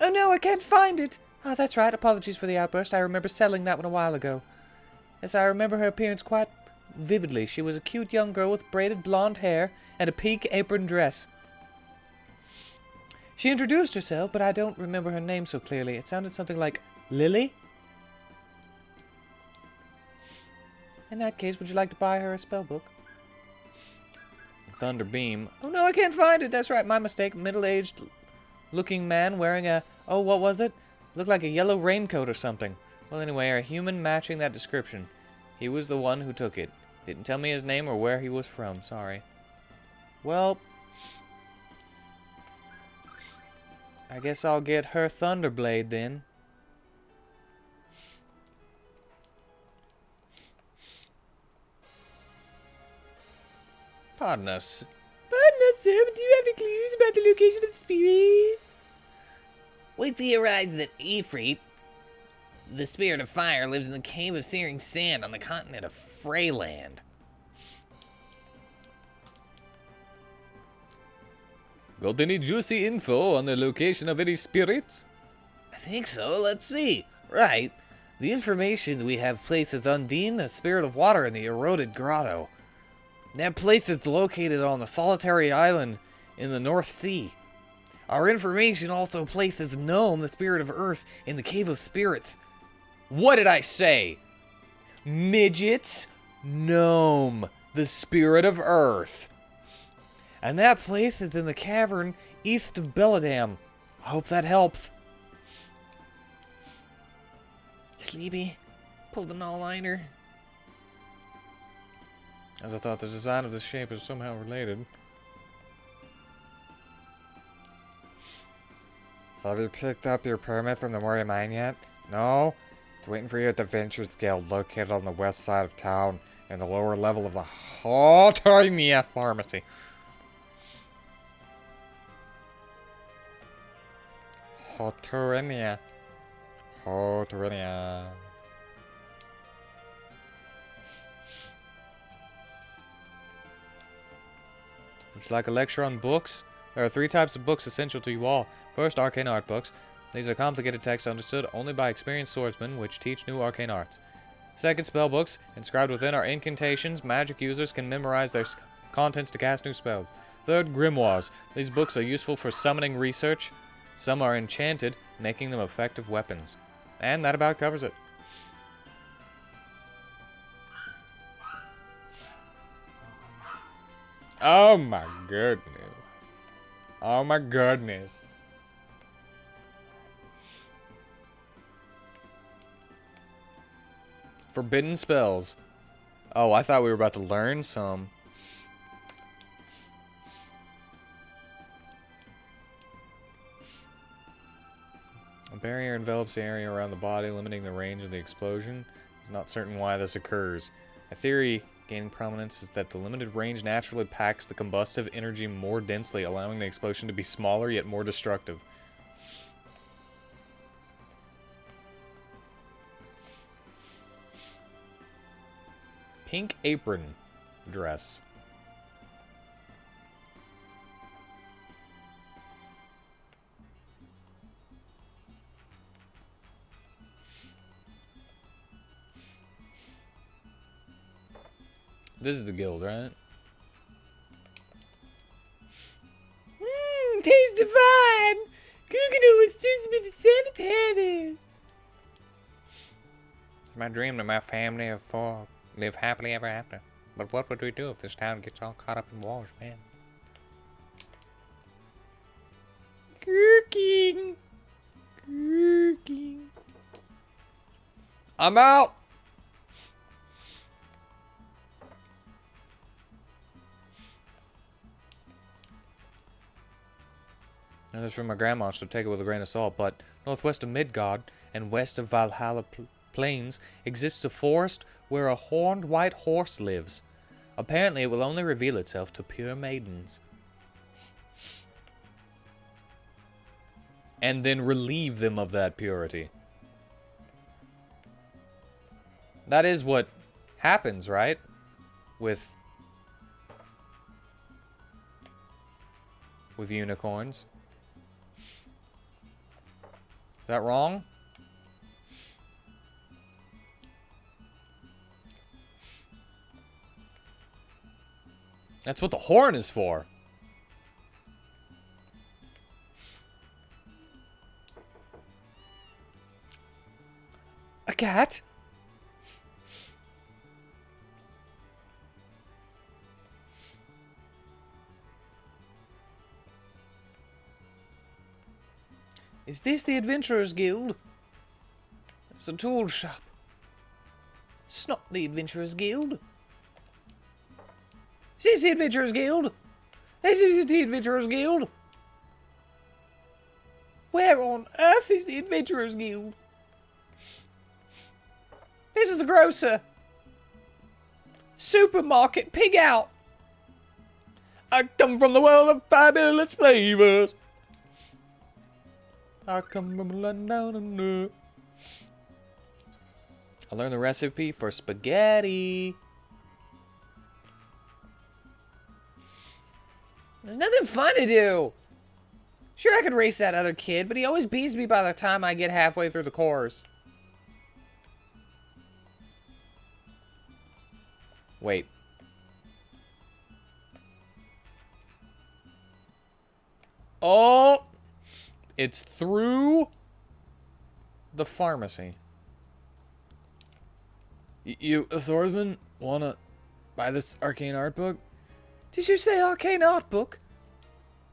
Oh no, I can't find it! Ah, that's right. Apologies for the outburst. I remember selling that one a while ago. Yes, I remember her appearance quite vividly. She was a cute young girl with braided blonde hair and a pink apron dress. She introduced herself, but I don't remember her name so clearly. It sounded something like Lily? In that case, would you like to buy her a spell book? Thunder Beam. Oh no, I can't find it. That's right, my mistake. Middle-aged looking man wearing a... Oh, what was it? Looked like a yellow raincoat or something. Well, anyway, a human matching that description. He was the one who took it. Didn't tell me his name or where he was from. Sorry. Well, I guess I'll get her Thunderblade then. Pardon us. Pardon us, sir, but do you have any clues about the location of the spirit? We theorize that Ifrit, the spirit of fire, lives in the cave of searing sand on the continent of Freyland. Got any juicy info on the location of any spirits? I think so. Let's see. Right. The information we have places Undine, the spirit of water, in the eroded grotto. That place is located on the solitary island in the North Sea. Our information also places Gnome, the spirit of earth, in the cave of spirits. What did I say? Midgets? Gnome, the spirit of earth. And that place is in the cavern east of Belladam. I hope that helps. Sleepy, pulled an all-liner. As I thought the design of this shape is somehow related. Have you picked up your permit from the Mori mine yet? No? It's waiting for you at the Ventures Guild located on the west side of town in the lower level of the Phantasia pharmacy. Hotorinia. Hotorinia. Would you like a lecture on books? There are 3 types of books essential to you all. First, arcane art books. These are complicated texts understood only by experienced swordsmen, which teach new arcane arts. Second, spell books. Inscribed within are incantations. Magic users can memorize their contents to cast new spells. Third, grimoires. These books are useful for summoning research. Some are enchanted, making them effective weapons. And that about covers it. Oh my goodness. Oh my goodness. Forbidden spells. Oh, I thought we were about to learn some. A barrier envelops the area around the body, limiting the range of the explosion. It's not certain why this occurs. A theory gaining prominence is that the limited range naturally packs the combustive energy more densely, allowing the explosion to be smaller yet more destructive. Pink apron dress. This is the guild, right? Tastes divine! Kugano sends me to 7th heaven! It's my dream that my family of 4 live happily ever after. But what would we do if this town gets all caught up in wars, man? Gurking! Gurking. I'm out! Now, this is from my grandma, so take it with a grain of salt, but northwest of Midgard and west of Valhalla Plains exists a forest where a horned white horse lives. Apparently, it will only reveal itself to pure maidens. And then relieve them of that purity. That is what happens, right? With unicorns. Is that wrong? That's what the horn is for. A cat? Is this the Adventurers Guild? It's a tool shop. It's not the Adventurers Guild. Is this the Adventurers Guild? Is this the Adventurers Guild? Where on earth is the Adventurers Guild? This is a grocer. Supermarket, pig out. I come from the world of fabulous flavors. I come from London. I learned the recipe for spaghetti. There's nothing fun to do. Sure, I could race that other kid, but he always beats me by the time I get halfway through the course. Wait. Oh! It's through the pharmacy. You, a swordsman, wanna buy this arcane art book? Did you say arcane art book?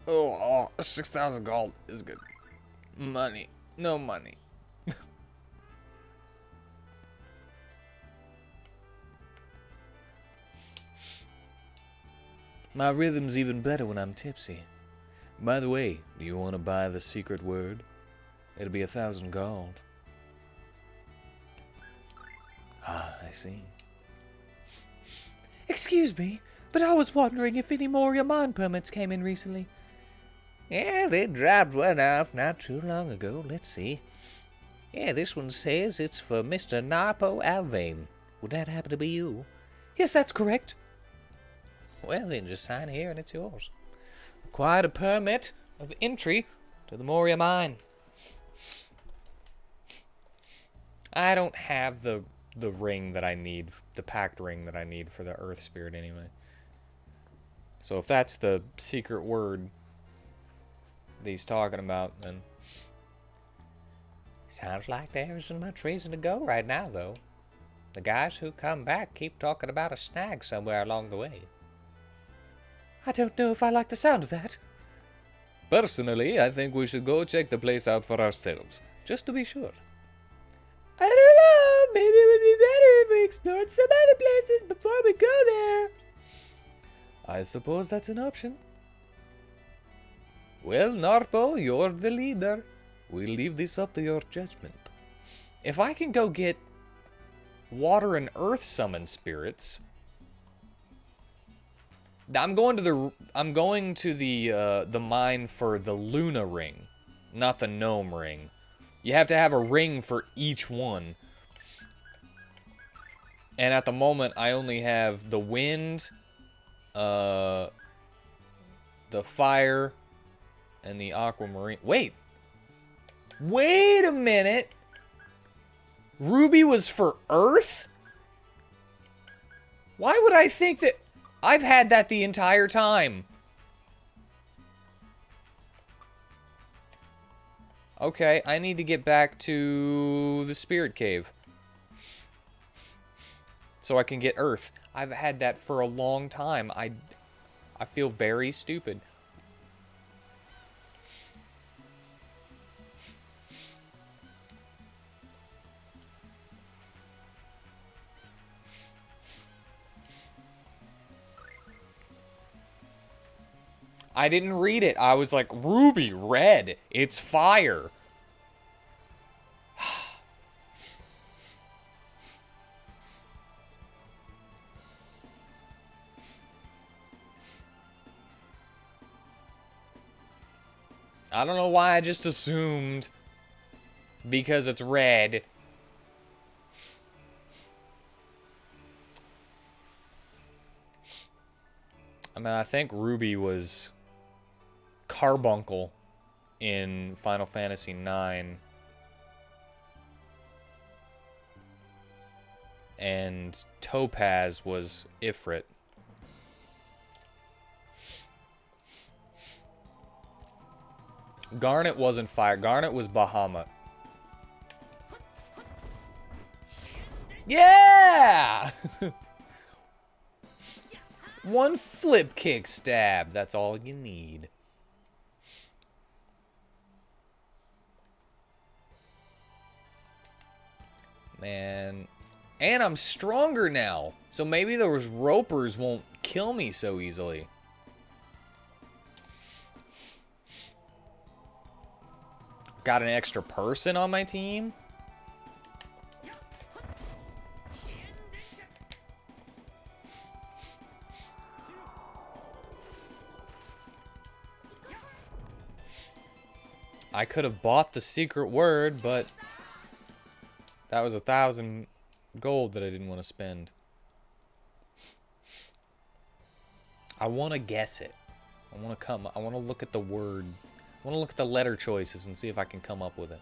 Oh, 6,000 gold is good. Money. No money. My rhythm's even better when I'm tipsy. By the way, do you want to buy the secret word? It'll be 1,000 gold. Ah, I see. Excuse me, but I was wondering if any more of your mine permits came in recently. Yeah, they dropped one off not too long ago. Let's see. Yeah, this one says it's for Mr. Narpo Alvane. Would that happen to be you? Yes, that's correct. Well, then just sign here and it's yours. Acquired a permit of entry to the Moria mine. I don't have the ring that I need, the packed ring that I need for the Earth Spirit anyway. So if that's the secret word that he's talking about, then... Sounds like there isn't much reason to go right now, though. The guys who come back keep talking about a snag somewhere along the way. I don't know if I like the sound of that. Personally, I think we should go check the place out for ourselves, just to be sure. I don't know. Maybe it would be better if we explored some other places before we go there. I suppose that's an option. Well, Narpo, you're the leader. We'll leave this up to your judgment. If I can go get water and earth summon spirits, I'm going to the mine for the Luna ring, not the gnome ring. You have to have a ring for each one. And at the moment, I only have the wind, the fire, and the aquamarine. Wait a minute. Ruby was for Earth? Why would I think that? I've had that the entire time. Okay, I need to get back to the Spirit Cave. So I can get Earth. I've had that for a long time. I feel very stupid. I didn't read it. I was like, ruby, red. It's fire. I don't know why I just assumed because it's red. I mean, I think Ruby was Carbuncle in Final Fantasy IX. And Topaz was Ifrit. Garnet wasn't fire. Garnet was Bahamut. Yeah! One flip kick stab. That's all you need. Man. And I'm stronger now. So maybe those ropers won't kill me so easily. Got an extra person on my team? I could have bought the secret word, but that was 1,000 gold that I didn't want to spend. I want to guess it. I want to look at the word. I want to look at the letter choices and see if I can come up with it.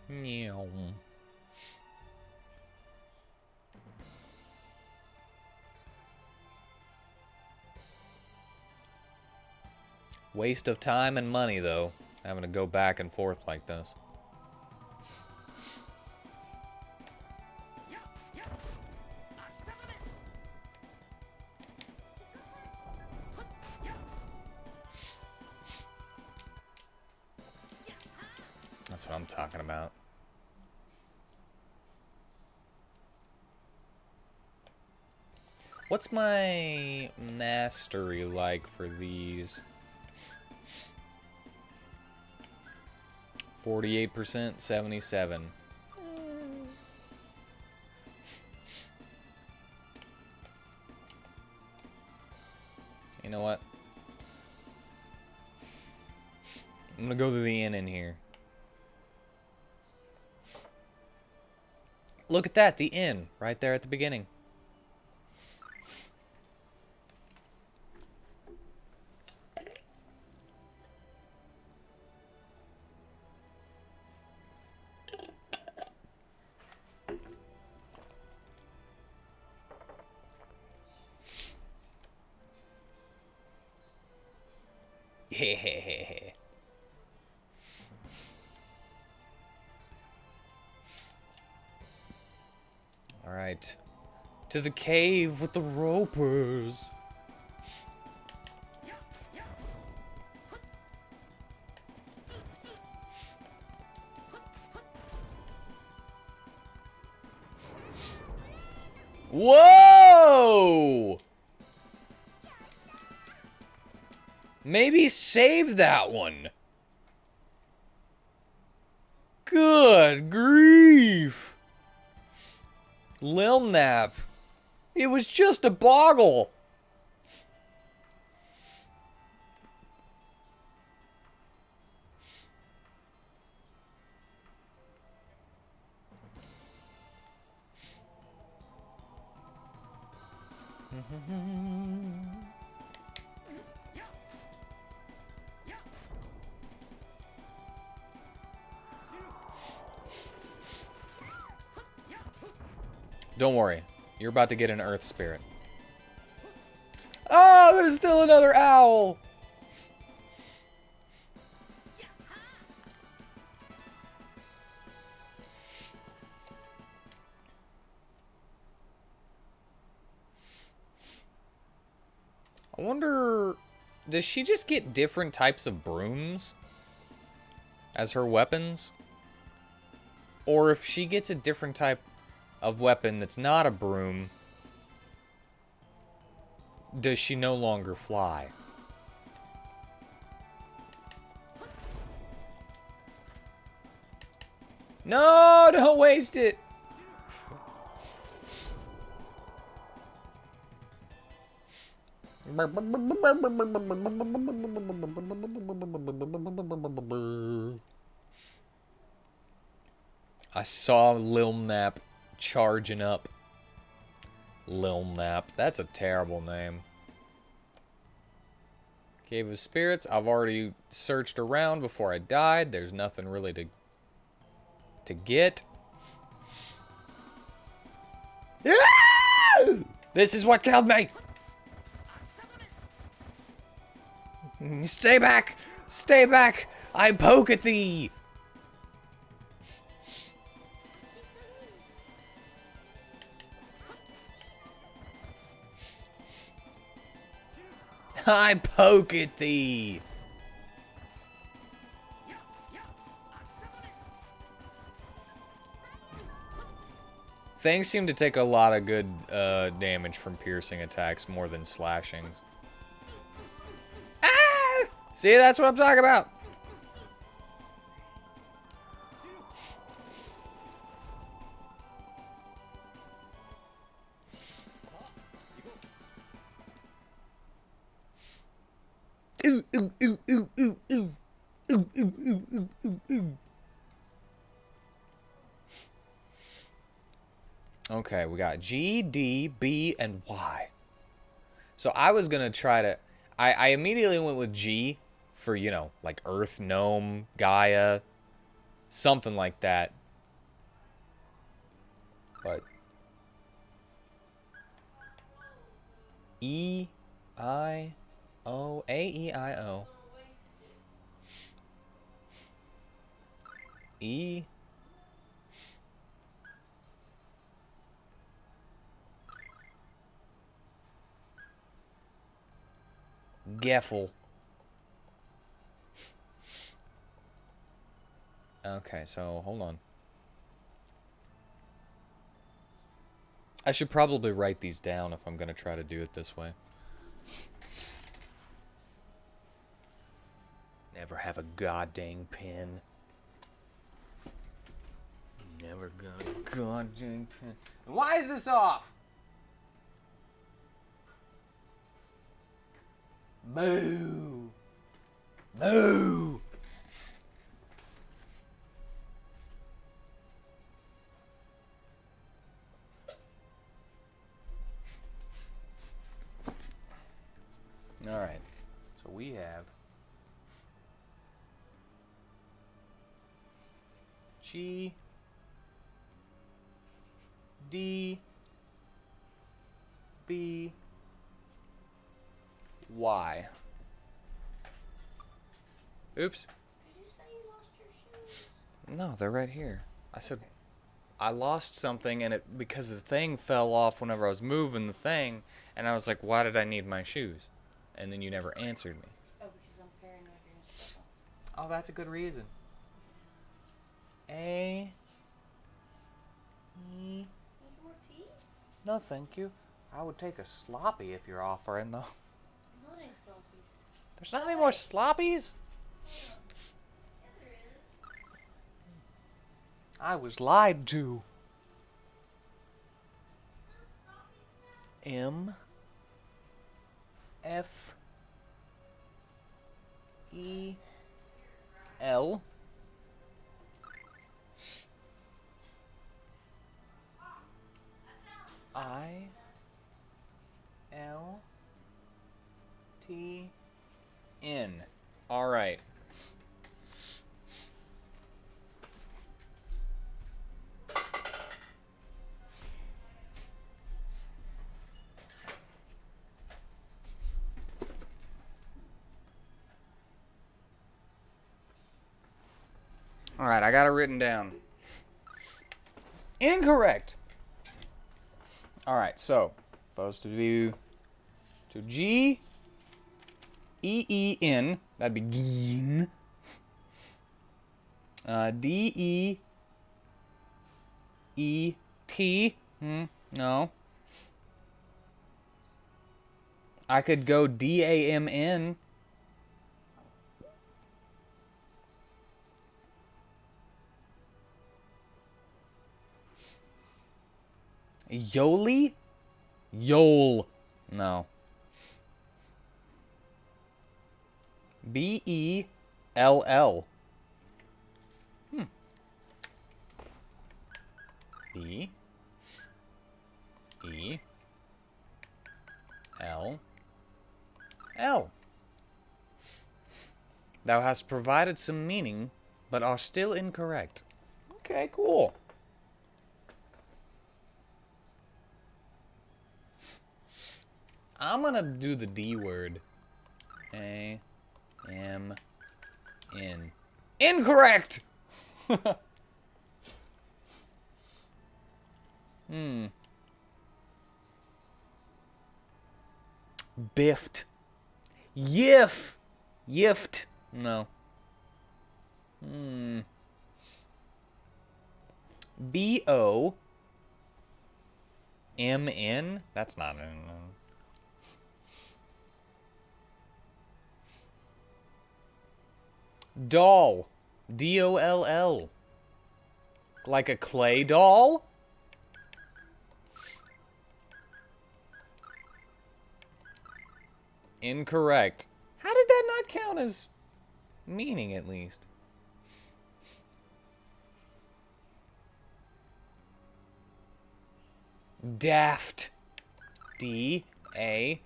Meow. Waste of time and money, though, having to go back and forth like this. That's what I'm talking about. What's my mastery like for these? 48%, 77. You know what? I'm gonna go to the inn in here. Look at that, the inn, right there at the beginning. Yeah. All right. To the cave with the ropers. Whoa! Maybe save that one. Good grief. Lilnap. It was just a boggle. Don't worry. You're about to get an earth spirit. Oh, there's still another owl. I wonder, does she just get different types of brooms as her weapons? Or if she gets a different type... of weapon that's not a broom, does she no longer fly? No, don't waste it. I saw Lil Nap charging up. Lil Nap. That's a terrible name. Cave of Spirits. I've already searched around before I died. There's nothing really to get. This is what killed me. Stay back. Stay back. I poke at thee. I poke at thee. Things seem to take a lot of good damage from piercing attacks more than slashings. Ah! See, that's what I'm talking about. Ooh, ooh, ooh, ooh, ooh, ooh. Ooh, ooh, ooh, ooh, ooh, ooh. Okay, we got G, D, B, and Y. So I was gonna try to... I immediately went with G for, you know, like Earth, Gnome, Gaia, something like that. But... E, I, O, A, E, I, O. E... Geffel. Okay, so hold on. I should probably write these down if I'm going to try to do it this way. Never have a goddamn pen. Never got a goddamn pen. Why is this off? Boo! Boo! Alright, so we have G, D, B, Y. Oops. Did you say you lost your shoes? No, they're right here. I said I lost something and it because the thing fell off whenever I was moving the thing and I was like, why did I need my shoes? And then you never answered me. Oh, because I'm paranoid you're gonna step on something. Oh, that's a good reason. A E. Need some more tea? No, thank you. I would take a sloppy if you're offering though. Not any selfies. There's not any more sloppies? Yeah, there is. I was lied to. M F E L I L T N. All right. All right, I got it written down. Incorrect. All right, so supposed to do to G E E N. That'd be Geen. D E E T. No. I could go DAMN. Yoli? Yol. No. BELL. B E L L. Thou hast provided some meaning, but are still incorrect. Okay, cool. I'm gonna do the D word. A M N. Incorrect! Biffed. Yif. Yift. No. BOMN? That's not an. Doll. DOLL. Like a clay doll? Incorrect. How did that not count as meaning, at least? Daft. D-A-F-T.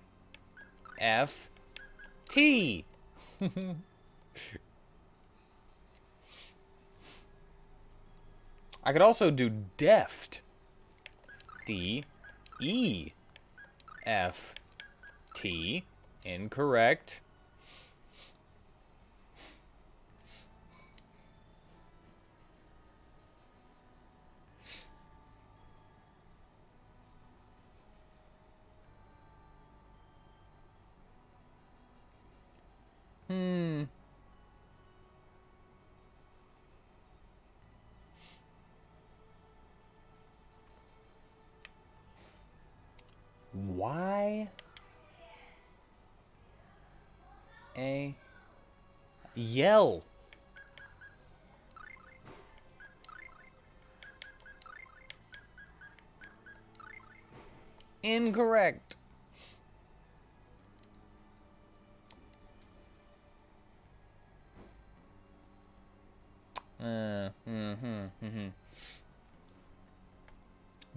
I could also do deft. D-E-F-T. Incorrect. Y A Yell. Incorrect.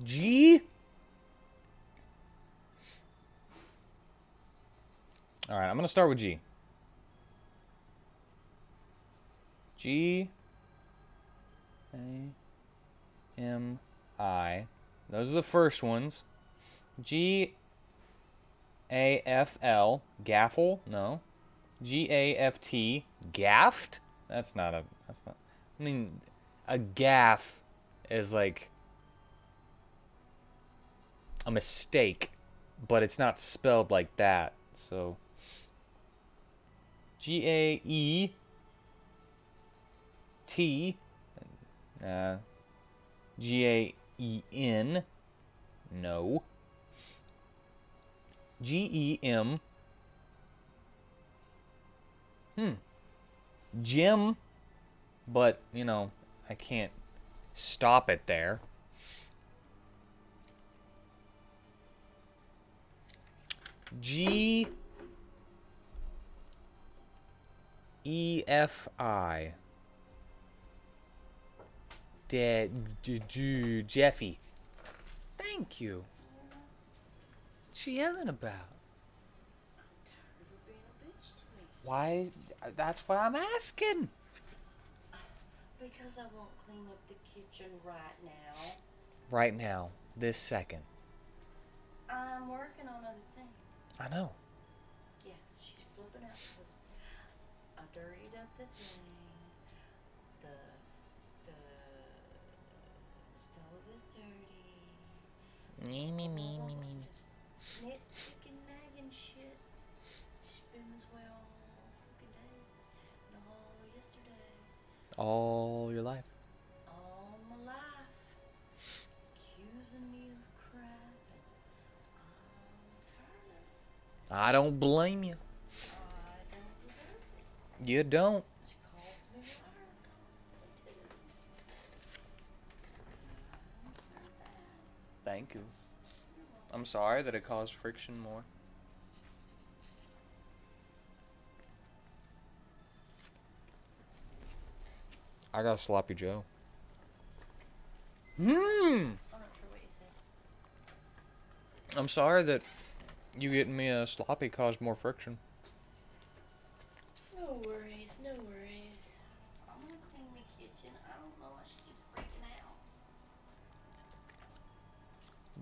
G. All right, I'm gonna start with G. G A M I. Those are the first ones. G A F L. Gaffle? No. G A F T. Gaffed? That's not a. That's not. I mean, a gaff is like a mistake, but it's not spelled like that. So G A E T. G A E N. No. G E M. Jim. But, you know, I can't stop it there. G E F I. Jeffy. Thank you. What's she yelling about? Why? That's what I'm asking. Because I won't clean up the kitchen right now. Right now, this second. I'm working on other things. I know. Yes, she's flipping out because I dirtied up the thing. The stove is dirty. Me. Just nitpicking, nagging shit. She's been this way all fucking day. And all yesterday. All your life. All my life. Accusing I don't blame you. I don't deserve it. You don't. She calls me water constantly too. I don't deserve that. Thank you. I'm sorry that it caused friction more. I got a sloppy Joe. I'm not sure what you said. I'm sorry that you getting me a sloppy caused more friction. No worries, no worries. I'm gonna clean the kitchen. I don't know why she keeps freaking out.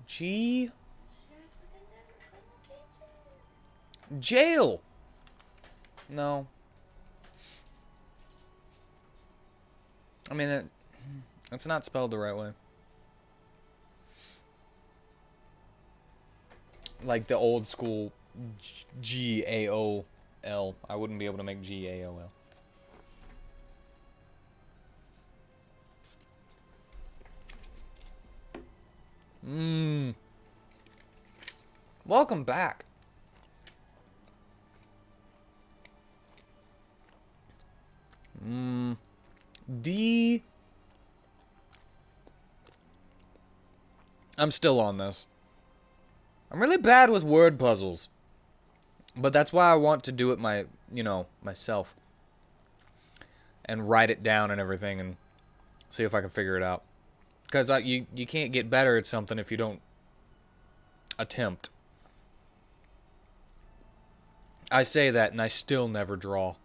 G She acts like I never clean the kitchen. jail. No. I mean, it's not spelled the right way. Like the old school G-A-O-L. I wouldn't be able to make G-A-O-L. Welcome back. D. I'm still on this. I'm really bad with word puzzles. But that's why I want to do it myself. And write it down and everything and see if I can figure it out. Because you can't get better at something if you don't attempt. I say that and I still never draw.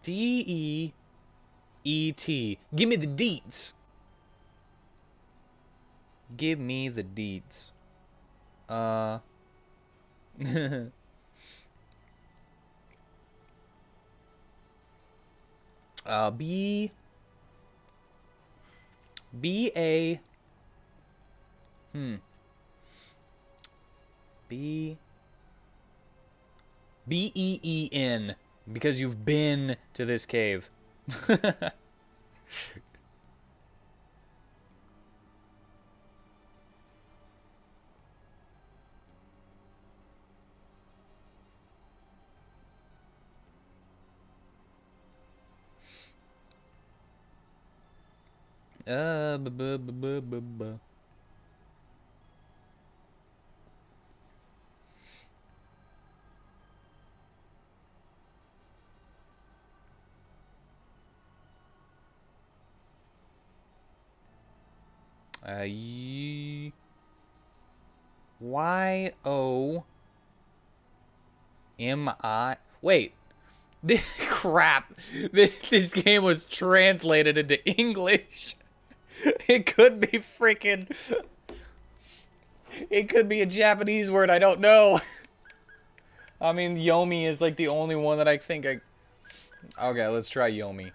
D-E-E-T. Give me the deets. Give me the deets. B. B-A. B. B-E-E-N. Because you've been to this cave. B-b-b-b-b-b. Y-O-M-I. Wait. Crap. This game was translated into English. It could be freaking... It could be a Japanese word, I don't know. I mean, Yomi is like the only one that I think I... Okay, let's try Yomi.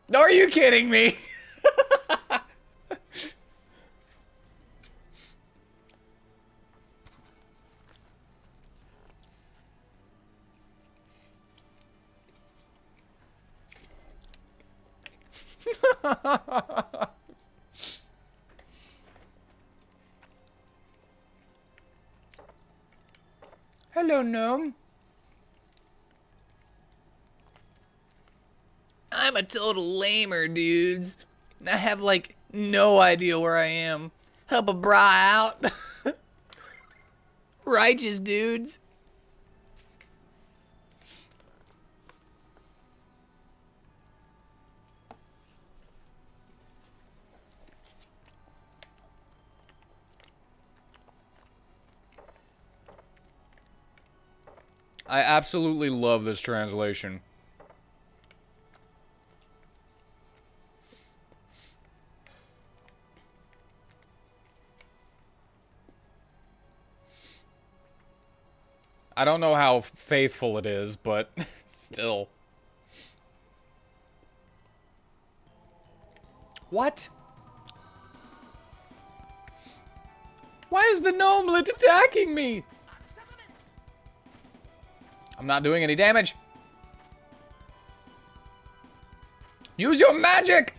No, are you kidding me? Hello, gnome. I'm a total lamer, dudes. I have, like, no idea where I am. Help a bra out. Righteous dudes. I absolutely love this translation. I don't know how faithful it is, but still. What? Why is the gnomelet attacking me? I'm not doing any damage. Use your magic!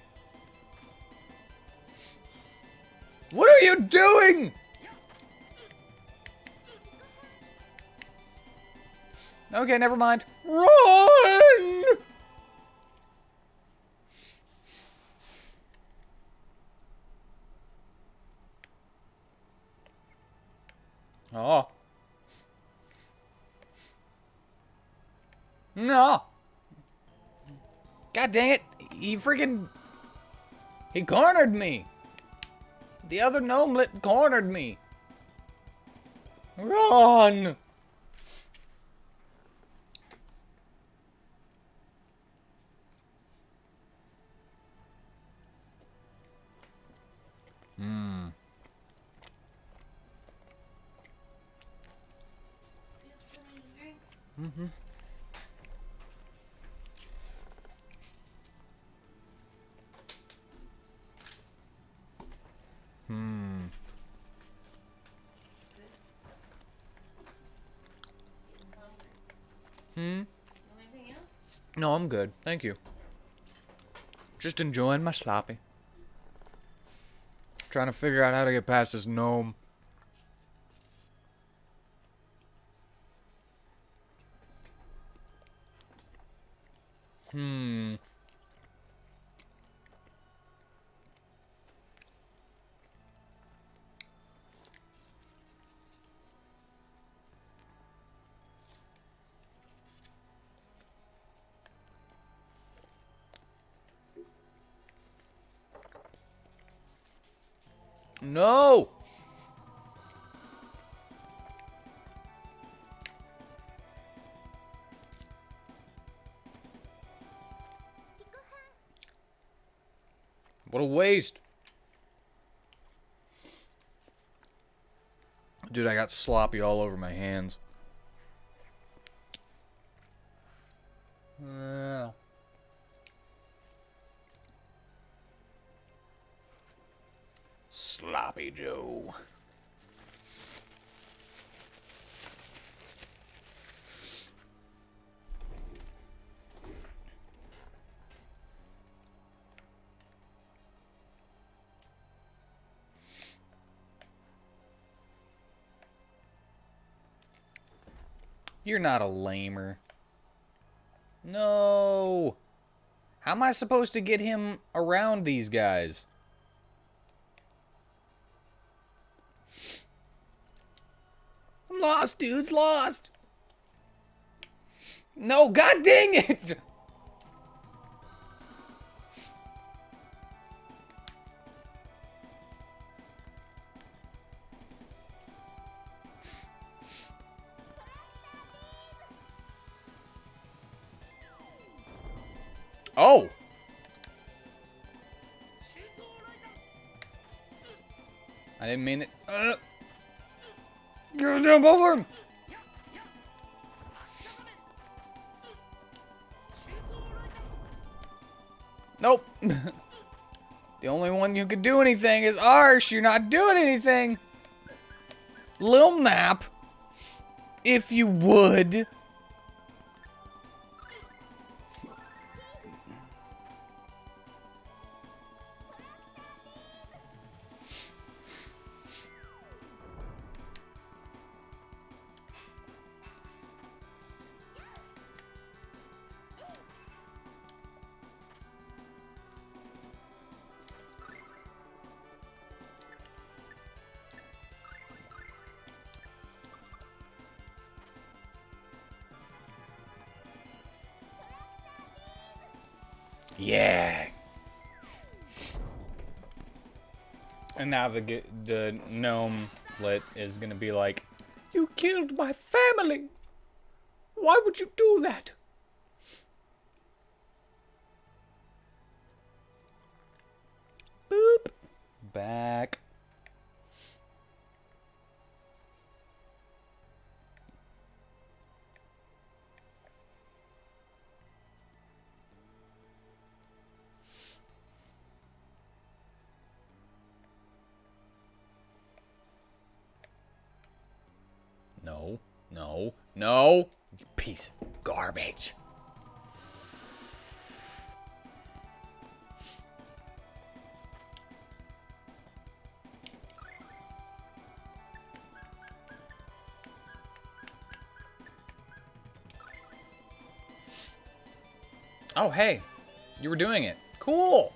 What are are you doing? Okay, never mind. Run! Oh. No. God dang it. He freaking... He cornered me. The other gnomelet cornered me. Run! Anything else? No, I'm good. Thank you. Just enjoying my sloppy. Trying to figure out how to get past this gnome. No! What a waste. Dude, I got sloppy all over my hands. Sloppy Joe. You're not a lamer. No. How am I supposed to get him around these guys? I'm lost, dudes, lost. No, god dang it! Oh! I didn't mean it. Go jump over him! Nope. The only one you could do anything is Arsh. You're not doing anything. Lil Nap. If you would. Yeah. And now the gnomelet is gonna be like, you killed my family. Why would you do that? Boop. Back. No, no, no. You piece of garbage. Oh, hey. You were doing it. Cool.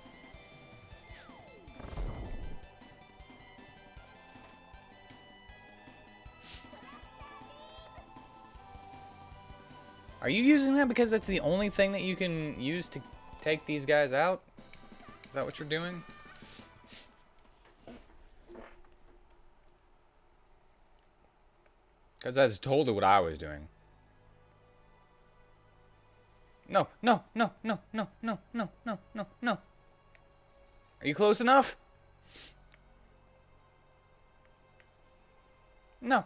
Are you using that because that's the only thing that you can use to take these guys out? Is that what you're doing? Because that's totally what I was doing. No, no, no, no, no, no, no, no, no, no. Are you close enough? No.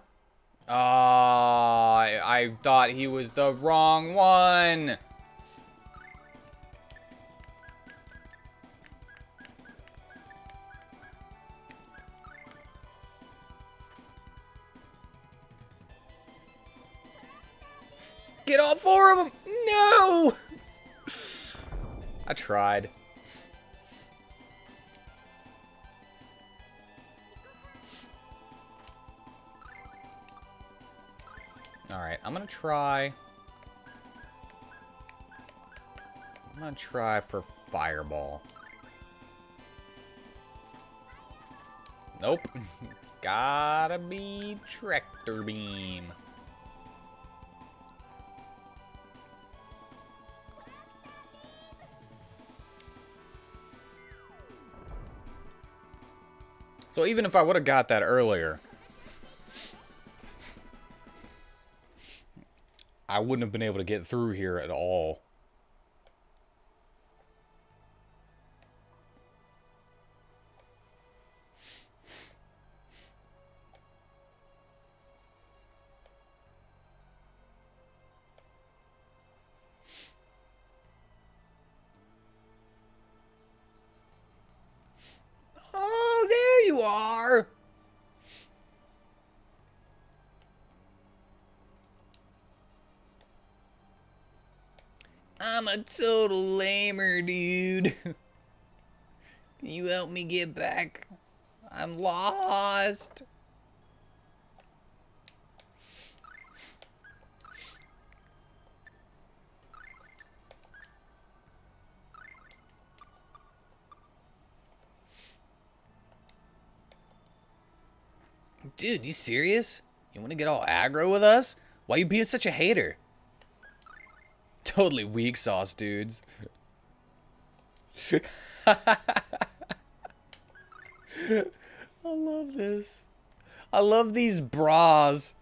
I thought he was the wrong one. Get all four of them. No. I tried. Alright, I'm gonna try for Fireball. Nope. It's gotta be Tractor Beam. So even if I would have got that earlier, I wouldn't have been able to get through here at all. Oh, there you are! I'm a total lamer, dude. Can you help me get back? I'm lost. Dude, you serious? You want to get all aggro with us? Why you being such a hater? Totally weak sauce, dudes. I love this. I love these bras.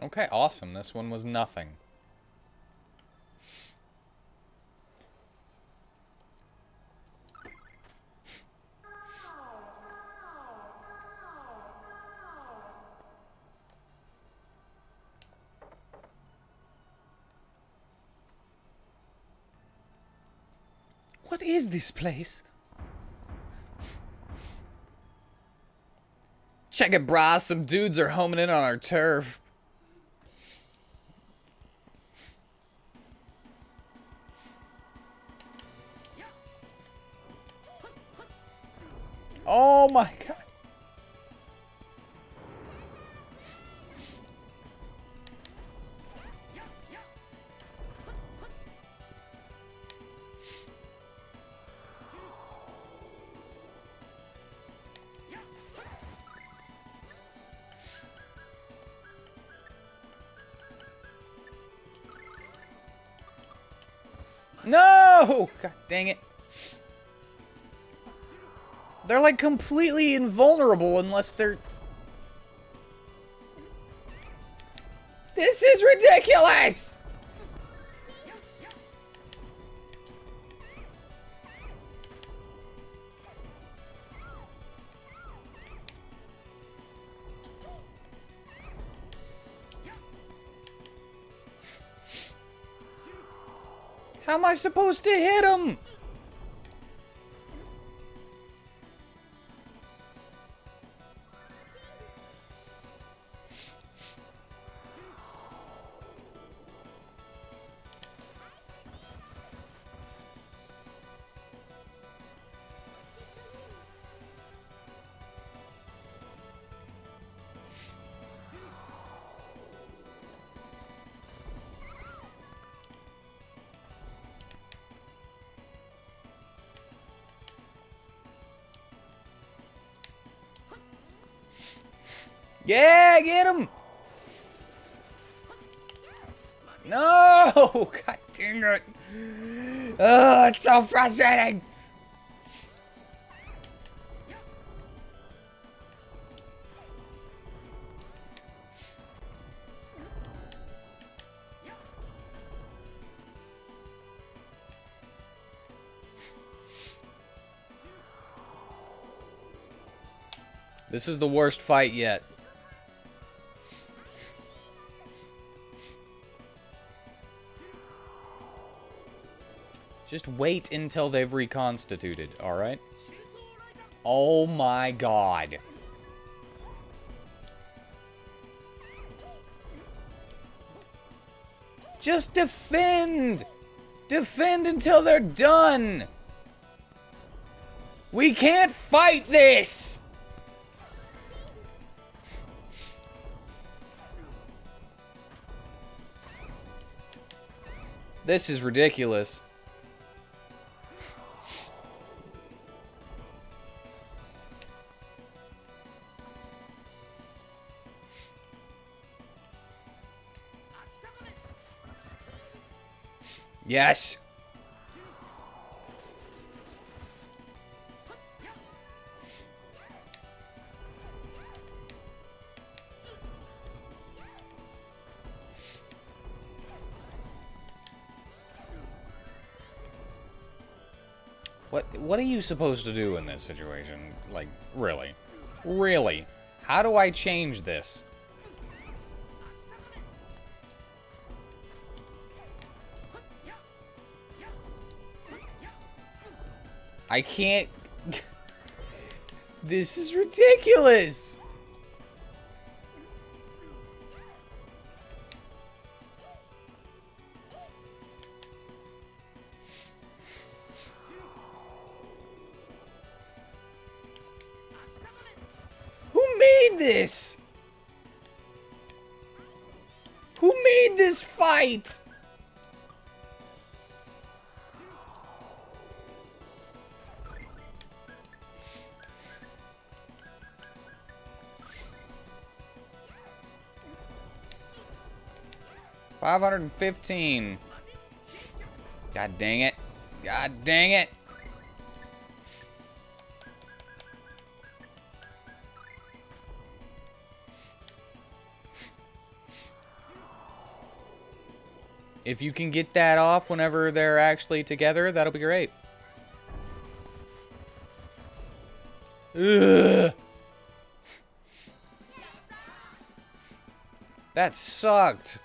Okay, awesome. This one was nothing. What is this place? Check it, brah. Some dudes are homing in on our turf. Oh my god. No! God dang it. They're like completely invulnerable unless they're... This is ridiculous! How am I supposed to hit him? Yeah, get him! No! God dang it! Oh, it's so frustrating! This is the worst fight yet. Just wait until they've reconstituted, alright? Oh my god. Just defend! Defend until they're done! We can't fight this! This is ridiculous. Yes. What are you supposed to do in this situation? Like, really? Really? How do I change this? I can't... This is ridiculous! Who made this? Who made this fight? $515. God dang it. God dang it. If you can get that off whenever they're actually together, that'll be great. Ugh. That sucked.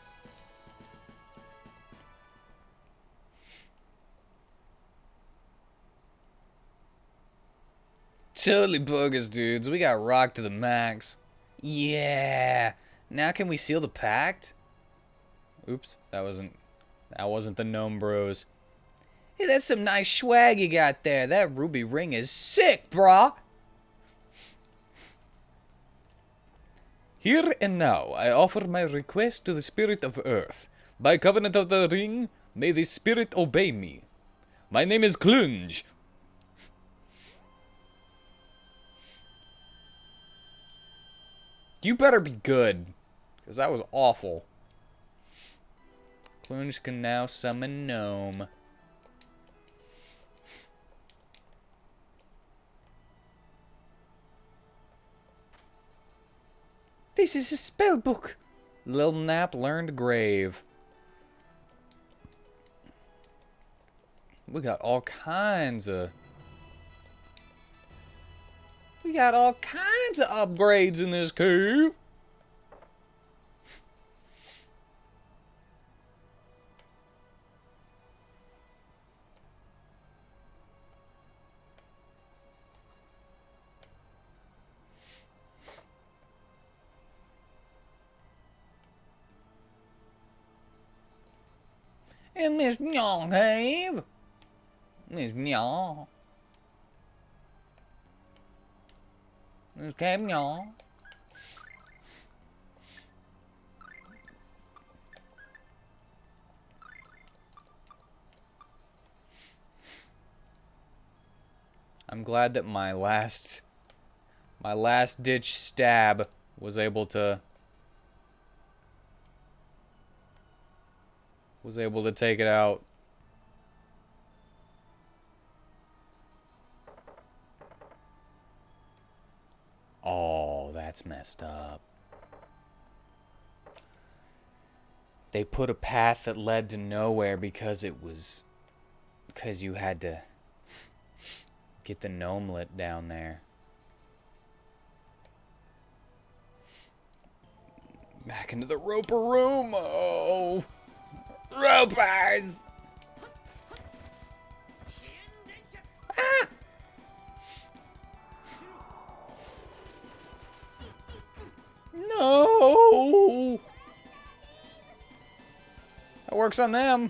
Totally bogus, dudes. We got rocked to the max. Yeah. Now can we seal the pact? Oops, that wasn't the gnome bros. Hey, that's some nice swag you got there. That ruby ring is sick, brah. Here and now, I offer my request to the spirit of Earth. By covenant of the ring, may the spirit obey me. My name is Clunge. You better be good, because that was awful. Clunge can now summon Gnome. This is a spell book. Lil Nap learned grave. We got all kinds of... We got all kinds of upgrades in this cave. in this Nyong cave. This Nyong. This cave Nyong. I'm glad that my last ditch stab was able to take it out. Oh, that's messed up. They put a path that led to nowhere because you had to get the gnomelet down there. Back into the Roper room. Oh, Ropers! Ah! No! That works on them.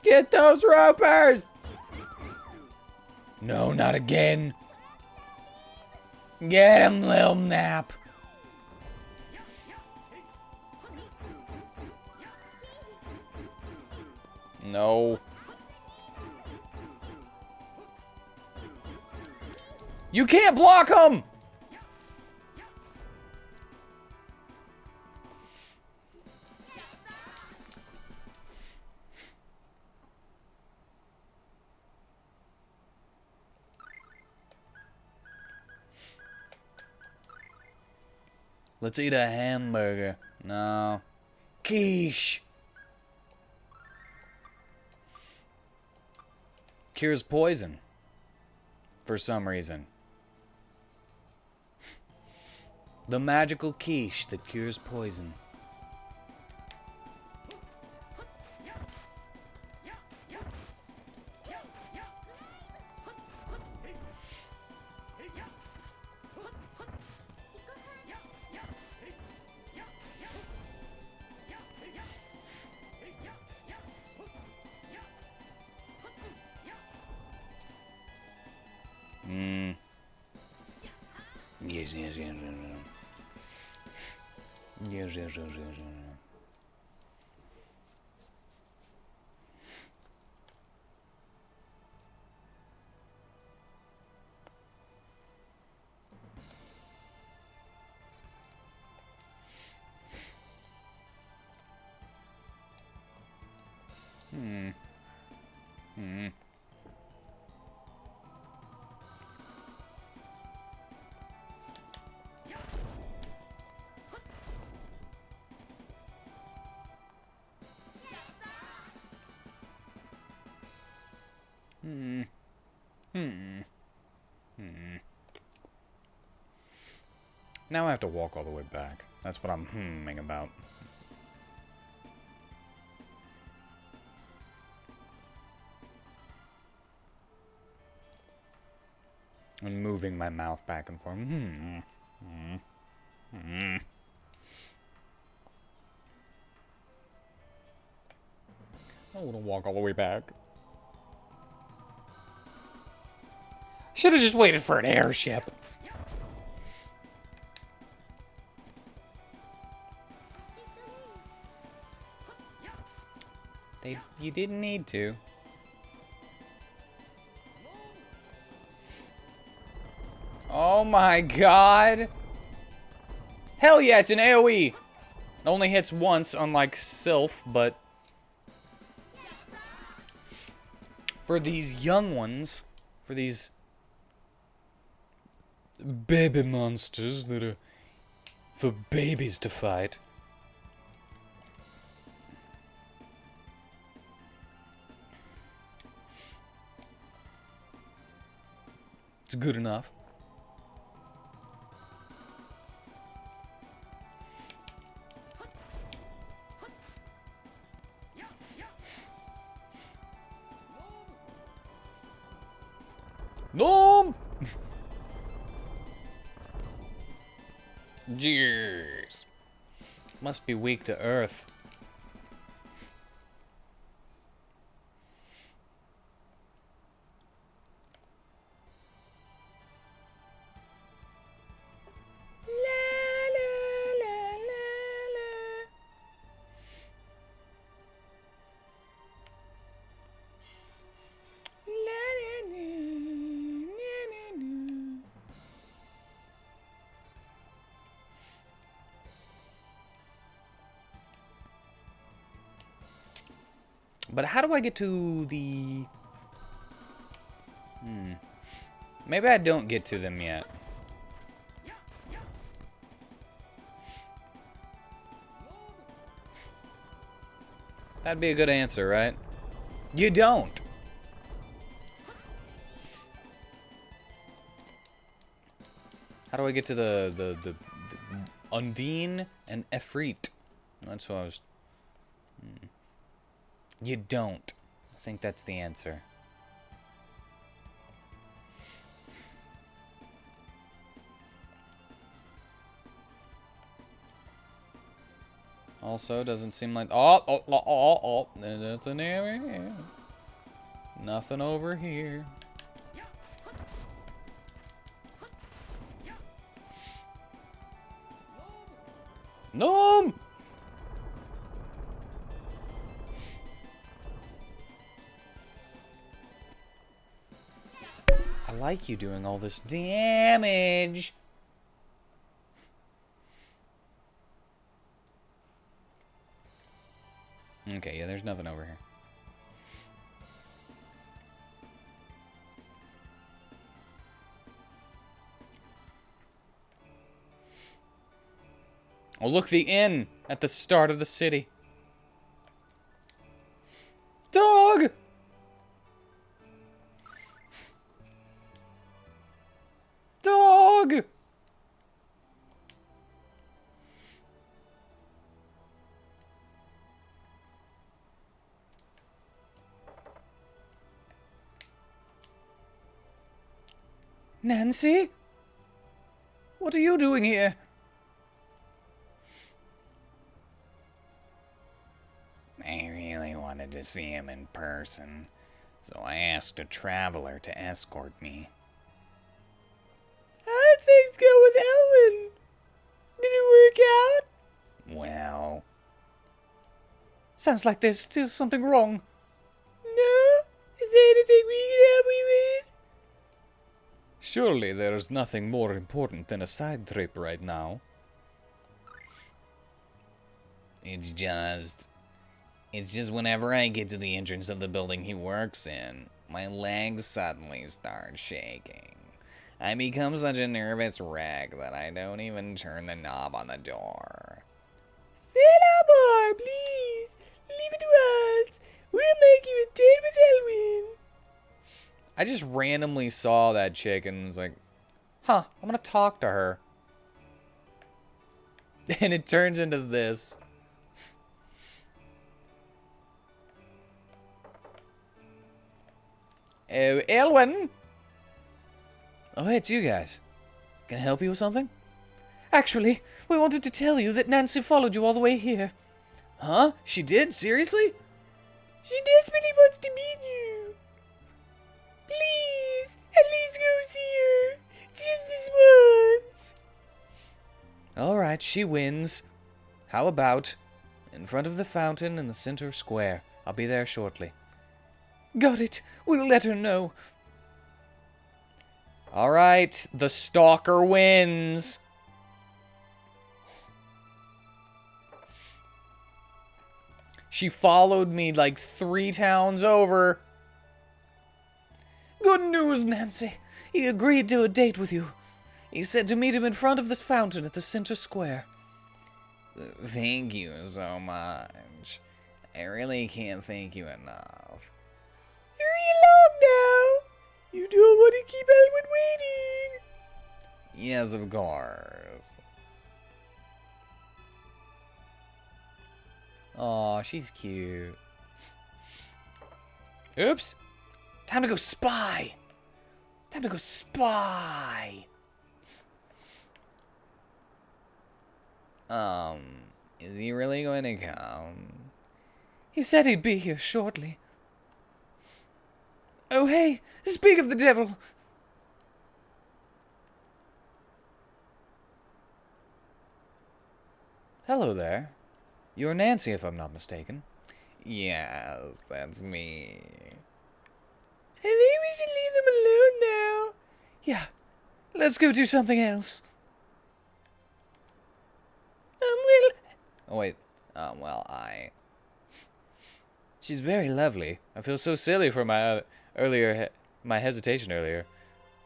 Get those Ropers! No, not again. Get him, Lil Nap. No. You can't block him! Let's eat a hamburger. No. Quiche. Cures poison. For some reason. The magical quiche that cures poison. Yes, yes, yes, yes, yes. Yes, yes, yes, yes, yes. Now I have to walk all the way back. That's what I'm hmming about. And moving my mouth back and forth. I want to walk all the way back. Should have just waited for an airship. You didn't need to. Oh my god. Hell yeah, it's an AoE. It only hits once, unlike Sylph, but for these young ones, for these baby monsters that are for babies to fight. It's good enough. No! Jeez. Must be weak to earth. But how do I get to the... Maybe I don't get to them yet. That'd be a good answer, right? You don't. How do I get to the Undine and Efreet? That's what I was... You don't. I think that's the answer. Also, doesn't seem like... Oh, nothing over here. Nothing over here. No! I like you doing all this damage. Okay, yeah, there's nothing over here. Oh, look, the inn at the start of the city. Dog! Dog! Nancy? What are you doing here? I really wanted to see him in person, so I asked a traveler to escort me. How'd things go with Elwin? Did it work out? Well... Sounds like there's still something wrong. No? Is there anything we can help you with? Surely there's nothing more important than a side trip right now. It's just whenever I get to the entrance of the building he works in, my legs suddenly start shaking. I become such a nervous wreck that I don't even turn the knob on the door. Say no more, please. Leave it to us. We'll make you a date with Elwin. I just randomly saw that chick and was like, huh, I'm gonna talk to her. And it turns into this. Oh, Elwin! Oh, hey, it's you guys. Can I help you with something? Actually, we wanted to tell you that Nancy followed you all the way here. Huh? She did? Seriously? She desperately wants to meet you. Please, at least go see her. Just this once. Alright, she wins. How about in front of the fountain in the center square? I'll be there shortly. Got it. We'll let her know. Alright, the stalker wins. She followed me like 3 towns over. Good news, Nancy. He agreed to a date with you. He said to meet him in front of this fountain at the center square. Thank you so much. I really can't thank you enough. Hurry along now. You don't want to keep Elwin waiting. Yes, of course. Aw, she's cute. Oops. Time to go spy. Time to go spy. Is he really going to come? He said he'd be here shortly. Oh, hey, speak of the devil. Hello there. You're Nancy, if I'm not mistaken. Yes, that's me. I think we should leave them alone now. Yeah, let's go do something else. Well, Oh, wait. She's very lovely. I feel so silly for my my hesitation earlier.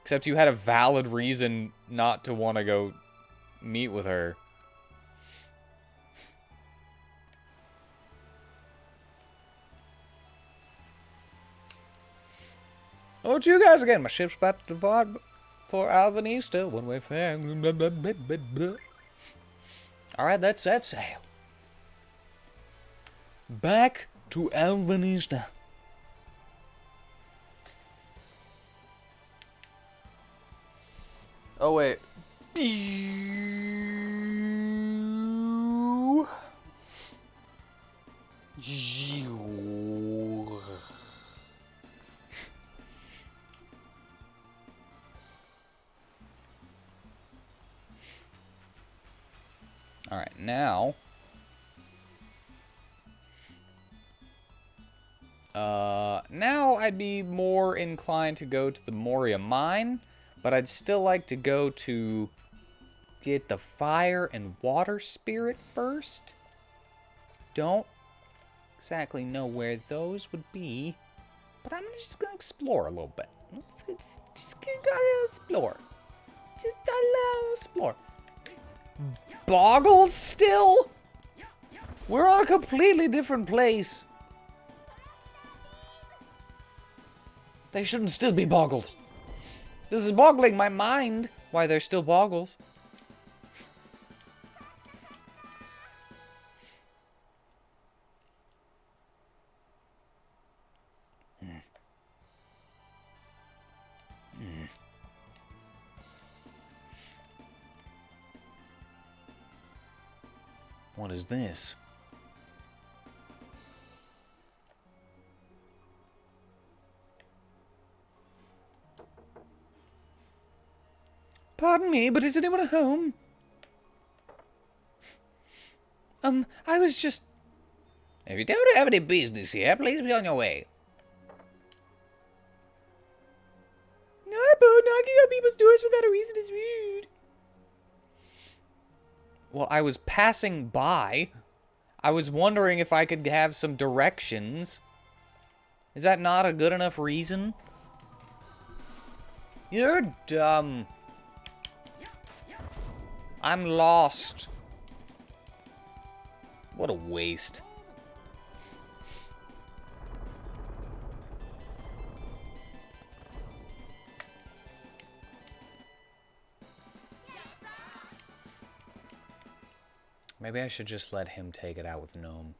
Except you had a valid reason not to want to go meet with her. Oh, it's you guys again. My ship's about to depart for Alvin Easter when we're fair. Alright, let's set sail. Back to Alvin Easter. Oh, wait. Alright, now... now I'd be more inclined to go to the Moria Mine, but I'd still like to go to get the Fire and Water Spirit first. Don't exactly know where those would be, but I'm just gonna explore a little bit. Just gonna explore. Just a little explore. Boggles still? We're on a completely different place. They shouldn't still be boggles. This is boggling my mind. Why they're still boggles. What is this? Pardon me, but is anyone at home? I was just... If you don't have any business here, please be on your way. Narbo, knocking on people's doors without a reason is rude. Well, I was passing by. I was wondering if I could have some directions. Is that not a good enough reason? You're dumb. I'm lost. What a waste. Maybe I should just let him take it out with Gnome.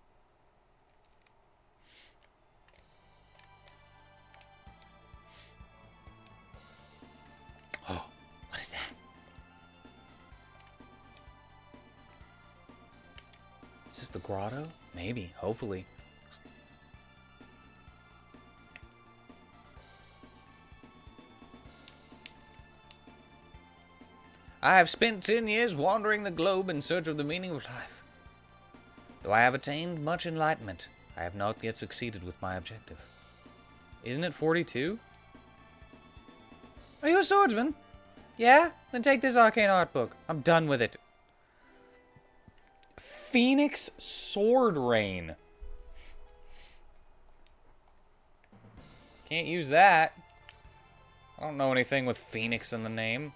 Oh, what is that? Is this the grotto? Maybe, hopefully. I have spent 10 years wandering the globe in search of the meaning of life. Though I have attained much enlightenment, I have not yet succeeded with my objective. Isn't it 42? Are you a swordsman? Yeah? Then take this arcane art book. I'm done with it. Phoenix Sword Rain. Can't use that. I don't know anything with Phoenix in the name.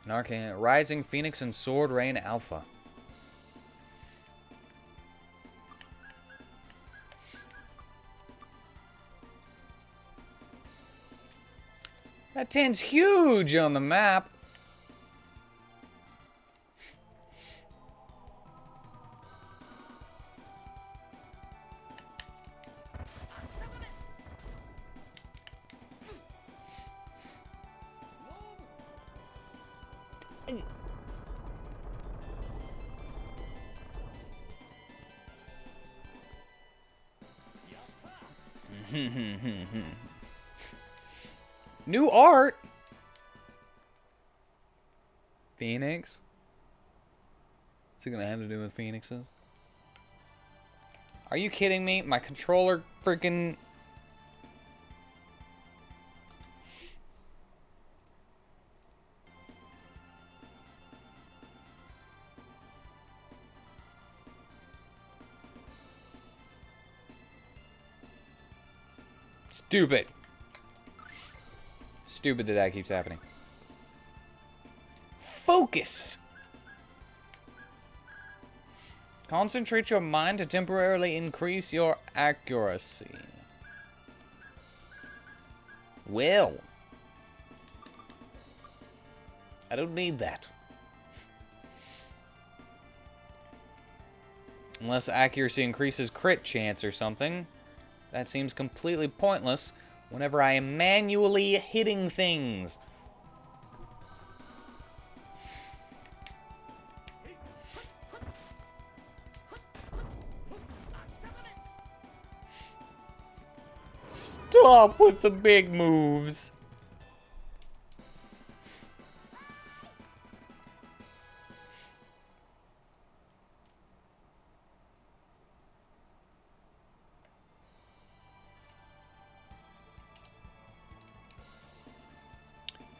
An arcane Rising Phoenix and Sword Rain Alpha. That tin's huge on the map. New art. Phoenix. What's it gonna have to do with phoenixes? Are you kidding me? My controller freaking... Stupid. Stupid that keeps happening. Focus. Concentrate your mind to temporarily increase your accuracy. Well, I don't need that. Unless accuracy increases crit chance or something. That seems completely pointless whenever I am manually hitting things. Stop with the big moves.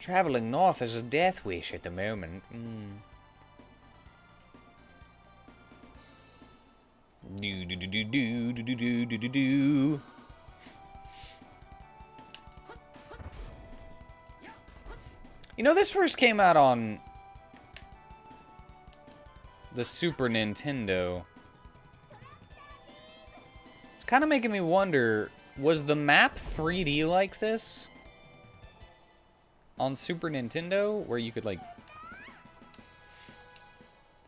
Traveling north is a death wish at the moment. Do do do do do do do do do do. You know, this first came out on the Super Nintendo. It's kind of making me wonder, was the map 3D like this on Super Nintendo, where you could, like,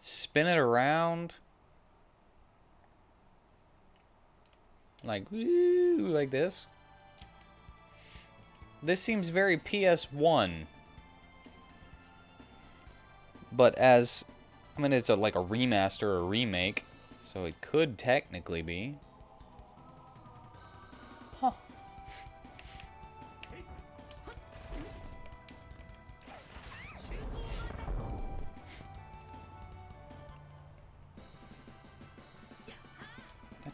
spin it around? Like, woo, like this. This seems very PS1. But as, I mean, it's like a remaster or a remake, so it could technically be. Huh.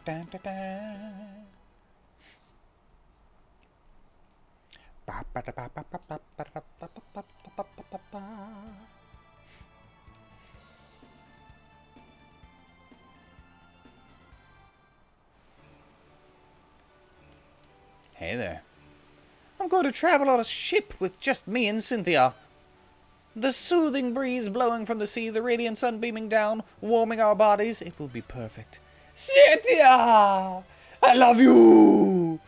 Dun, dun, dun. Ba, ba, da, ba, ba, ba, ba, ba, da, ba, ba, ba, ba, ba, ba, ba. Hey there. I'm going to travel on a ship with just me and Cynthia. The soothing breeze blowing from the sea, the radiant sun beaming down, warming our bodies. It will be perfect. Cynthia! I love you!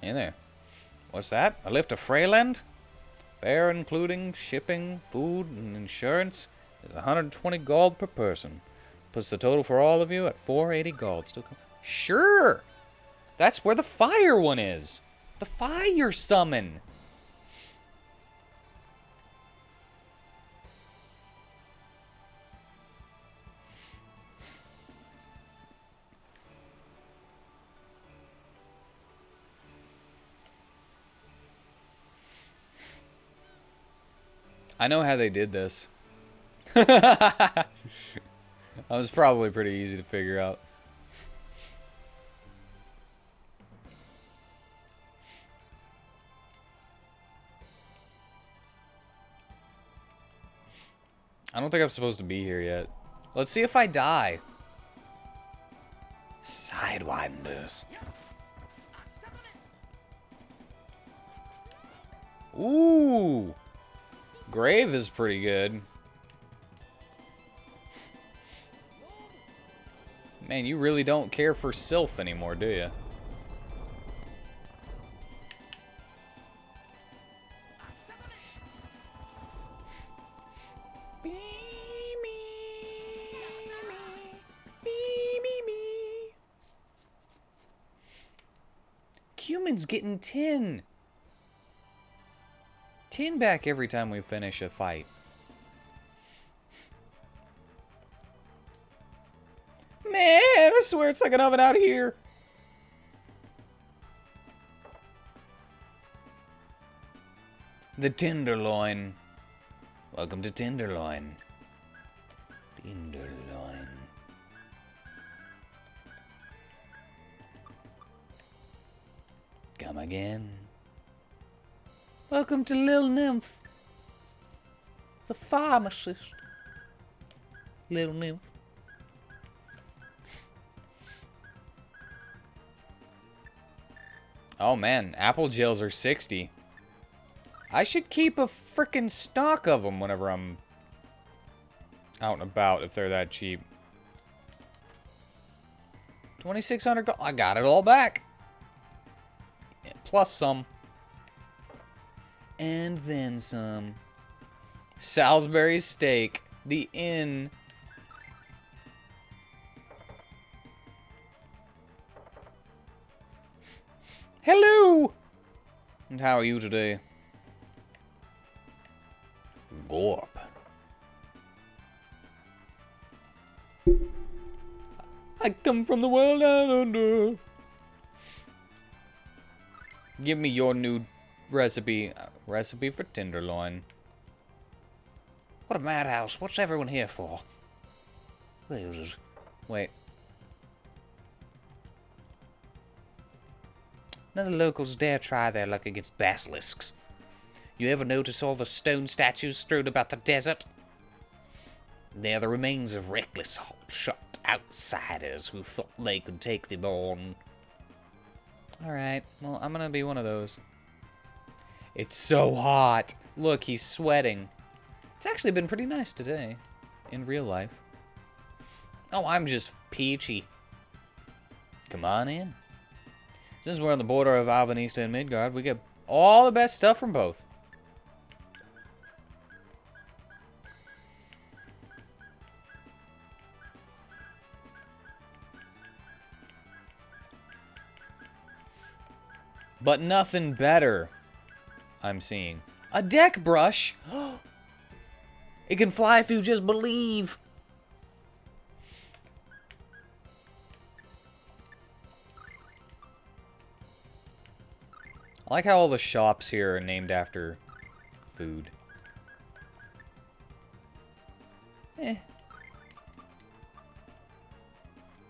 Hey there. What's that? A lift to Freyland? Fare including shipping, food, and insurance is 120 gold per person. Puts the total for all of you at 480 gold. Still come. Sure! That's where the fire one is. The fire summon. I know how they did this. That was probably pretty easy to figure out. I don't think I'm supposed to be here yet. Let's see if I die. Sidewinders. Ooh. Grave is pretty good. Man, you really don't care for Sylph anymore, do you? Cumin's getting 10. 10 back every time we finish a fight. Man, I swear it's like an oven out here. The Tenderloin. Welcome to Tenderloin. Tenderloin. Come again. Welcome to Lil Nymph. The pharmacist. Little Nymph. Oh man, apple gels are 60. I should keep a frickin' stock of them whenever I'm out and about if they're that cheap. 2,600 gold. I got it all back. Yeah, plus some. And then some. Salisbury steak. The inn. Hello! And how are you today? Gorp. I come from the world down under. Give me your new recipe. Recipe for tenderloin. What a madhouse. What's everyone here for? Wait. None of the locals dare try their luck against basilisks. You ever notice all the stone statues strewn about the desert? They're the remains of reckless, hotshot outsiders who thought they could take them on. Alright, well, I'm gonna be one of those. It's so hot. Look, he's sweating. It's actually been pretty nice today. In real life. Oh, I'm just peachy. Come on in. Since we're on the border of Alvanista and Midgard, we get all the best stuff from both. But nothing better, I'm seeing. A deck brush! It can fly if you just believe. I like how all the shops here are named after food.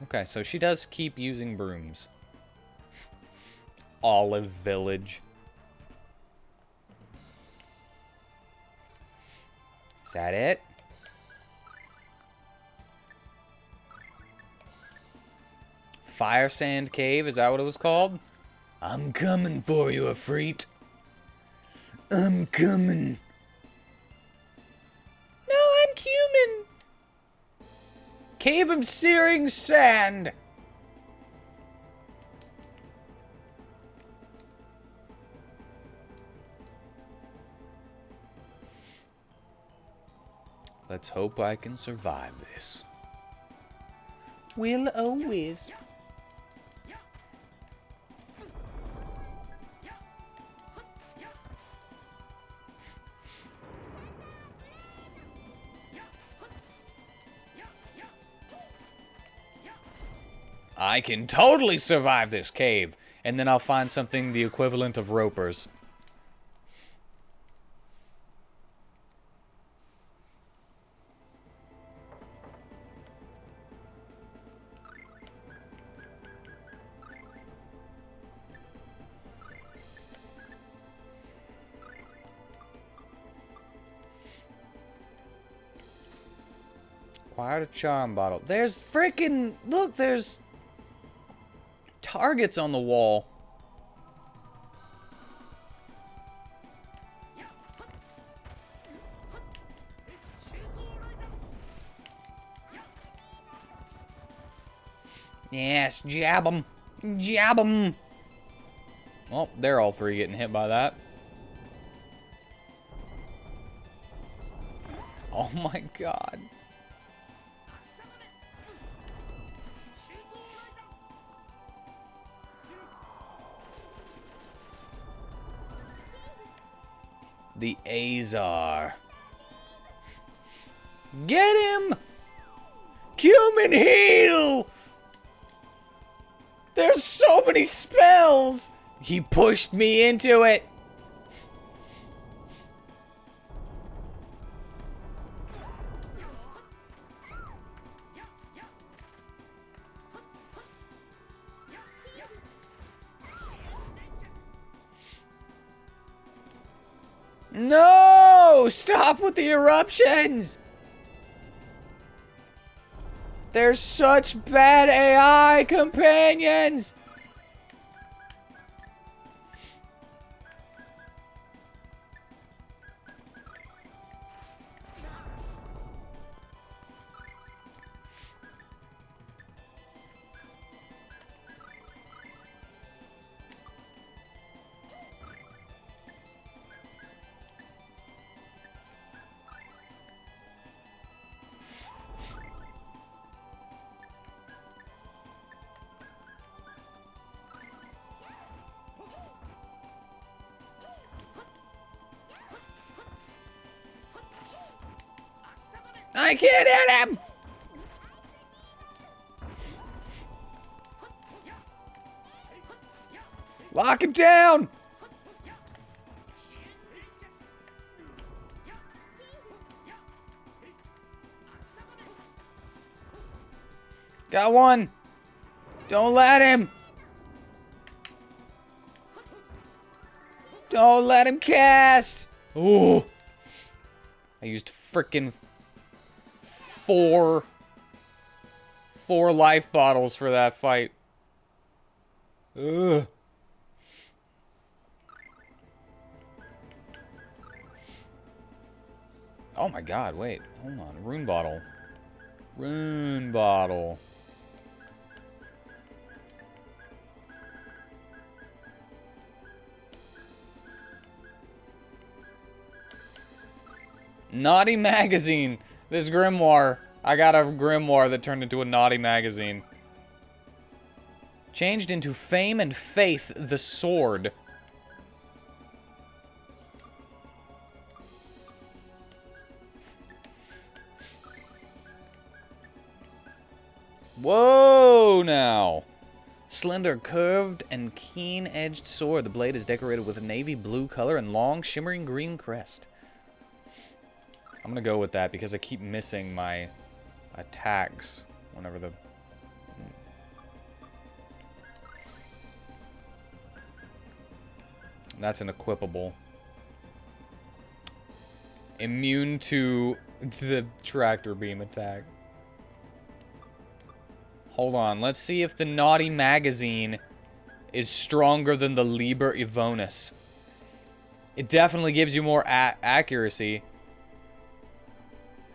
Okay, so she does keep using brooms. Olive Village. Is that it? Fire Sand Cave, is that what it was called? I'm coming for you, Afreet. I'm coming. No, I'm cumin. Cave of Searing Sand! Let's hope I can survive this. Will always. I can totally survive this cave, and then I'll find something the equivalent of ropers. Acquired a charm bottle. There's freaking... Look, there's... targets on the wall. Yes, jab 'em. Jab 'em. Well, they're all three getting hit by that. Oh my god. The Azar. Get him! Cumin heal! There's so many spells! He pushed me into it. No! Stop with the eruptions! They're such bad AI companions! I can't hit him! Lock him down! Got one! Don't let him! Don't let him cast! Ooh! I used frickin' four life bottles for that fight. Ugh. Oh my god, wait. Hold on. Rune bottle. Rune bottle. Naughty magazine. This grimoire. I got a grimoire that turned into a naughty magazine. Changed into Fame and Faith, the sword. Whoa, now. Slender, curved, and keen-edged sword. The blade is decorated with a navy blue color and long, shimmering green crest. I'm gonna go with that because I keep missing my attacks whenever the... That's an equipable. Immune to the tractor beam attack. Hold on, let's see if the Naughty Magazine is stronger than the Liber Ivonus. It definitely gives you more accuracy.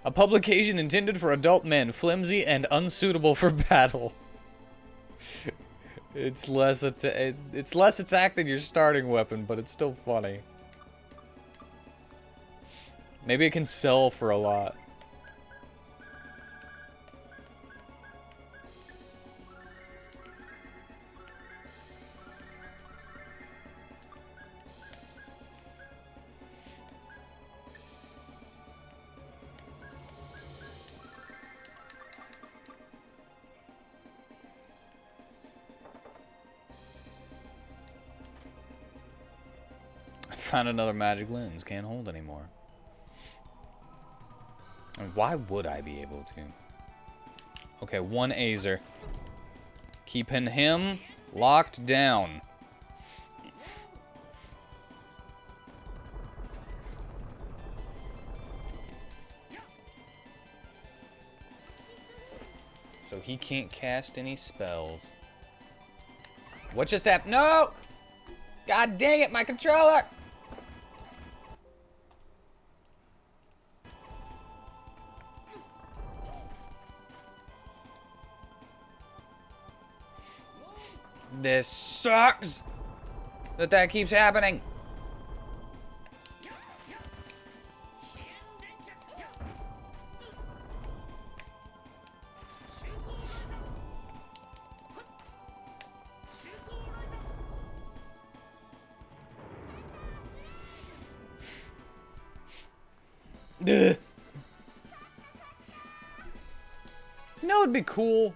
A publication intended for adult men, flimsy and unsuitable for battle. It's less attack than your starting weapon, but it's still funny. Maybe it can sell for a lot. Found another magic lens. Can't hold anymore. And why would I be able to? Okay, one Azer. Keeping him locked down. So he can't cast any spells. What just happened? No! God dang it, my controller! This sucks! That keeps happening. Ugh. You know, it'd be cool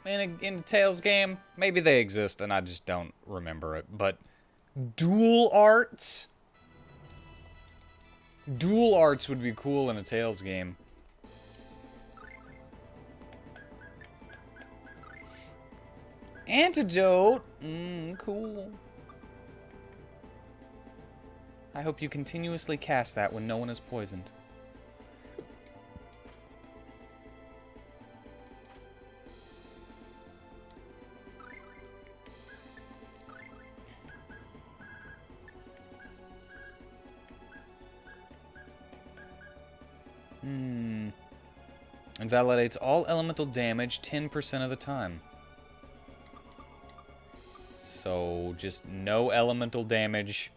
in a Tales game? Maybe they exist and I just don't remember it. But dual arts? Dual arts would be cool in a Tales game. Antidote? Cool. I hope you continuously cast that when no one is poisoned. Invalidates all elemental damage 10% of the time. So, just no elemental damage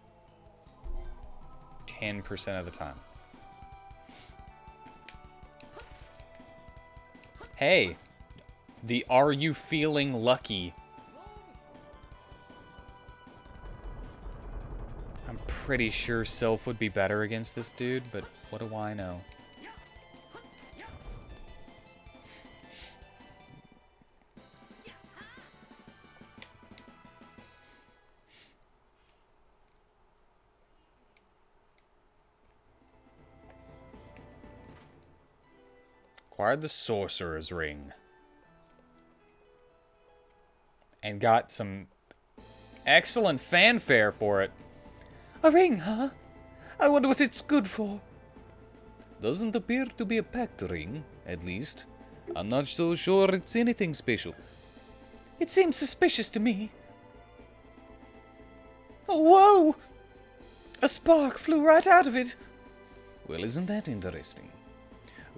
10% of the time. Hey, the Are You Feeling Lucky? I'm pretty sure Sylph would be better against this dude, but what do I know? Acquired the Sorcerer's Ring. And got some excellent fanfare for it. A ring, huh? I wonder what it's good for. Doesn't appear to be a packed ring, at least. I'm not so sure it's anything special. It seems suspicious to me. Oh, whoa! A spark flew right out of it. Well, isn't that interesting?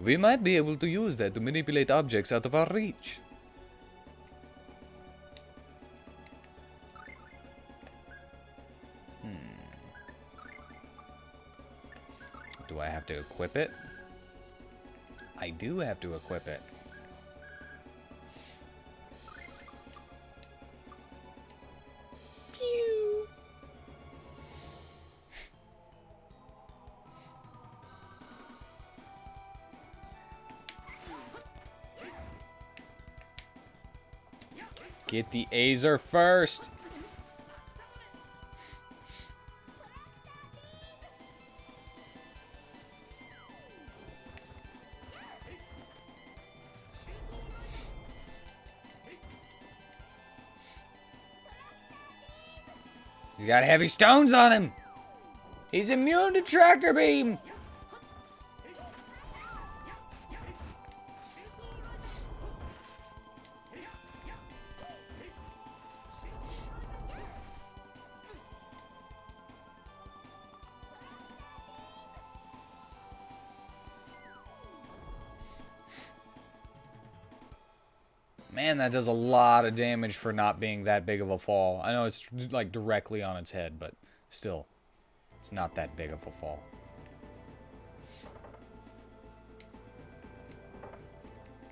We might be able to use that to manipulate objects out of our reach. Do I have to equip it? I do have to equip it. Pew! Get the Azer first. He's got heavy stones on him. He's immune to tractor beam. Man, that does a lot of damage for not being that big of a fall. I know it's like directly on its head, but still, it's not that big of a fall.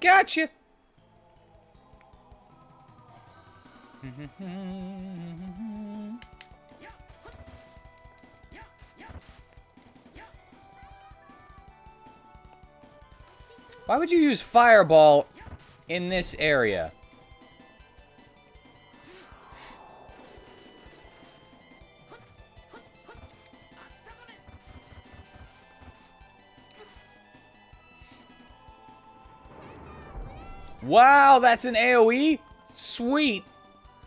Gotcha! Why would you use Fireball in this area? Wow, that's an AoE? Sweet.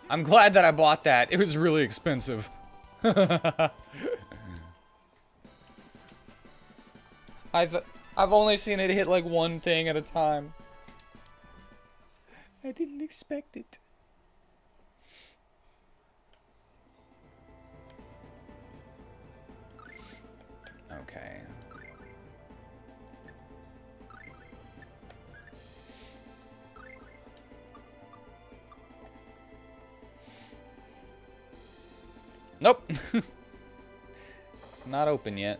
I'm glad that I bought that. It was really expensive. I've only seen it hit like one thing at a time. I didn't expect it. Okay. Nope. It's not open yet.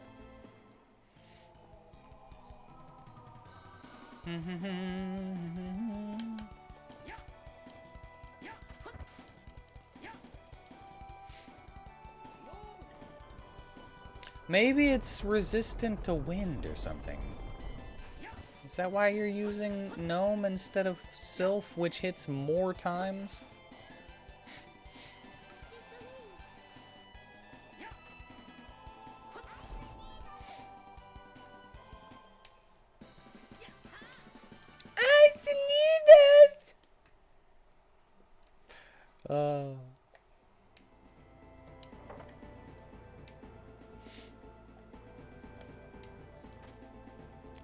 Maybe it's resistant to wind or something. Is that why you're using gnome instead of sylph, which hits more times? I see this.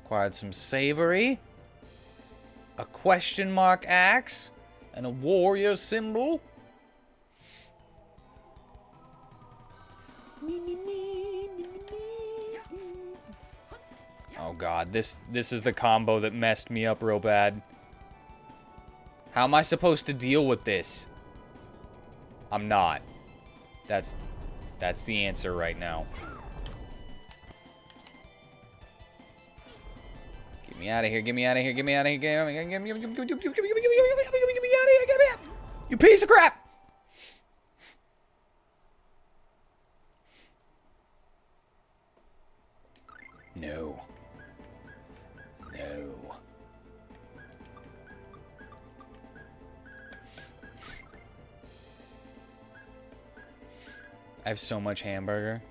Acquired some savory, a question mark axe, and a warrior symbol. Oh god, this is the combo that messed me up real bad. How am I supposed to deal with this? I'm not. That's the answer right now. Get me out of here, get me out of here, get me out of here, get me out of here. You piece of crap! No. No. I have so much hamburger.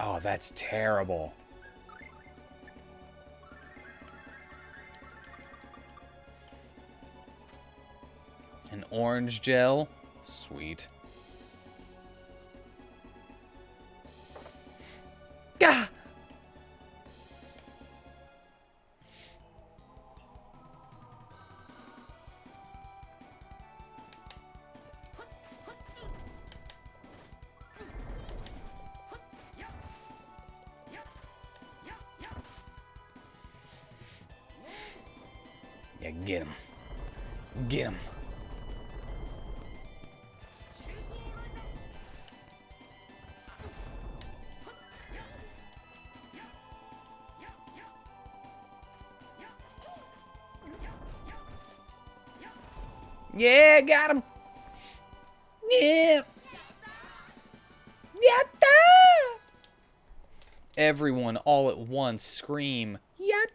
Oh, that's terrible. An orange gel. Sweet. Gah! Yeah, get him. Get him. Yeah, got him. Yeah. Yatta! Everyone all at once scream, Yatta!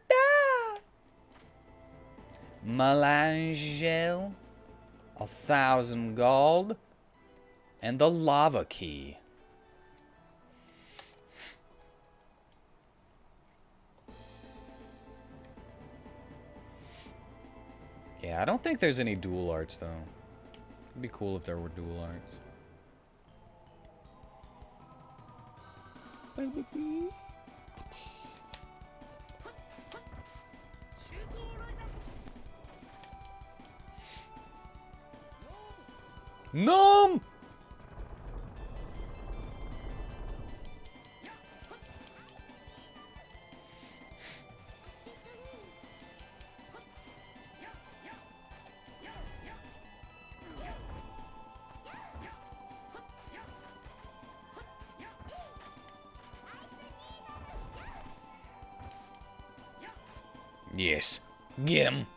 Melange gel, 1,000 gold, and the lava key. Yeah, I don't think there's any dual arts, though. It'd be cool if there were dual arts. Nom! Yes. Get him.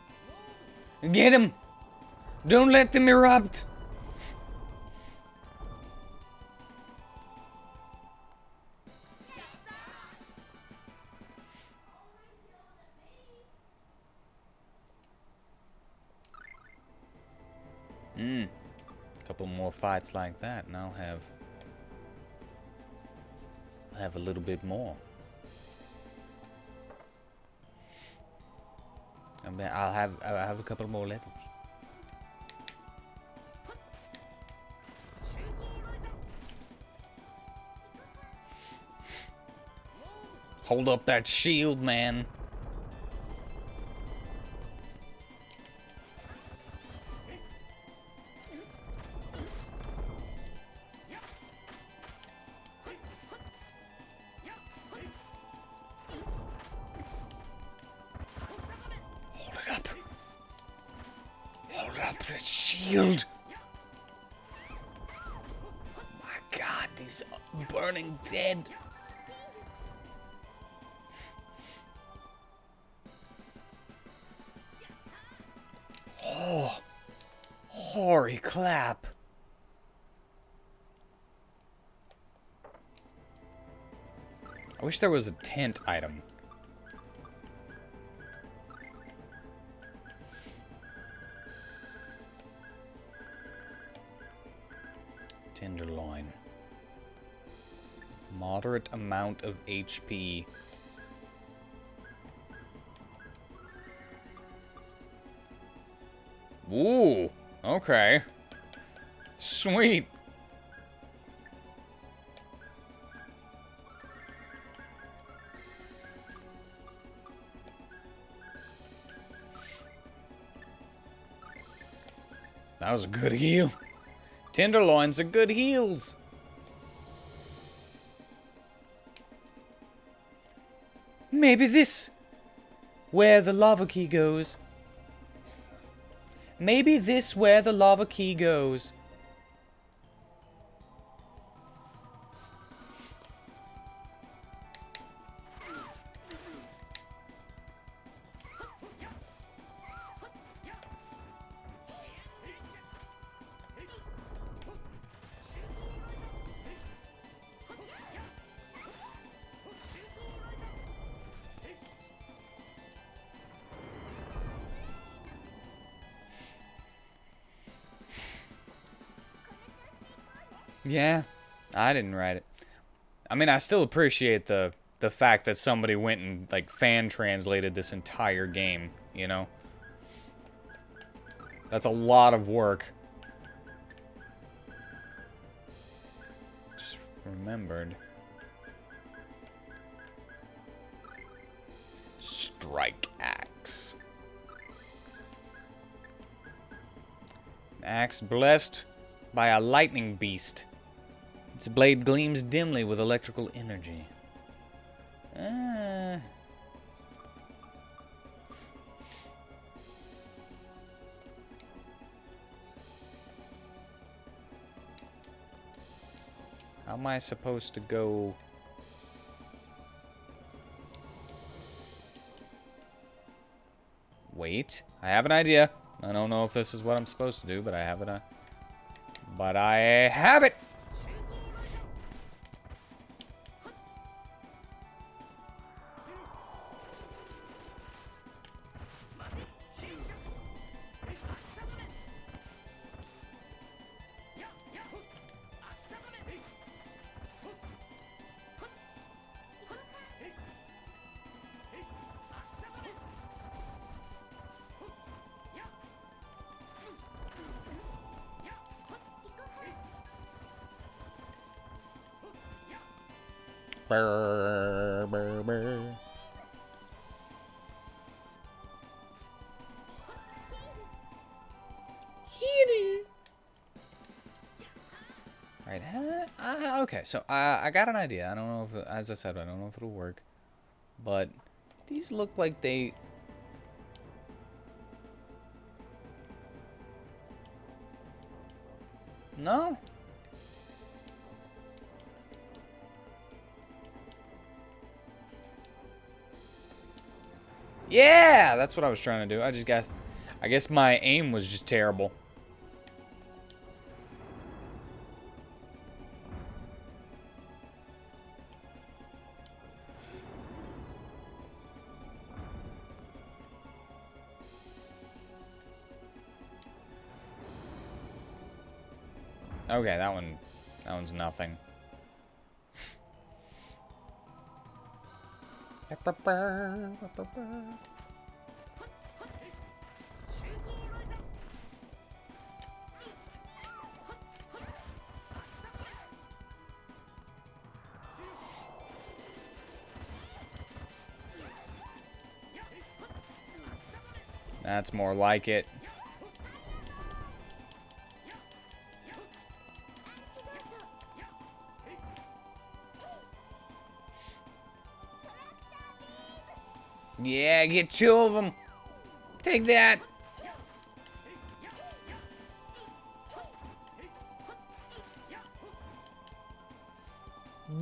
Get him. Don't let them erupt. Couple more fights like that, and I'll have a little bit more. I mean, I'll have a couple more levels. Hold up that shield, man. The shield. My God, these are burning dead. Oh, holy clap. I wish there was a tent item. Tenderloin. Moderate amount of HP. Ooh, okay. Sweet. That was a good heal. Tenderloins are good heals. Maybe this where the lava key goes. Maybe this where the lava key goes. Yeah, I didn't write it. I mean, I still appreciate the fact that somebody went and like fan translated this entire game, you know? That's a lot of work. Just remembered. Strike axe. An axe blessed by a lightning beast. Its blade gleams dimly with electrical energy. How am I supposed to go? Wait, I have an idea. I don't know if this is what I'm supposed to do, but I have it. But I have it! Brr, brr, brr. Right, okay, so I got an idea. I don't know if, as I said, I don't know if it'll work. But these look like they... No? Yeah, that's what I was trying to do. I guess my aim was just terrible. Okay, that one's nothing. That's more like it. Yeah, get two of them. Take that.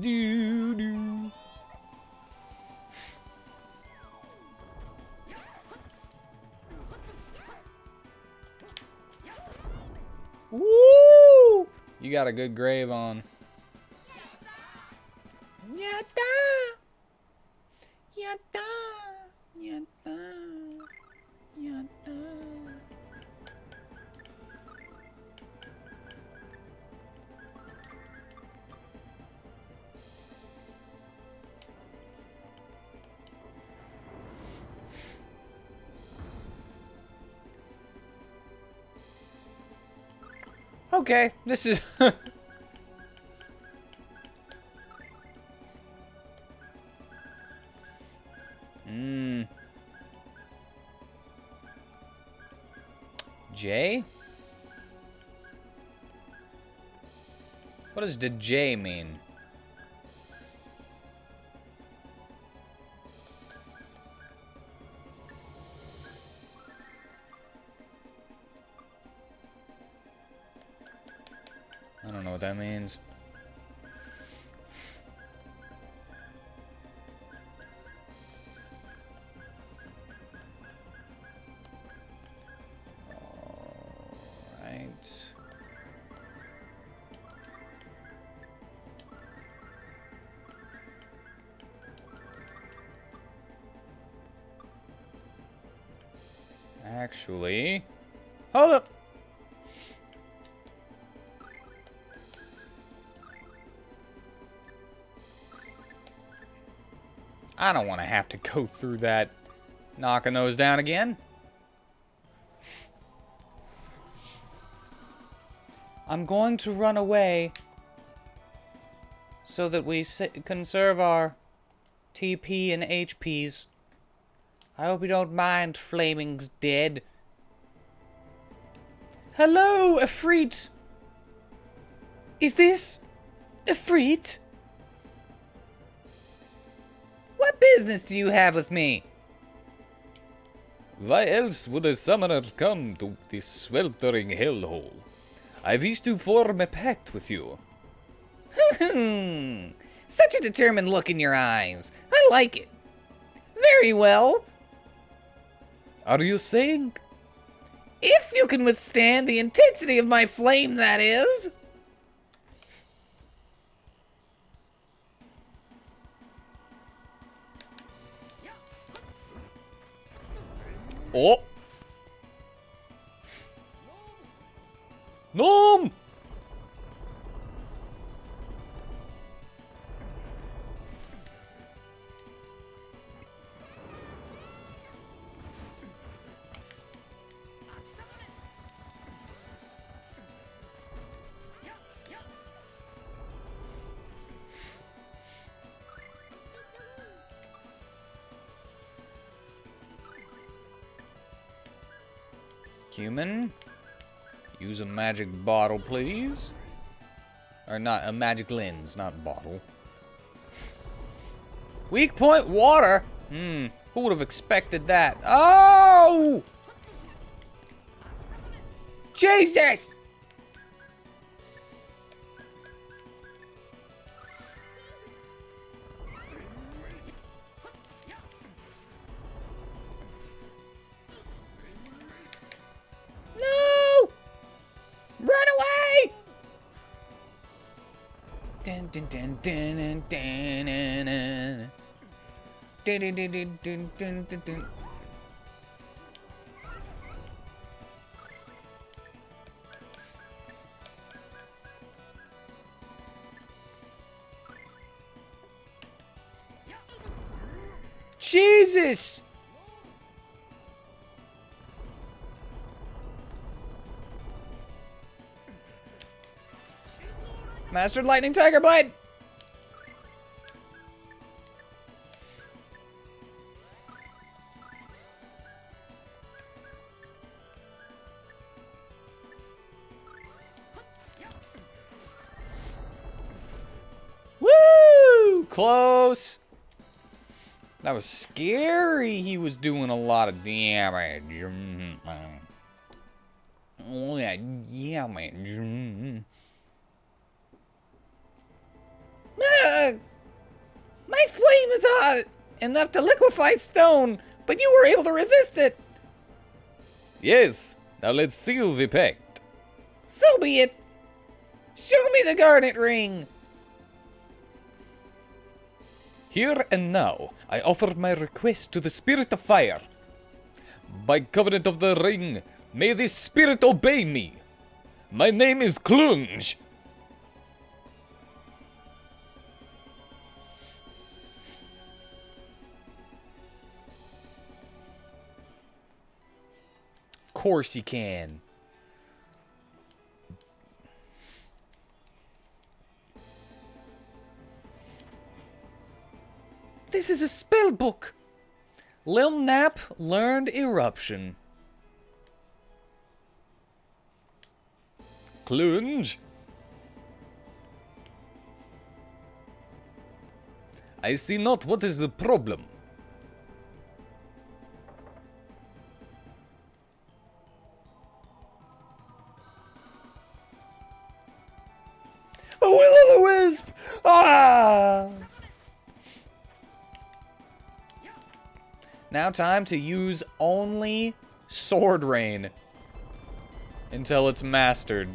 Doo doo. Woo! You got a good grave on. Yatta! Yatta! Yatta! Yatta! Okay, this is... J? What does the J mean? I don't know what that means. Alright. Actually... Hold up! I don't want to have to go through that knocking those down again. I'm going to run away so that we conserve our TP and HPs. I hope you don't mind Flaming's dead. Hello, Efreet! Is this Efreet? What business do you have with me? Why else would a summoner come to this sweltering hellhole? I wish to form a pact with you. Such a determined look in your eyes. I like it. Very well. Are you saying? If you can withstand the intensity of my flame, that is. Oh! Gnome! Human, use a magic bottle, please. Or not, a magic lens, not bottle. Weak point water? Who would have expected that? Oh! Jesus! No! Run away! Dun, dun, dun, dun, dun, dun, dun, dun. Dun, dun, dun, dun, dun, dun, dun, dun. Jesus! Mastered Lightning Tiger Blade! Woo! Close! That was scary. He was doing a lot of damage. Oh, yeah, damage. My flame is hot enough to liquefy stone, but you were able to resist it. Yes. Now let's seal the pact. So be it. Show me the garnet ring. Here and now, I offer my request to the Spirit of Fire. By covenant of the ring, may this spirit obey me. My name is Klunge. Of course you can. This is a spell book. Lil Nap learned Eruption. Klunge. I see not what is the problem. A will-o'-the-wisp! Ah! Now time to use only Sword Rain until it's mastered.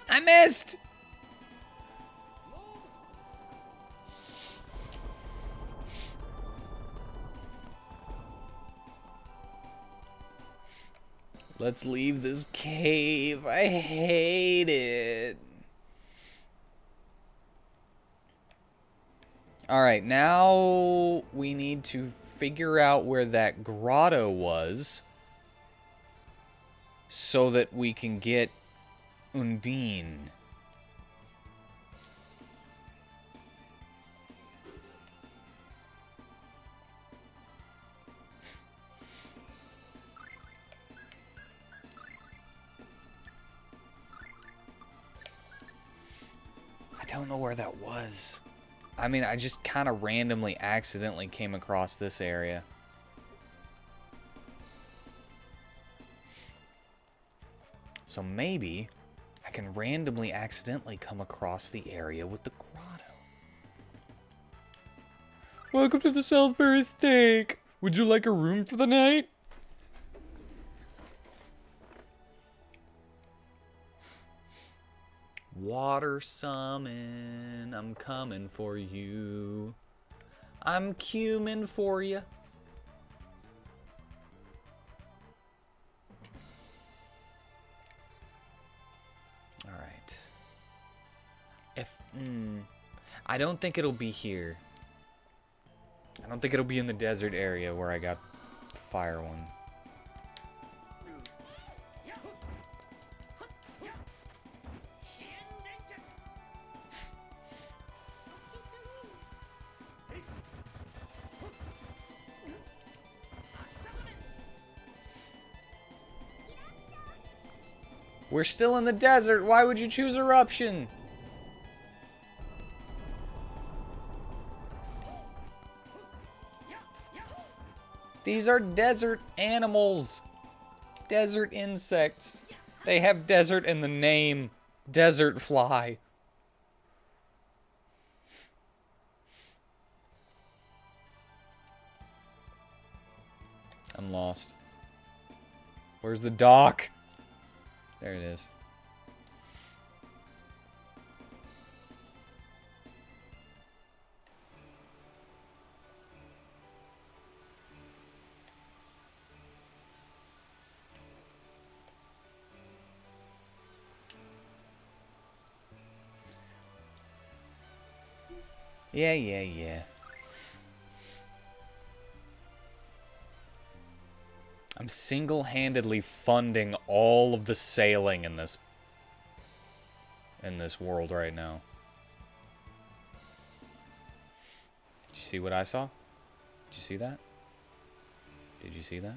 I missed! Let's leave this cave. I hate it. Alright, now we need to figure out where that grotto was so that we can get Undine. I don't know where that was. I mean, I just kind of randomly, accidentally came across this area. So maybe I can randomly, accidentally come across the area with the grotto. Welcome to the Salisbury Steak. Would you like a room for the night? Water summon, I'm coming for you. I'm cumin for you. Alright. I don't think it'll be here. I don't think it'll be in the desert area where I got the fire one. We're still in the desert. Why would you choose eruption? These are desert animals. Desert insects. They have desert in the name. Desert fly. I'm lost. Where's the dock? There it is. Yeah. I'm single-handedly funding all of the sailing in this world right now. Did you see what I saw? Did you see that? Did you see that?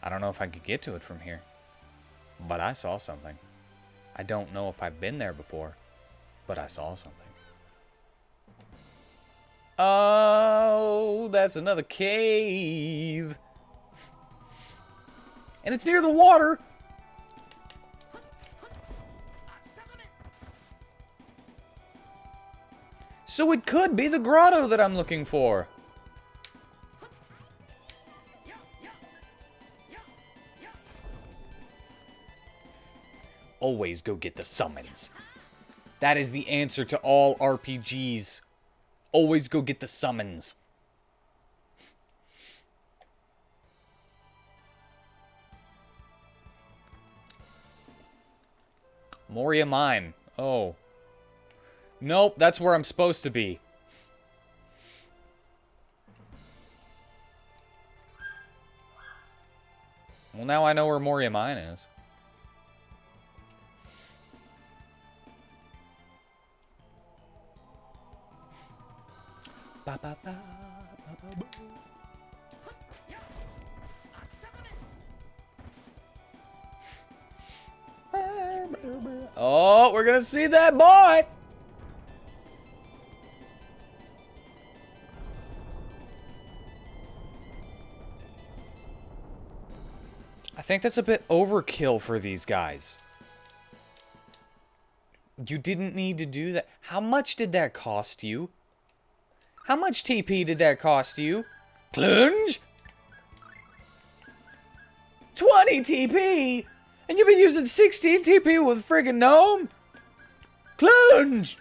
I don't know if I could get to it from here, but I saw something. I don't know if I've been there before, but I saw something. Oh, that's another cave. And it's near the water. So it could be the grotto that I'm looking for. Always go get the summons. That is the answer to all RPGs. Always go get the summons. Moria Mine. Oh. Nope, that's where I'm supposed to be. Well, now I know where Moria Mine is. Ba, ba, ba, ba, ba, ba. Oh, we're gonna see that boy! I think that's a bit overkill for these guys. You didn't need to do that. How much did that cost you? How much TP did that cost you? Clunge? 20 TP? And you've been using 16 TP with friggin' gnome? Clunge!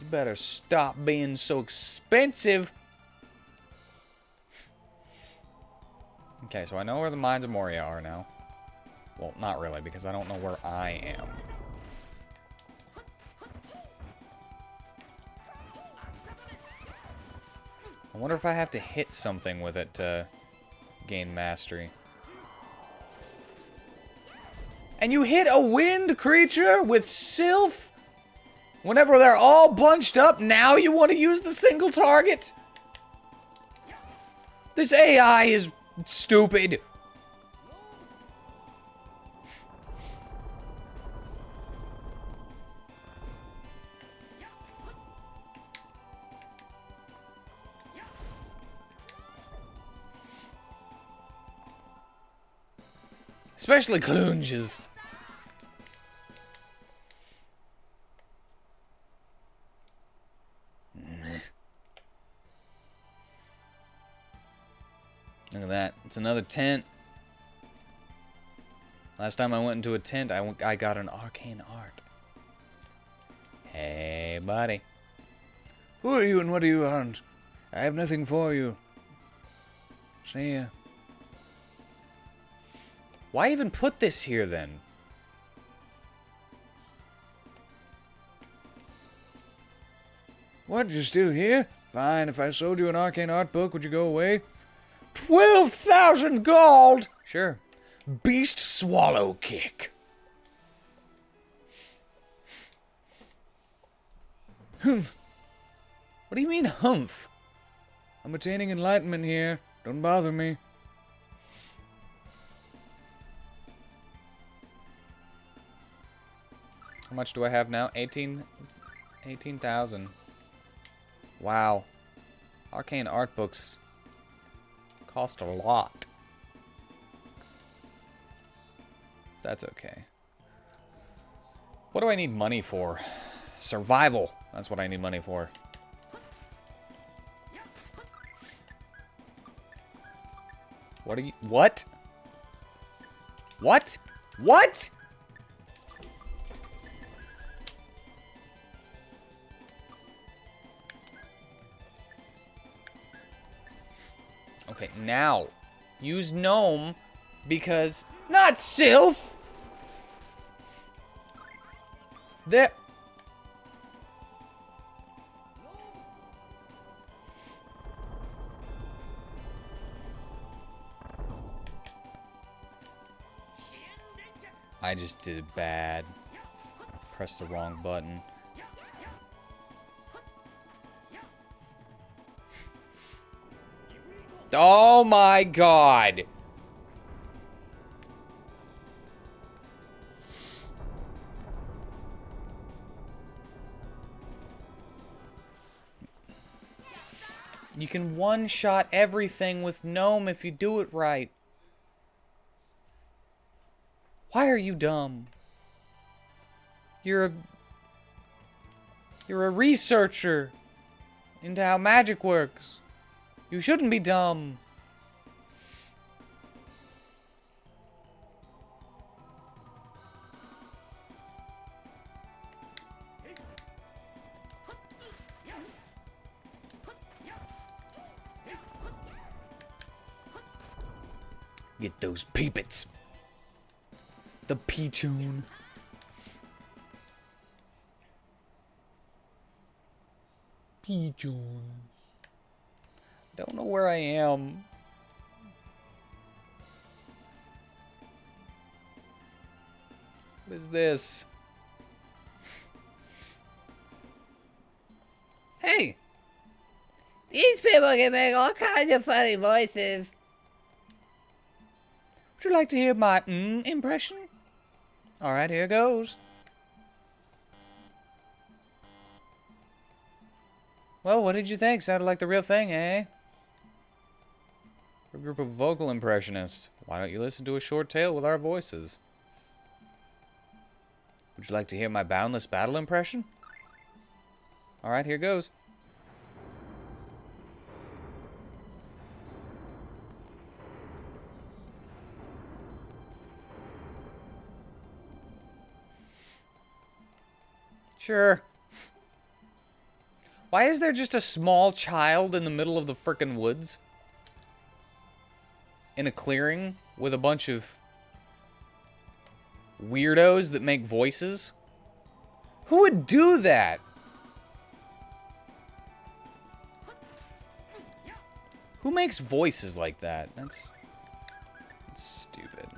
You better stop being so expensive. Okay, so I know where the Mines of Moria are now. Well, not really, because I don't know where I am. I wonder if I have to hit something with it to gain mastery. And you hit a wind creature with Sylph? Whenever they're all bunched up, now you want to use the single target? This AI is stupid. Especially clunges. Look at that. It's another tent. Last time I went into a tent, I got an arcane art. Hey, buddy. Who are you and what do you want? I have nothing for you. See ya. Why even put this here, then? What, you're still here? Fine, if I sold you an arcane art book, would you go away? 12,000 gold! Sure. Beast Swallow Kick. Humph. What do you mean, humph? I'm attaining enlightenment here. Don't bother me. How much do I have now? 18,000. Wow. Arcane art books cost a lot. That's okay. What do I need money for? Survival. That's what I need money for. What are you... What? What? What? Okay, now. Use gnome because... Not Sylph! There... I just did it bad. Pressed the wrong button. Oh my god! You can one-shot everything with Gnome if you do it right. Why are you dumb? You're a researcher into how magic works. You shouldn't be dumb. Get those peepits. The Peachone. Peachone. Don't know where I am. What is this? Hey! These people can make all kinds of funny voices. Would you like to hear my impression? Alright, here goes. Well, what did you think? Sounded like the real thing, eh? We're a group of vocal impressionists. Why don't you listen to a short tale with our voices? Would you like to hear my boundless battle impression? Alright, here goes. Sure. Why is there just a small child in the middle of the frickin' woods? In a clearing with a bunch of weirdos that make voices? Who would do that? Who makes voices like that? That's stupid.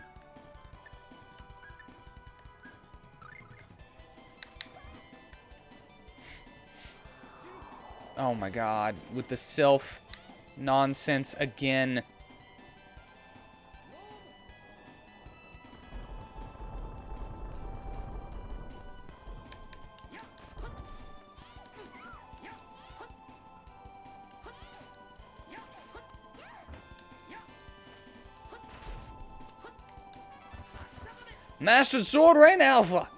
Oh my god, with the self nonsense again. Mastered Sword Rain Alpha.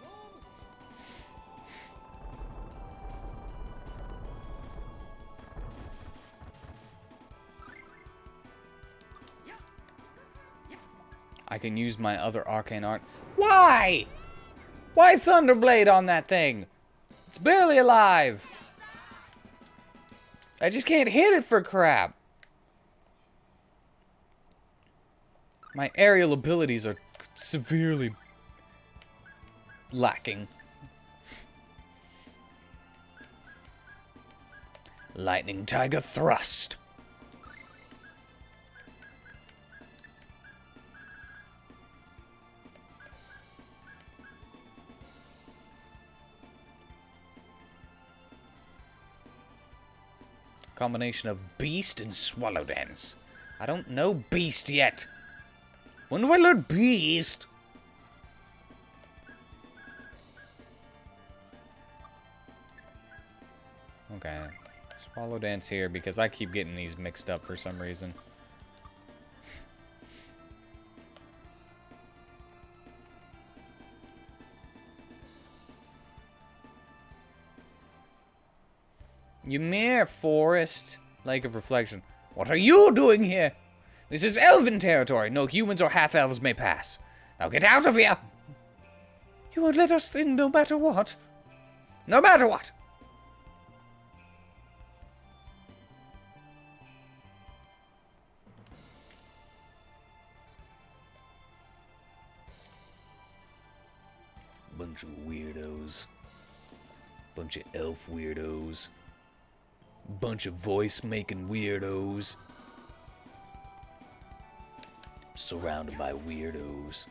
I can use my other arcane art. Why? Why Thunderblade on that thing? It's barely alive. I just can't hit it for crap. My aerial abilities are severely lacking. Lightning Tiger Thrust. Combination of Beast and Swallow Dance. I don't know Beast yet. When do I learn Beast? Okay. Swallow Dance here because I keep getting these mixed up for some reason. Ymir Forest, Lake of Reflection. What are you doing here? This is elven territory. No humans or half-elves may pass. Now get out of here! You won't let us in no matter what. No matter what! Bunch of weirdos. Bunch of elf weirdos. Bunch of voice-making weirdos. Surrounded by weirdos.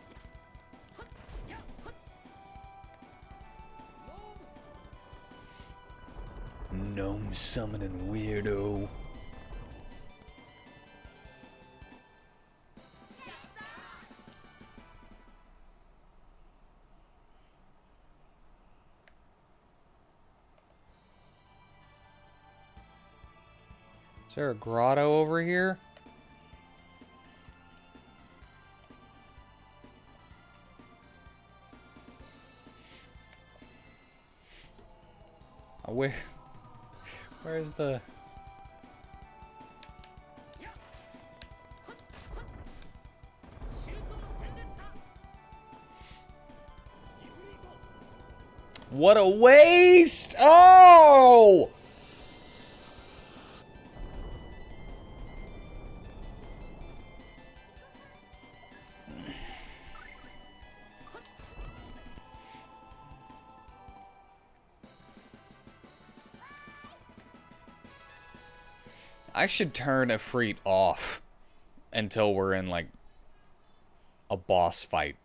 Gnome summoning weirdo. Is there a grotto over here? Where's the... What a waste! Oh! I should turn Ifrit off until we're in, like, a boss fight.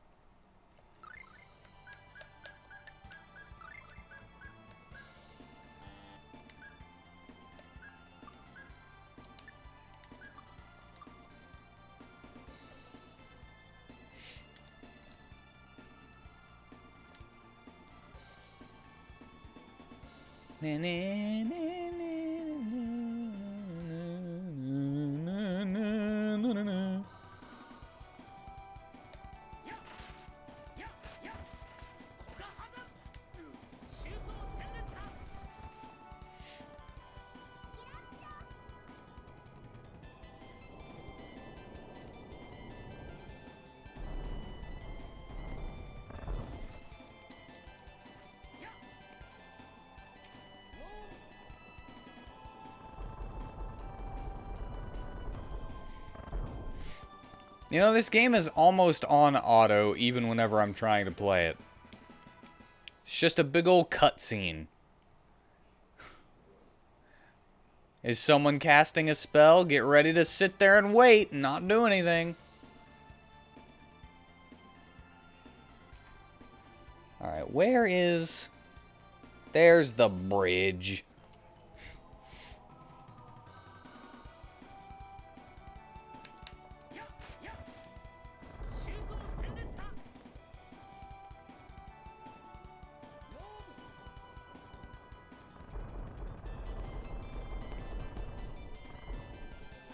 You know, this game is almost on auto, even whenever I'm trying to play it. It's just a big old cutscene. Is someone casting a spell? Get ready to sit there and wait and not do anything. Alright, where is... There's the bridge.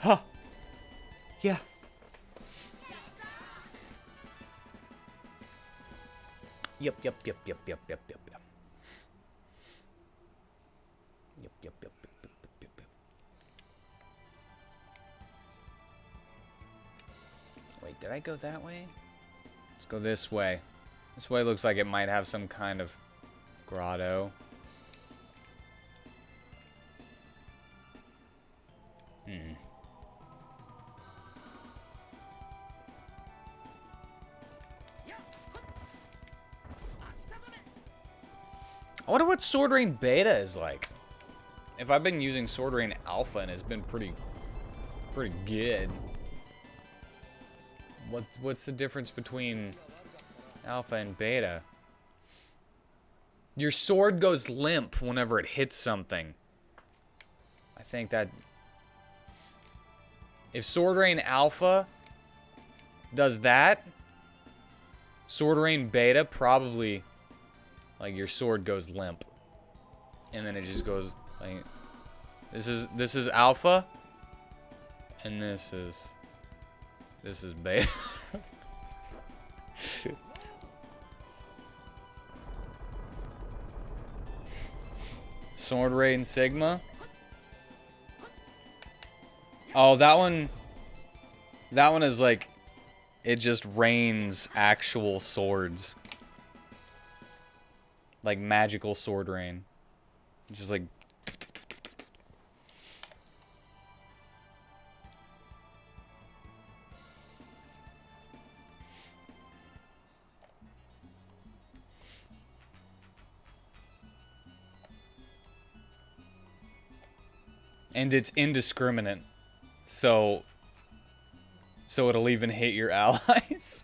Huh. Yeah. Yep. Yep. Wait, did I go that way? Let's go this way. This way looks like it might have some kind of grotto. I wonder what Sword Rain Beta is like. If I've been using Sword Rain Alpha and it's been pretty good. What's the difference between Alpha and Beta? Your sword goes limp whenever it hits something. I think that... If Sword Rain Alpha does that, Sword Rain Beta probably... Like, your sword goes limp. And then it just goes, like... This is Alpha. And this is Beta. Sword Rain Sigma. Oh, that one is like... It just rains actual swords. Like magical sword rain. Just like... And it's indiscriminate. So it'll even hit your allies.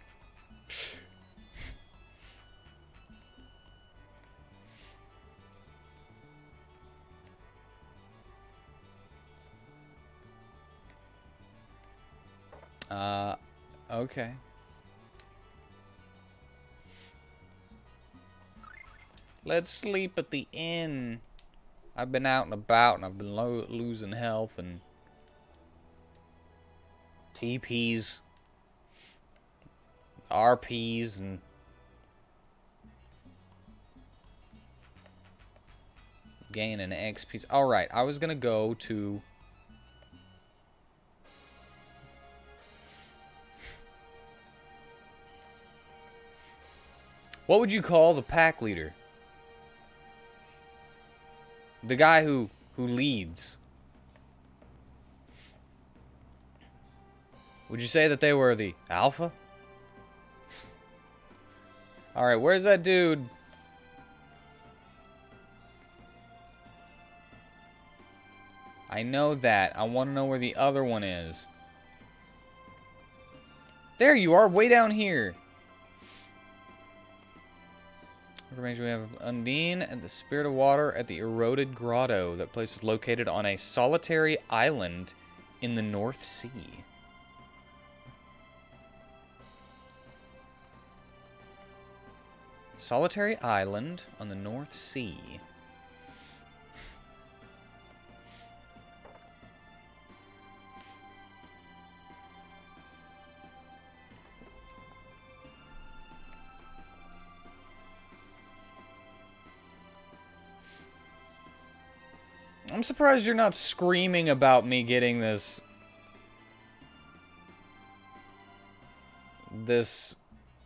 Okay. Let's sleep at the inn. I've been out and about and I've been losing health and TPs, RPs, and gain an XP. Alright, I was gonna go to... What would you call the pack leader? The guy who leads. Would you say that they were the alpha? Alright, where's that dude? I know that. I want to know where the other one is. There you are, way down here. Information we have: Undine and the Spirit of Water at the Eroded Grotto. That place is located on a solitary island in the North Sea. Solitary island on the North Sea. I'm surprised you're not screaming about me getting this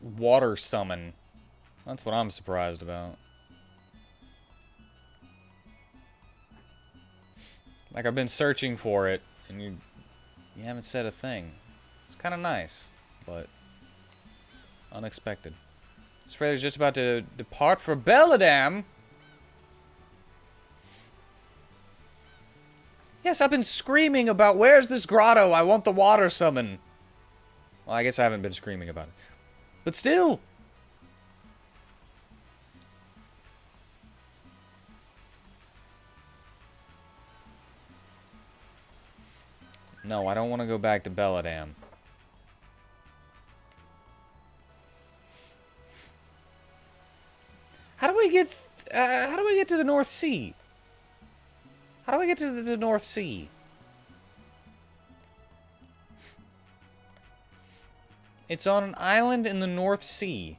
water summon. That's what I'm surprised about. Like, I've been searching for it, and you haven't said a thing. It's kind of nice, but unexpected. This Freyler's just about to depart for Belladam. Yes, I've been screaming about, where's this grotto? I want the water summon. Well, I guess I haven't been screaming about it. But still. No, I don't want to go back to Belladam. How do we get to the North Sea? How do I get to the North Sea? It's on an island in the North Sea.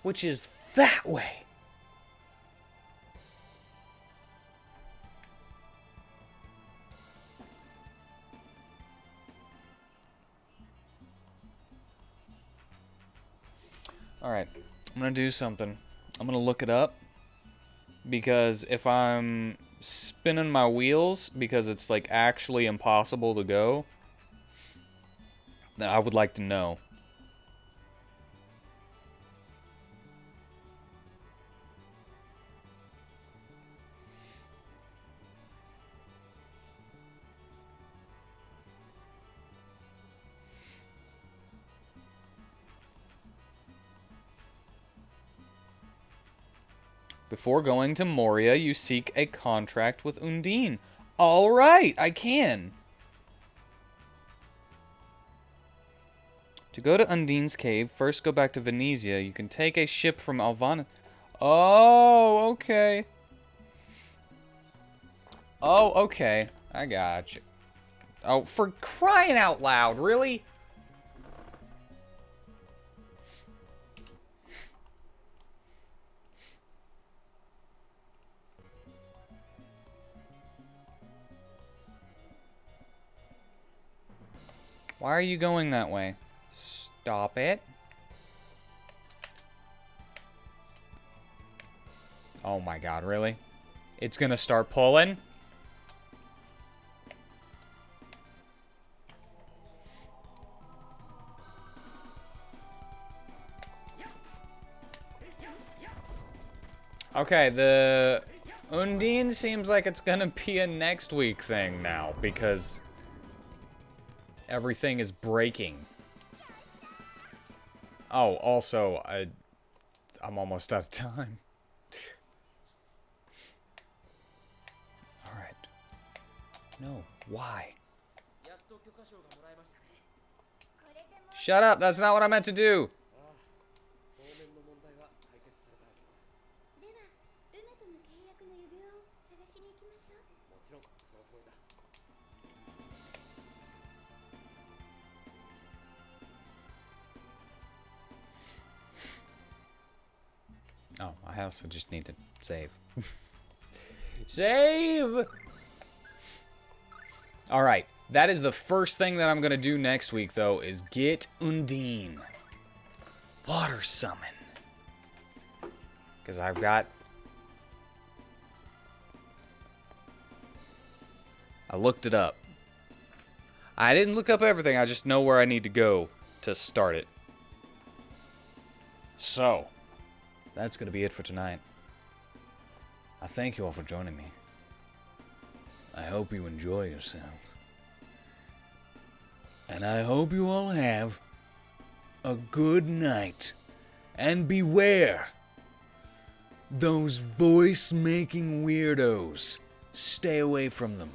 Which is that way. Alright, I'm gonna do something. I'm gonna look it up. Because if I'm spinning my wheels, because it's like actually impossible to go, then I would like to know. Before going to Moria, you seek a contract with Undine. All right, I can. To go to Undine's cave, first go back to Venezia. You can take a ship from Alvana. Oh, okay. Oh, okay. I got you. Oh, for crying out loud, really? Why are you going that way? Stop it. Oh my god, really? It's gonna start pulling? Okay, the Undine seems like it's gonna be a next week thing now, because everything is breaking. Oh, also, I'm almost out of time. Alright. No, why? Shut up, that's not what I meant to do! の契約の指輪を探しに行きましょう。Oh, I also just need to save. Save! Alright, that is the first thing that I'm going to do next week, though, is get Undine. Water summon. Because I've got... I looked it up. I didn't look up everything, I just know where I need to go to start it. So, that's going to be it for tonight. I thank you all for joining me. I hope you enjoy yourselves. And I hope you all have a good night. And beware those voice-making weirdos. Stay away from them.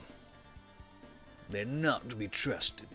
They're not to be trusted.